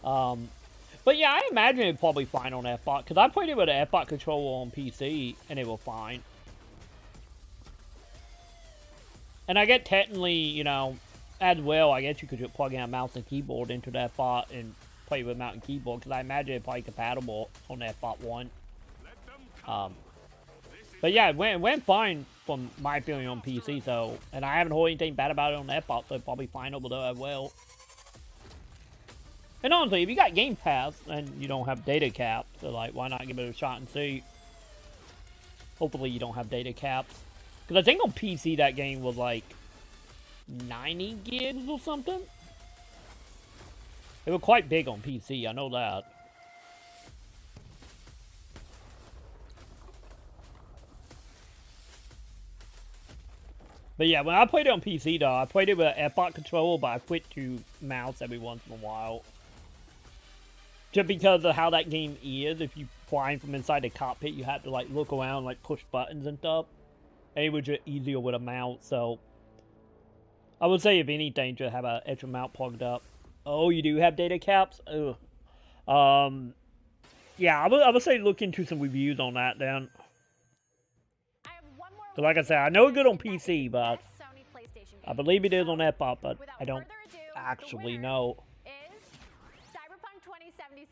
S1: But yeah, I imagine it's probably fine on Xbox. Because I played it with an Xbox controller on PC, and it was fine. And I get technically, you know, as well, I guess you could just plug in a mouse and keyboard into that Xbox and play with mouse and keyboard, because I imagine it's probably compatible on Xbox One. But yeah, it went fine from my feeling on PC, so, and I haven't heard anything bad about it on Xbox, so it's probably fine over there as well. And honestly, if you got Game Pass and you don't have data caps, so like, why not give it a shot and see? Hopefully you don't have data caps. Because I think on PC that game was like 90 gigs or something. It was quite big on PC, I know that. But yeah, when I played it on PC though, I played it with an Xbox controller, but I switched to mouse every once in a while. Just because of how that game is, if you flying from inside the cockpit, you have to like look around, like push buttons and stuff. And it was just easier with a mouse, so I would say if anything, just have an extra mouse plugged up. Oh, you do have data caps? Ugh. Yeah, I would say look into some reviews on that then. So like I said, I know it's good on PC, but I believe it is on Xbox, but I don't actually know.
S6: Cyberpunk 2077.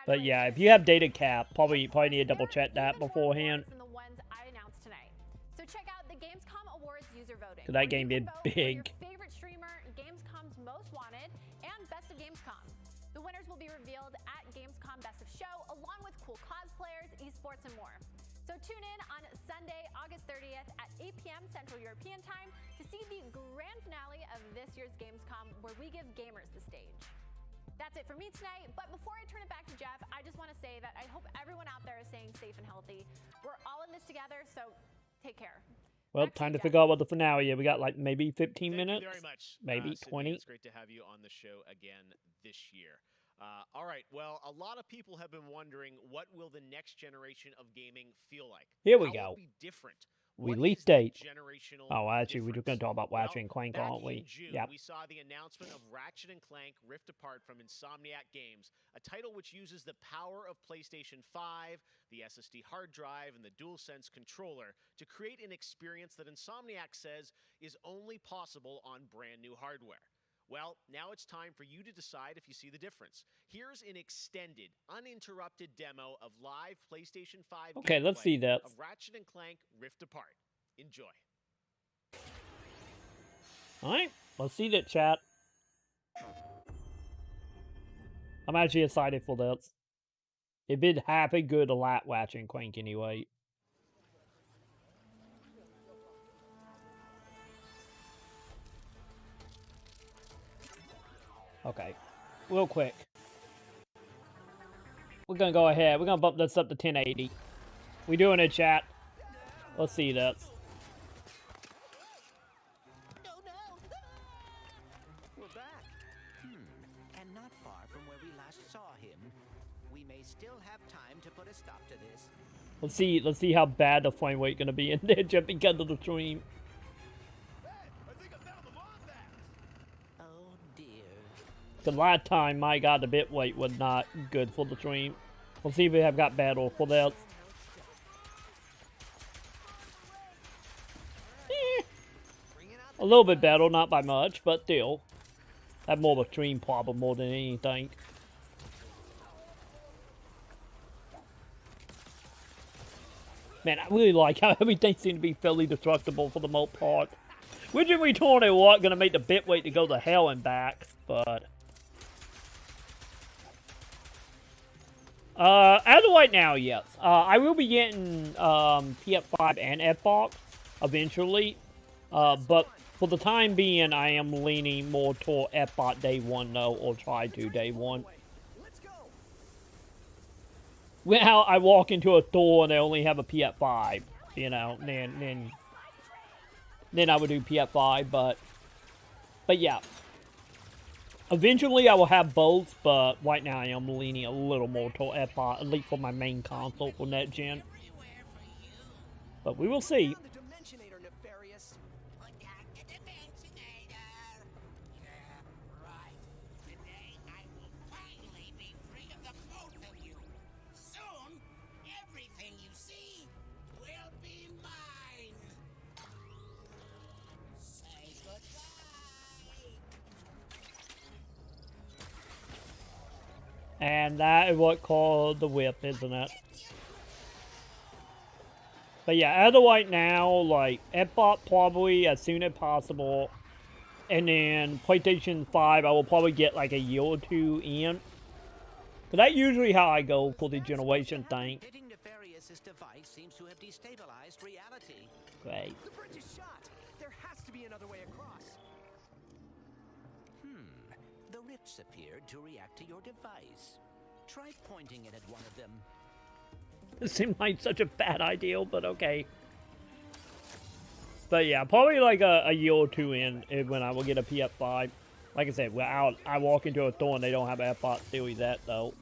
S1: But yeah, if you have data cap, probably need to double check that beforehand.
S6: The ones I announced tonight. So check out the Gamescom Awards user voting.
S1: Cause that game is big.
S6: Favorite streamer, Gamescom's most wanted, and best of Gamescom. The winners will be revealed at Gamescom Best of Show, along with cool cosplayers, esports, and more. So tune in on Sunday, August 30th at 8 p.m. Central European Time to see the grand finale of this year's Gamescom, where we give gamers the stage. That's it for me tonight, but before I turn it back to Geoff, I just want to say that I hope everyone out there is staying safe and healthy. We're all in this together, so take care.
S1: Well, time to figure out what the finale is. We got like maybe 15 minutes.
S18: Thank you very much.
S1: Maybe 20.
S18: It's great to have you on the show again this year. All right, well, a lot of people have been wondering, what will the next generation of gaming feel like?
S1: Here we
S18: How
S1: go.
S18: will it be different?
S1: Release date.
S18: Generational
S1: Oh, actually, we're just going to talk about
S18: Well,
S1: Ratchet and Clank,
S18: back
S1: aren't we?
S18: in June,
S1: Yep.
S18: we saw the announcement of Ratchet and Clank Rift Apart from Insomniac Games, a title which uses the power of PlayStation 5, the SSD hard drive, and the DualSense controller to create an experience that Insomniac says is only possible on brand new hardware. Well, now it's time for you to decide if you see the difference. Here's an extended, uninterrupted demo of live PlayStation 5
S1: Okay, let's see that.
S18: of Ratchet and Clank Rift Apart. Enjoy.
S1: Alright, let's see that, chat. I'm actually excited for this. It been happy good a lot Ratchet and Clank anyway. Okay, real quick. We're gonna go ahead. We're gonna bump this up to 1080. We doing it, chat. Let's see this.
S7: We're back. And not far from where we last saw him. We may still have time to put a stop to this.
S1: Let's see how bad the frame rate gonna be in there just because of the stream. The last time, my god, the bit rate was not good for the stream. We'll see if we have got better for that. A little bit better, not by much, but still. That's more of a stream problem more than anything. Man, I really like how everything seems to be fairly destructible for the most part. Which in return, they weren't going to make the bit weight to go to hell and back, but... as of right now, yes. I will be getting PS5 and Xbox eventually. But for the time being, I am leaning more toward Xbox day one, though, or try to day one. Well, I walk into a store and they only have a PS5, you know, then I would do PS5, but yeah. Eventually, I will have both, but right now I am leaning a little more toward Xbox, at least for my main console for next gen. But we will see. And that is what called the whip, isn't it? But yeah, as of right now, like, Xbox probably as soon as possible. And then PlayStation 5, I will probably get like a year or two in. But that's usually how I go for the generation thing.
S7: Hitting Nefarious' device seems to have destabilized reality.
S1: Great.
S7: The bridge is shot. There has to be another way across. The rifts appeared to react to your device. Try pointing it at one of them.
S1: It seemed like such a bad idea, but okay. But yeah, probably like a year or two in when I will get a PS5. Like I said, I walk into a store and they don't have an Xbox Series X though.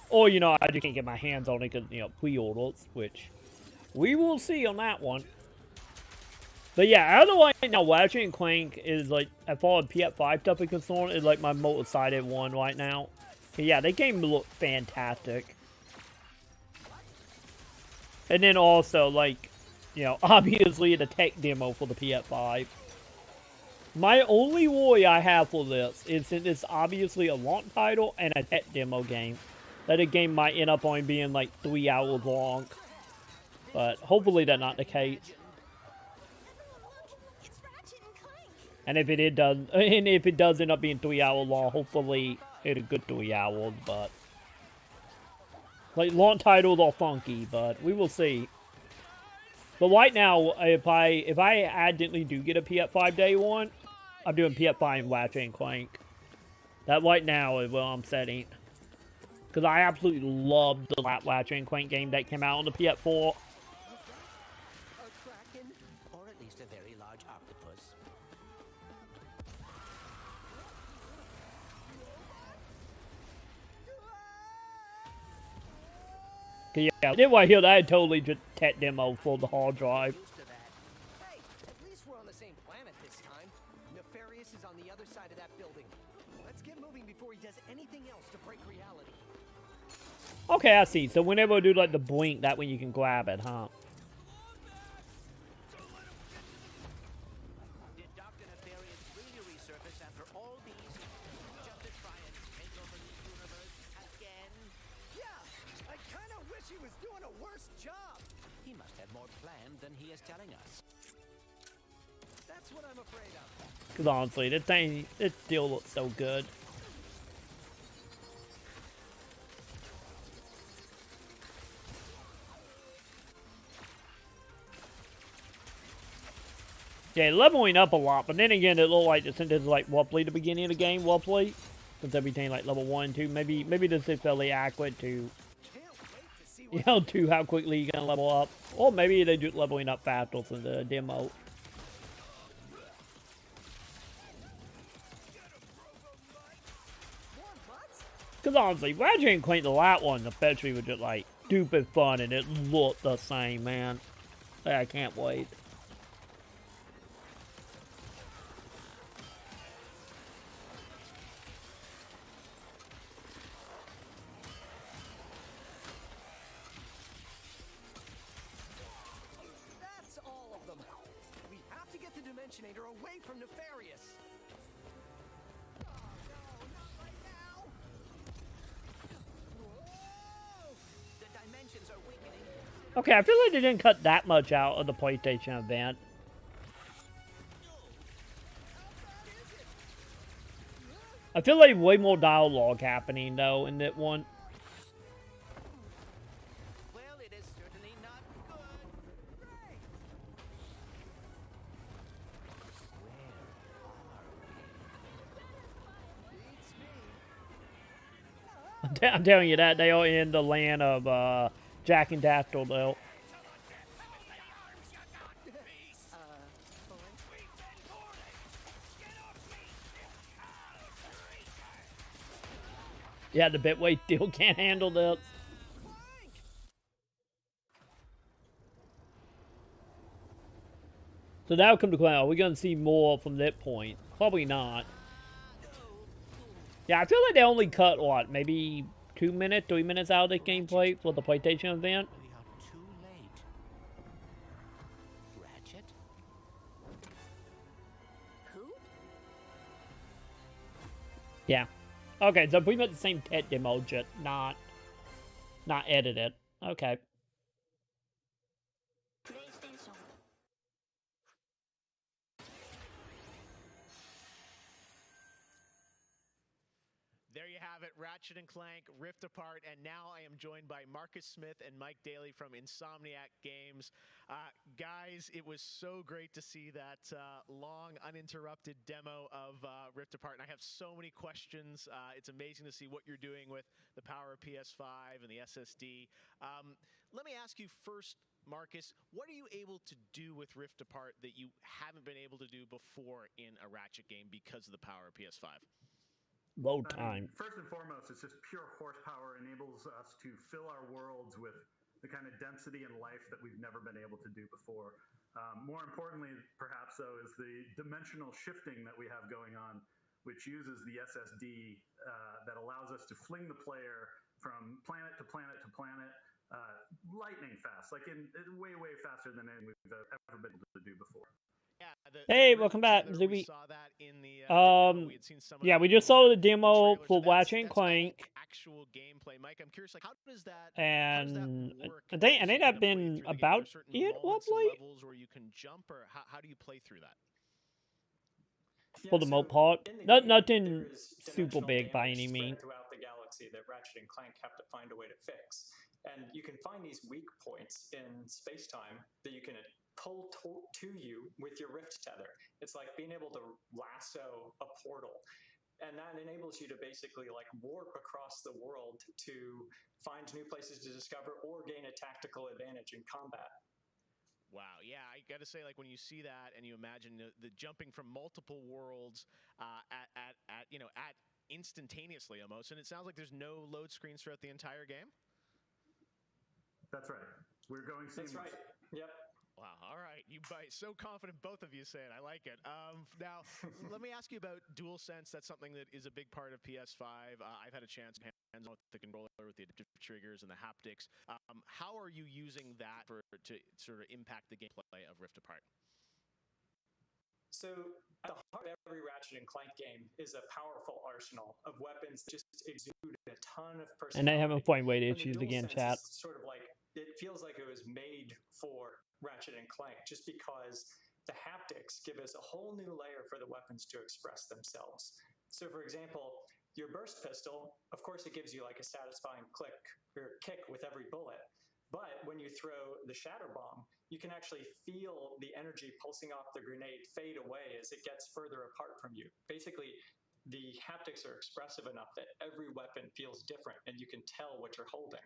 S1: Or, you know, I just can't get my hands on it because, you know, pre-orders, which we will see on that one. But yeah, otherwise right now, Ratchet & Clank is like, as far as PS5 stuff is concerned, is like my most excited one right now. But yeah, they game look fantastic. And then also, like, you know, obviously the tech demo for the PS5. My only worry I have for this is that it's obviously a launch title and a tech demo game. That a game might end up only being like 3 hours long. But hopefully that's not the case. And if it does end up being 3 hours long, hopefully it's a good 3 hours, but like launch titles are funky, but we will see. But right now, if I accidentally do get a PS5 day one, I'm doing PS5 and Ratchet & Clank. That right now is where I'm setting. Because I absolutely love the Ratchet & Clank game that came out on the PS4.
S7: Or at least a very large octopus.
S1: Yeah, then right here, I totally just tech demo for the hard drive.
S7: Hey, at least we're on the same planet this time. Nefarious is on the other side of that building. Let's get moving before he does anything else to break reality.
S1: Okay, I see. So whenever I do like the blink, that way you can grab it, huh?
S7: Did Dr. Nefarious really resurface after all these? Just to try and take over the universe again? Yeah, I kind of wish he was doing a worse job. He must have more planned than he is telling us. That's what I'm afraid of.
S1: Because honestly, that thing, it still looks so good. Yeah, leveling up a lot, but then again, it looked like since it's like roughly the beginning of the game, roughly, since everything like level 1, 2, maybe this is fairly accurate to, you know, to how quickly you can level up, or maybe they do leveling up faster than the demo. Because honestly, Ratchet & Clank, the last one, especially, was just like stupid fun, and it looked the same, man. I can't wait.
S7: That's all of them. We have to get the Dimensionator away from Nefarious.
S1: Okay, I feel like they didn't cut that much out of the PlayStation event. I feel like way more dialogue happening, though, in that one.
S7: Well, it is certainly not good.
S1: I'm telling you that they are in the land of Jack and Daxter, though. Yeah, the Bitway still can't handle this. So now come to question, are we going to see more from that point? Probably not. Yeah, I feel like they only cut, what, maybe 2 minutes, 3 minutes out of the gameplay for the PlayStation event?
S7: We are too late. Ratchet? Who?
S1: Yeah. Okay, so we met the same pet demo, just not edited. Okay.
S18: There you have it, Ratchet & Clank Rift Apart, and now I am joined by Marcus Smith and Mike Daly from Insomniac Games. Guys, it was so great to see that long, uninterrupted demo of Rift Apart, and I have so many questions. It's amazing to see what you're doing with the power of PS5 and the SSD. Let me ask you first, Marcus, what are you able to do with Rift Apart that you haven't been able to do before in a Ratchet game because of the power of PS5?
S1: Load time.
S11: First and foremost, it's just pure horsepower enables us to fill our worlds with the kind of density and life that we've never been able to do before. More importantly, perhaps, though, is the dimensional shifting that we have going on, which uses the SSD that allows us to fling the player from planet to planet to planet lightning fast, like in way, way faster than we've ever been able to do before.
S1: Hey, welcome back, Zuby. Yeah, we just saw the demo for Ratchet & Clank.
S18: Actual gameplay, Mike. I'm curious, like, how does that
S1: work?
S18: I
S1: think I've been about it, probably.
S18: Levels where you can jump, or how do you play through that?
S1: For the most part, nothing super big by any means.
S12: Throughout the galaxy that Ratchet & Clank have to find a way to fix. And you can find these weak points in space-time that you can pull to you with your rift tether. It's like being able to lasso a portal. And that enables you to basically like warp across the world to find new places to discover or gain a tactical advantage in combat.
S18: Wow, yeah, I got to say, like, when you see that and you imagine the jumping from multiple worlds at instantaneously almost, and it sounds like there's no load screens throughout the entire game?
S11: That's right. We're going seamless.
S12: That's right. Yep.
S18: Wow, all right. You bite. So confident, both of you say it. I like it. Now, let me ask you about DualSense. That's something that is a big part of PS5. I've had a chance to hands-on with the controller, with the adaptive triggers and the haptics. How are you using that to sort of impact the gameplay of Rift Apart?
S12: So, at the heart of every Ratchet & Clank game is a powerful arsenal of weapons that just exude a ton of personality.
S1: And they haven't point weight issues again, chat.
S12: Sort of like, it feels like it was made for Ratchet & Clank just because the haptics give us a whole new layer for the weapons to express themselves. So, for example, your burst pistol, of course, it gives you like a satisfying click or kick with every bullet. But when you throw the shatter bomb, you can actually feel the energy pulsing off the grenade fade away as it gets further apart from you. Basically, the haptics are expressive enough that every weapon feels different and you can tell what you're holding.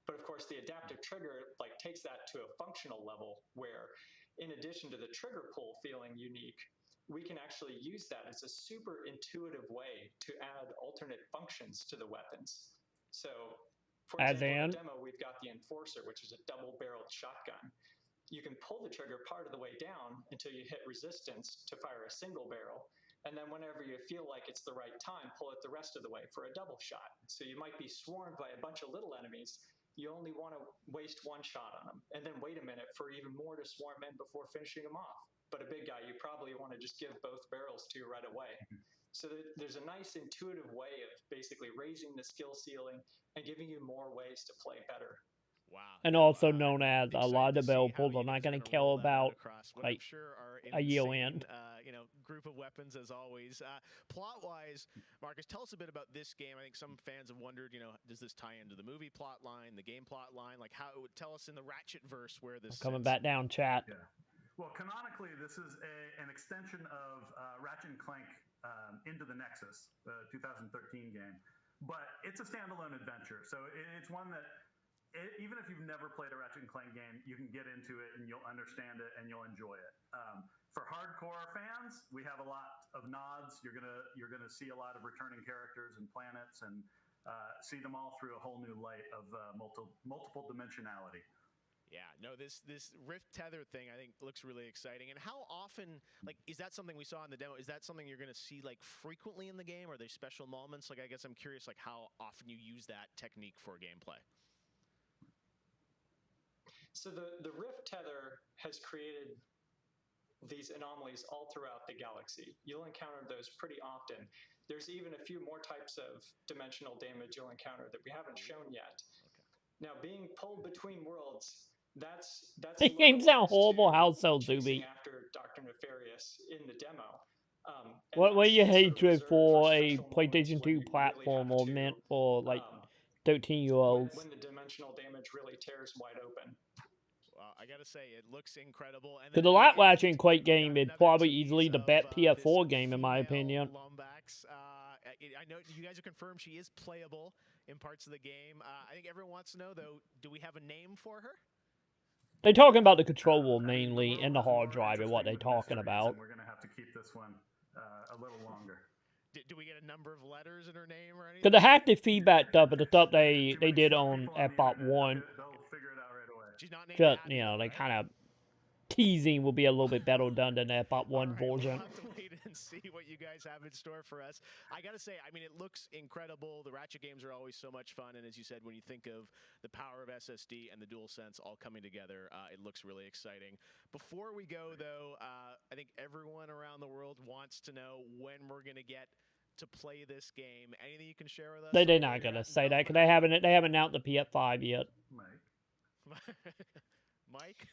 S12: But of course, the adaptive trigger like takes that to a functional level where, in addition to the trigger pull feeling unique, we can actually use that as a super intuitive way to add alternate functions to the weapons. So, for example, in the demo, we've got the Enforcer, which is a double-barreled shotgun. You can pull the trigger part of the way down until you hit resistance to fire a single barrel. And then whenever you feel like it's the right time, pull it the rest of the way for a double shot. So you might be swarmed by a bunch of little enemies. You only want to waste one shot on them and then wait a minute for even more to swarm in before finishing them off. But a big guy, you probably want to just give both barrels to right away. So there's a nice intuitive way of basically raising the skill ceiling and giving you more ways to play better.
S1: And also known as a lot of developers are not going to care about like a year end.
S18: Group of weapons as always. Plot-wise, Marcus, tell us a bit about this game. I think some fans have wondered, does this tie into the movie plot line, the game plot line? Like, how it would tell us in the Ratchet verse where this
S1: coming back down, chat.
S11: Yeah. Well, canonically, this is an extension of Ratchet and Clank into the Nexus, the 2013 game. But it's a standalone adventure, so it's one that even if you've never played a Ratchet & Clank game, you can get into it and you'll understand it and you'll enjoy it. For hardcore fans, we have a lot of nods. You're gonna see a lot of returning characters and planets and see them all through a whole new light of multiple dimensionality.
S18: Yeah, no, this Rift Tether thing I think looks really exciting. And how often, like, is that something we saw in the demo? Is that something you're going to see like frequently in the game? Are there special moments? Like, I guess I'm curious, like, how often you use that technique for gameplay.
S12: So the Rift Tether has created these anomalies all throughout the galaxy. You'll encounter those pretty often. There's even a few more types of dimensional damage you'll encounter that we haven't shown yet. Okay. Now, being pulled between worlds, that's
S1: the game sound horrible. How so, Zuby?
S12: After Dr. Nefarious in the demo.
S1: What you hatred for a PlayStation 2 platform or meant for like 13-year-olds?
S12: When the dimensional damage really tears wide open.
S18: Well, I gotta say, it looks incredible. And
S1: the Ratchet and Clank game is probably easily the best PS4 game in my opinion.
S18: I know you guys have confirmed she is playable in parts of the game. I think everyone wants to know though, do we have a name for her?
S1: They're talking about the controller mainly and the hard drive and what they're talking about.
S11: We're gonna have to keep this one a little longer.
S18: Do we get a number of letters in her name or anything?
S1: Because the haptic feedback stuff, but the stuff they did on Xbox One, just, they kind of teasing will be a little bit better done than the Xbox One version.
S18: We'll have to wait and see what you guys have in store for us. I gotta say, I mean, it looks incredible. The Ratchet games are always so much fun, and as you said, when you think of the power of SSD and the DualSense all coming together, it looks really exciting. Before we go, though, I think everyone around the world wants to know when we're gonna get to play this game. Anything you can share with us?
S1: They're not gonna say that because they haven't announced the PS5 yet.
S18: Mike?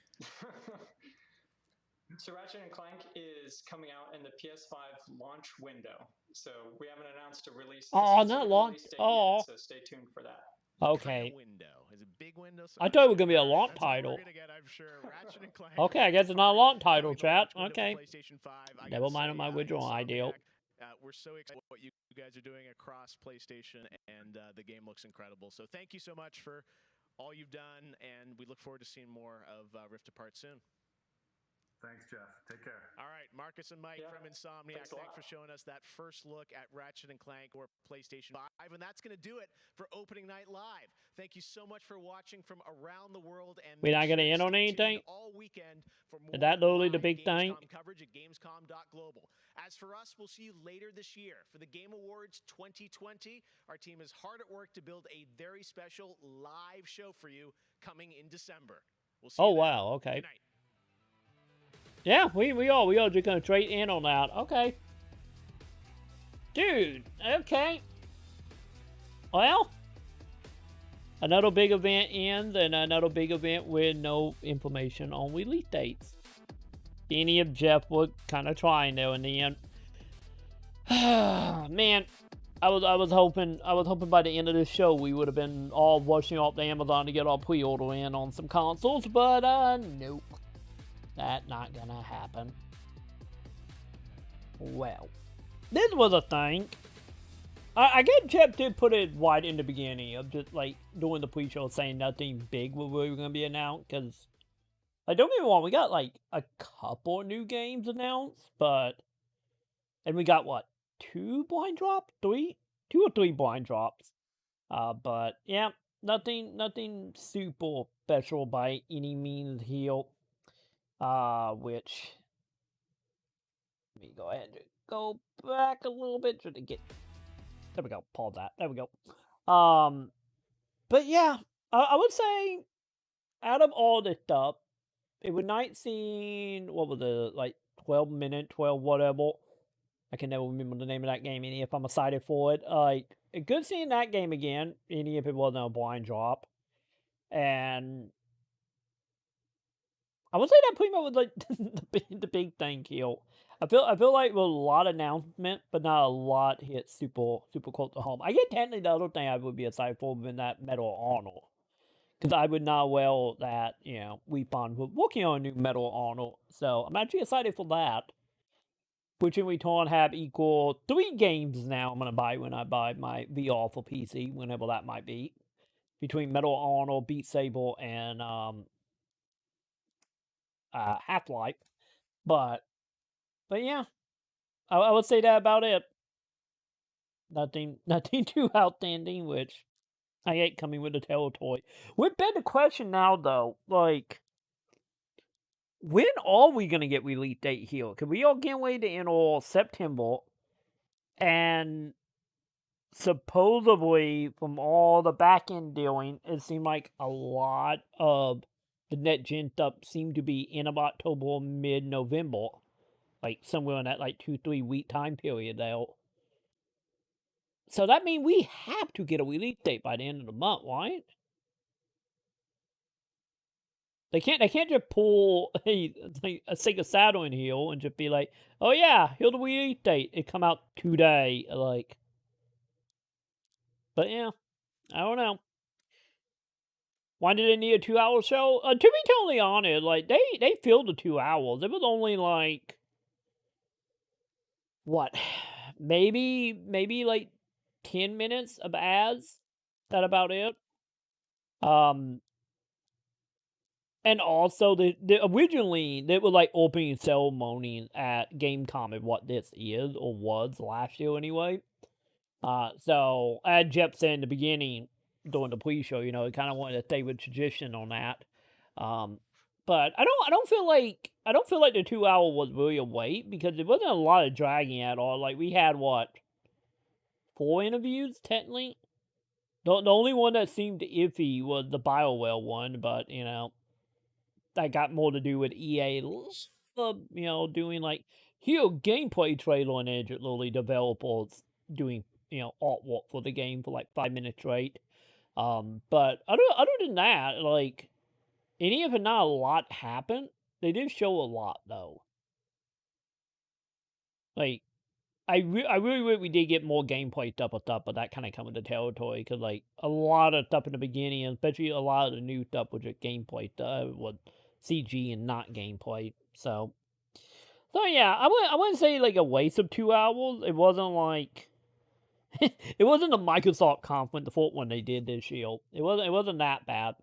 S12: So Ratchet & Clank is coming out in the PS5 launch window. So we haven't announced a release.
S1: Oh, not launch. Oh.
S12: Yet, so stay tuned for that.
S1: Okay.
S18: Window. Is it big window?
S1: I thought it was gonna be a launch title.
S18: Get, I'm sure. Ratchet & Clank.
S1: Okay, I guess it's not a launch title, chat. Okay. Never mind on my original idea.
S18: We're so excited what you guys are doing across PlayStation, and the game looks incredible. So thank you so much for all you've done, and we look forward to seeing more of Rift Apart soon.
S11: Thanks, Geoff. Take care.
S18: All right, Marcus and Mike from Insomniac, thanks for showing us that first look at Ratchet & Clank or PlayStation 5, and that's going to do it for Opening Night Live. Thank you so much for watching from around the world, and
S1: we're not going to end on anything
S18: all weekend for more
S1: is that literally the big thing?
S18: Coverage at Gamescom.global. As for us, we'll see you later this year for the Game Awards 2020. Our team is hard at work to build a very special live show for you coming in December. We'll see you then.
S1: Wow, okay.
S18: Good night.
S1: Yeah, we are just gonna trade in on that. Okay. Dude, okay. Well, another big event ends and another big event with no information on release dates. Any of Geoff was kind of trying there in the end. Man, I was hoping by the end of this show we would have been all rushing off to Amazon to get our pre-order in on some consoles, but nope. That's not gonna happen. Well, this was a thing. I guess Geoff did put it wide in the beginning of just like doing the pre-show saying nothing big was really gonna be announced, because like, don't get me wrong, we got like a couple new games announced, and we got what, 2 blind drops? 3? 2 or 3 blind drops. But yeah, nothing super special by any means here. Which, let me go ahead and go back a little bit to get, there we go, pause that, there we go. But yeah, I would say, out of all this stuff, it was nice seeing, what was it, like, 12 whatever, I can never remember the name of that game, any if I'm excited for it, good seeing that game again, any if it wasn't a blind drop. And I would say that pretty much was like the big thing here. I feel like with a lot of announcement, but not a lot hit super close to home. I get technically the other thing I would be excited for than that Medal of Honor. Because I would not well that, you know, we're working on a new Medal of Honor. So I'm actually excited for that. Which in return have equal 3 games now I'm going to buy when I buy my VR for PC, whenever that might be. Between Medal of Honor, Beat Saber, and Half-Life. But yeah, I would say that about it. Nothing too outstanding, which I hate coming with the territory. Would beg the question now, though, like, when are we gonna get release date here? Cause we all can't wait to enter September, and supposedly from all the back end dealing, it seemed like a lot of the net gen stuff seemed to be in about October or mid-November. Like somewhere in that like 2-3 week time period there. So that means we have to get a release date by the end of the month, right? They can't just pull a Sega Saturn here and just be like, oh yeah, here's the release date. It come out today, like. But yeah, I don't know. Why did they need a 2-hour show? To be totally honest, like they filled the 2 hours. It was only like what, maybe like 10 minutes of ads. That about it. And also, the originally, they were like opening ceremonies at Gamescom and what this is, or was last year anyway. So, as Geoff said in the beginning, during the pre-show, you know, he kind of wanted to stay with tradition on that. But I don't feel like the 2 hour was really a wait, because there wasn't a lot of dragging at all. Like, we had, what, 4 interviews, technically? The only one that seemed iffy was the BioWare one, but, you know, that got more to do with EA, you know, doing like, here, gameplay trailer, and literally developers doing, you know, artwork for the game for like 5 minutes straight. But other than that, like, even if not a lot happened, they did show a lot, though. Like, I really wish we did get more gameplay stuff, but that kind of come with the territory, because, like, a lot of stuff in the beginning, especially a lot of the new stuff was just gameplay stuff, was CG and not gameplay, so yeah, I wouldn't say, like, a waste of 2 hours. It wasn't like, it wasn't the Microsoft conference, the fourth one they did this year. It wasn't that bad.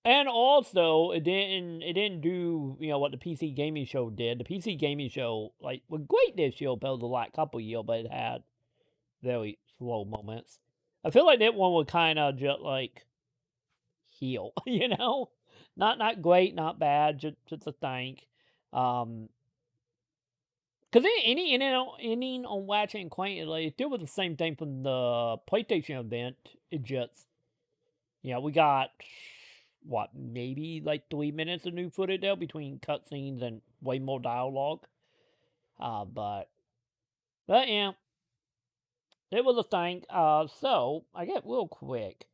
S1: And also, it didn't do, you know, what the PC Gaming Show did. The PC Gaming Show, like, was great this year compared to the last couple years, but it had very slow moments. I feel like that one was kind of just, like, heal, you know? Not great, not bad, just a thing. Because any ending on Ratchet and Clank, like, it still was the same thing from the PlayStation event. It just, you know, we got, what, maybe like 3 minutes of new footage there between cutscenes and way more dialogue. But yeah, it was a thing. So I get real quick.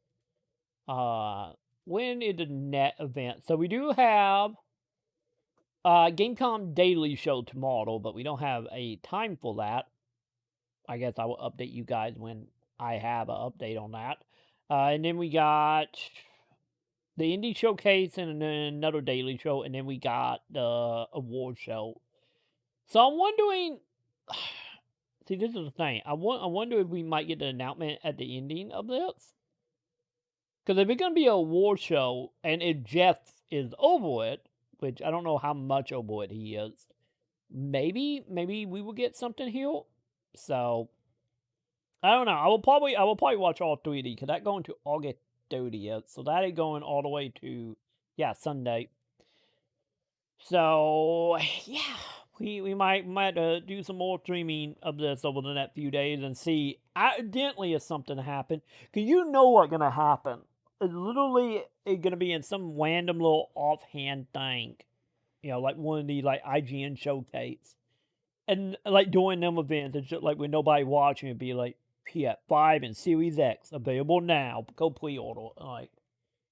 S1: When is the net event? So we do have Gamescom Daily Show tomorrow, but we don't have a time for that. I guess I will update you guys when I have an update on that. And then we got the Indie Showcase and then another Daily Show, and then we got the award show. So I'm wondering, see, this is the thing. I wonder if we might get an announcement at the ending of this. Because if it's going to be a award show, and if Geoff is over it, which I don't know how much over it he is, maybe we will get something here. So I don't know. I will probably watch all 3 of these, because that going to August 30th. So that is going all the way to, yeah, Sunday. So yeah, we might do some more streaming of this over the next few days and see accidentally if something happened. Because you know what's gonna happen. It's literally gonna be in some random little offhand thing. You know, like one of the like IGN showcase. And like during them events, it's just like with nobody watching, it'd be like, PS5 and Series X available now. Go pre-order. Like,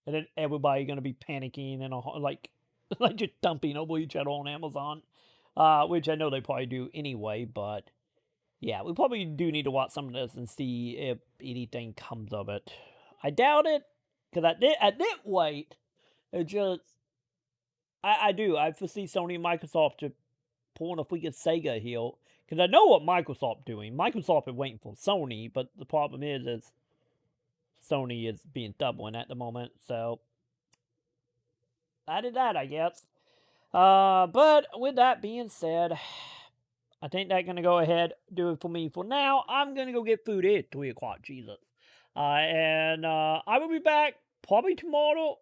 S1: and then everybody gonna be panicking and like just dumping over each other on Amazon, which I know they probably do anyway. But yeah, we probably do need to watch some of this and see if anything comes of it. I doubt it, because I did wait. It just I do. I foresee Sony and Microsoft to pulling a freaking Sega heel. Because I know what Microsoft doing. Microsoft is waiting for Sony, but the problem is Sony is being stubborn at the moment. So I did that, I guess. But with that being said, I think that's gonna go ahead do it for me for now. I'm gonna go get food at 3 o'clock. Jesus. And I will be back probably tomorrow.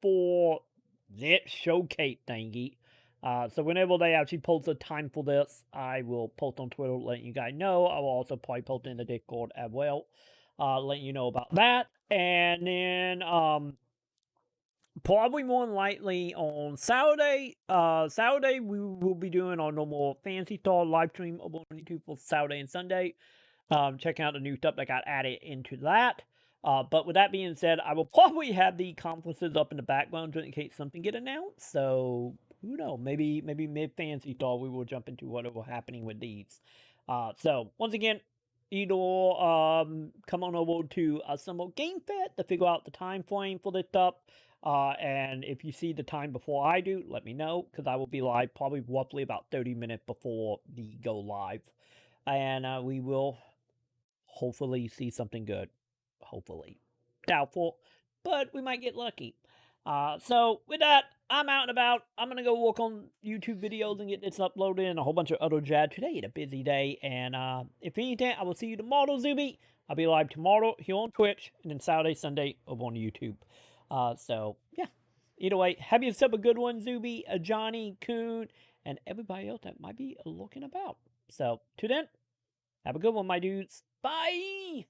S1: For that showcase thingy. So whenever they actually post a time for this, I will post on Twitter letting you guys know. I will also probably post in the Discord as well, letting you know about that. And then probably more than likely on Saturday. Saturday we will be doing our normal Fantasy Star live stream over on YouTube for Saturday and Sunday. Checking out the new stuff that got added into that. But with that being said, I will probably have the conferences up in the background just in case something get announced. So who knows? Maybe mid Fantasy Star we will jump into whatever happening with these. So once again, either come on over to Assemble Game Fest to figure out the time frame for this stuff. And if you see the time before I do, let me know, because I will be live probably roughly about 30 minutes before the go live. And we will hopefully see something good. Hopefully. Doubtful, but we might get lucky. So with that, I'm out and about. I'm going to go work on YouTube videos and get this uploaded and a whole bunch of other jazz. Today is a busy day, and if anything, I will see you tomorrow, Zuby. I'll be live tomorrow here on Twitch, and then Saturday, Sunday over on YouTube. So, yeah. Either way, have yourself a good one, Zuby, Johnny, Coon, and everybody else that might be looking about. So, to then, have a good one, my dudes. Bye!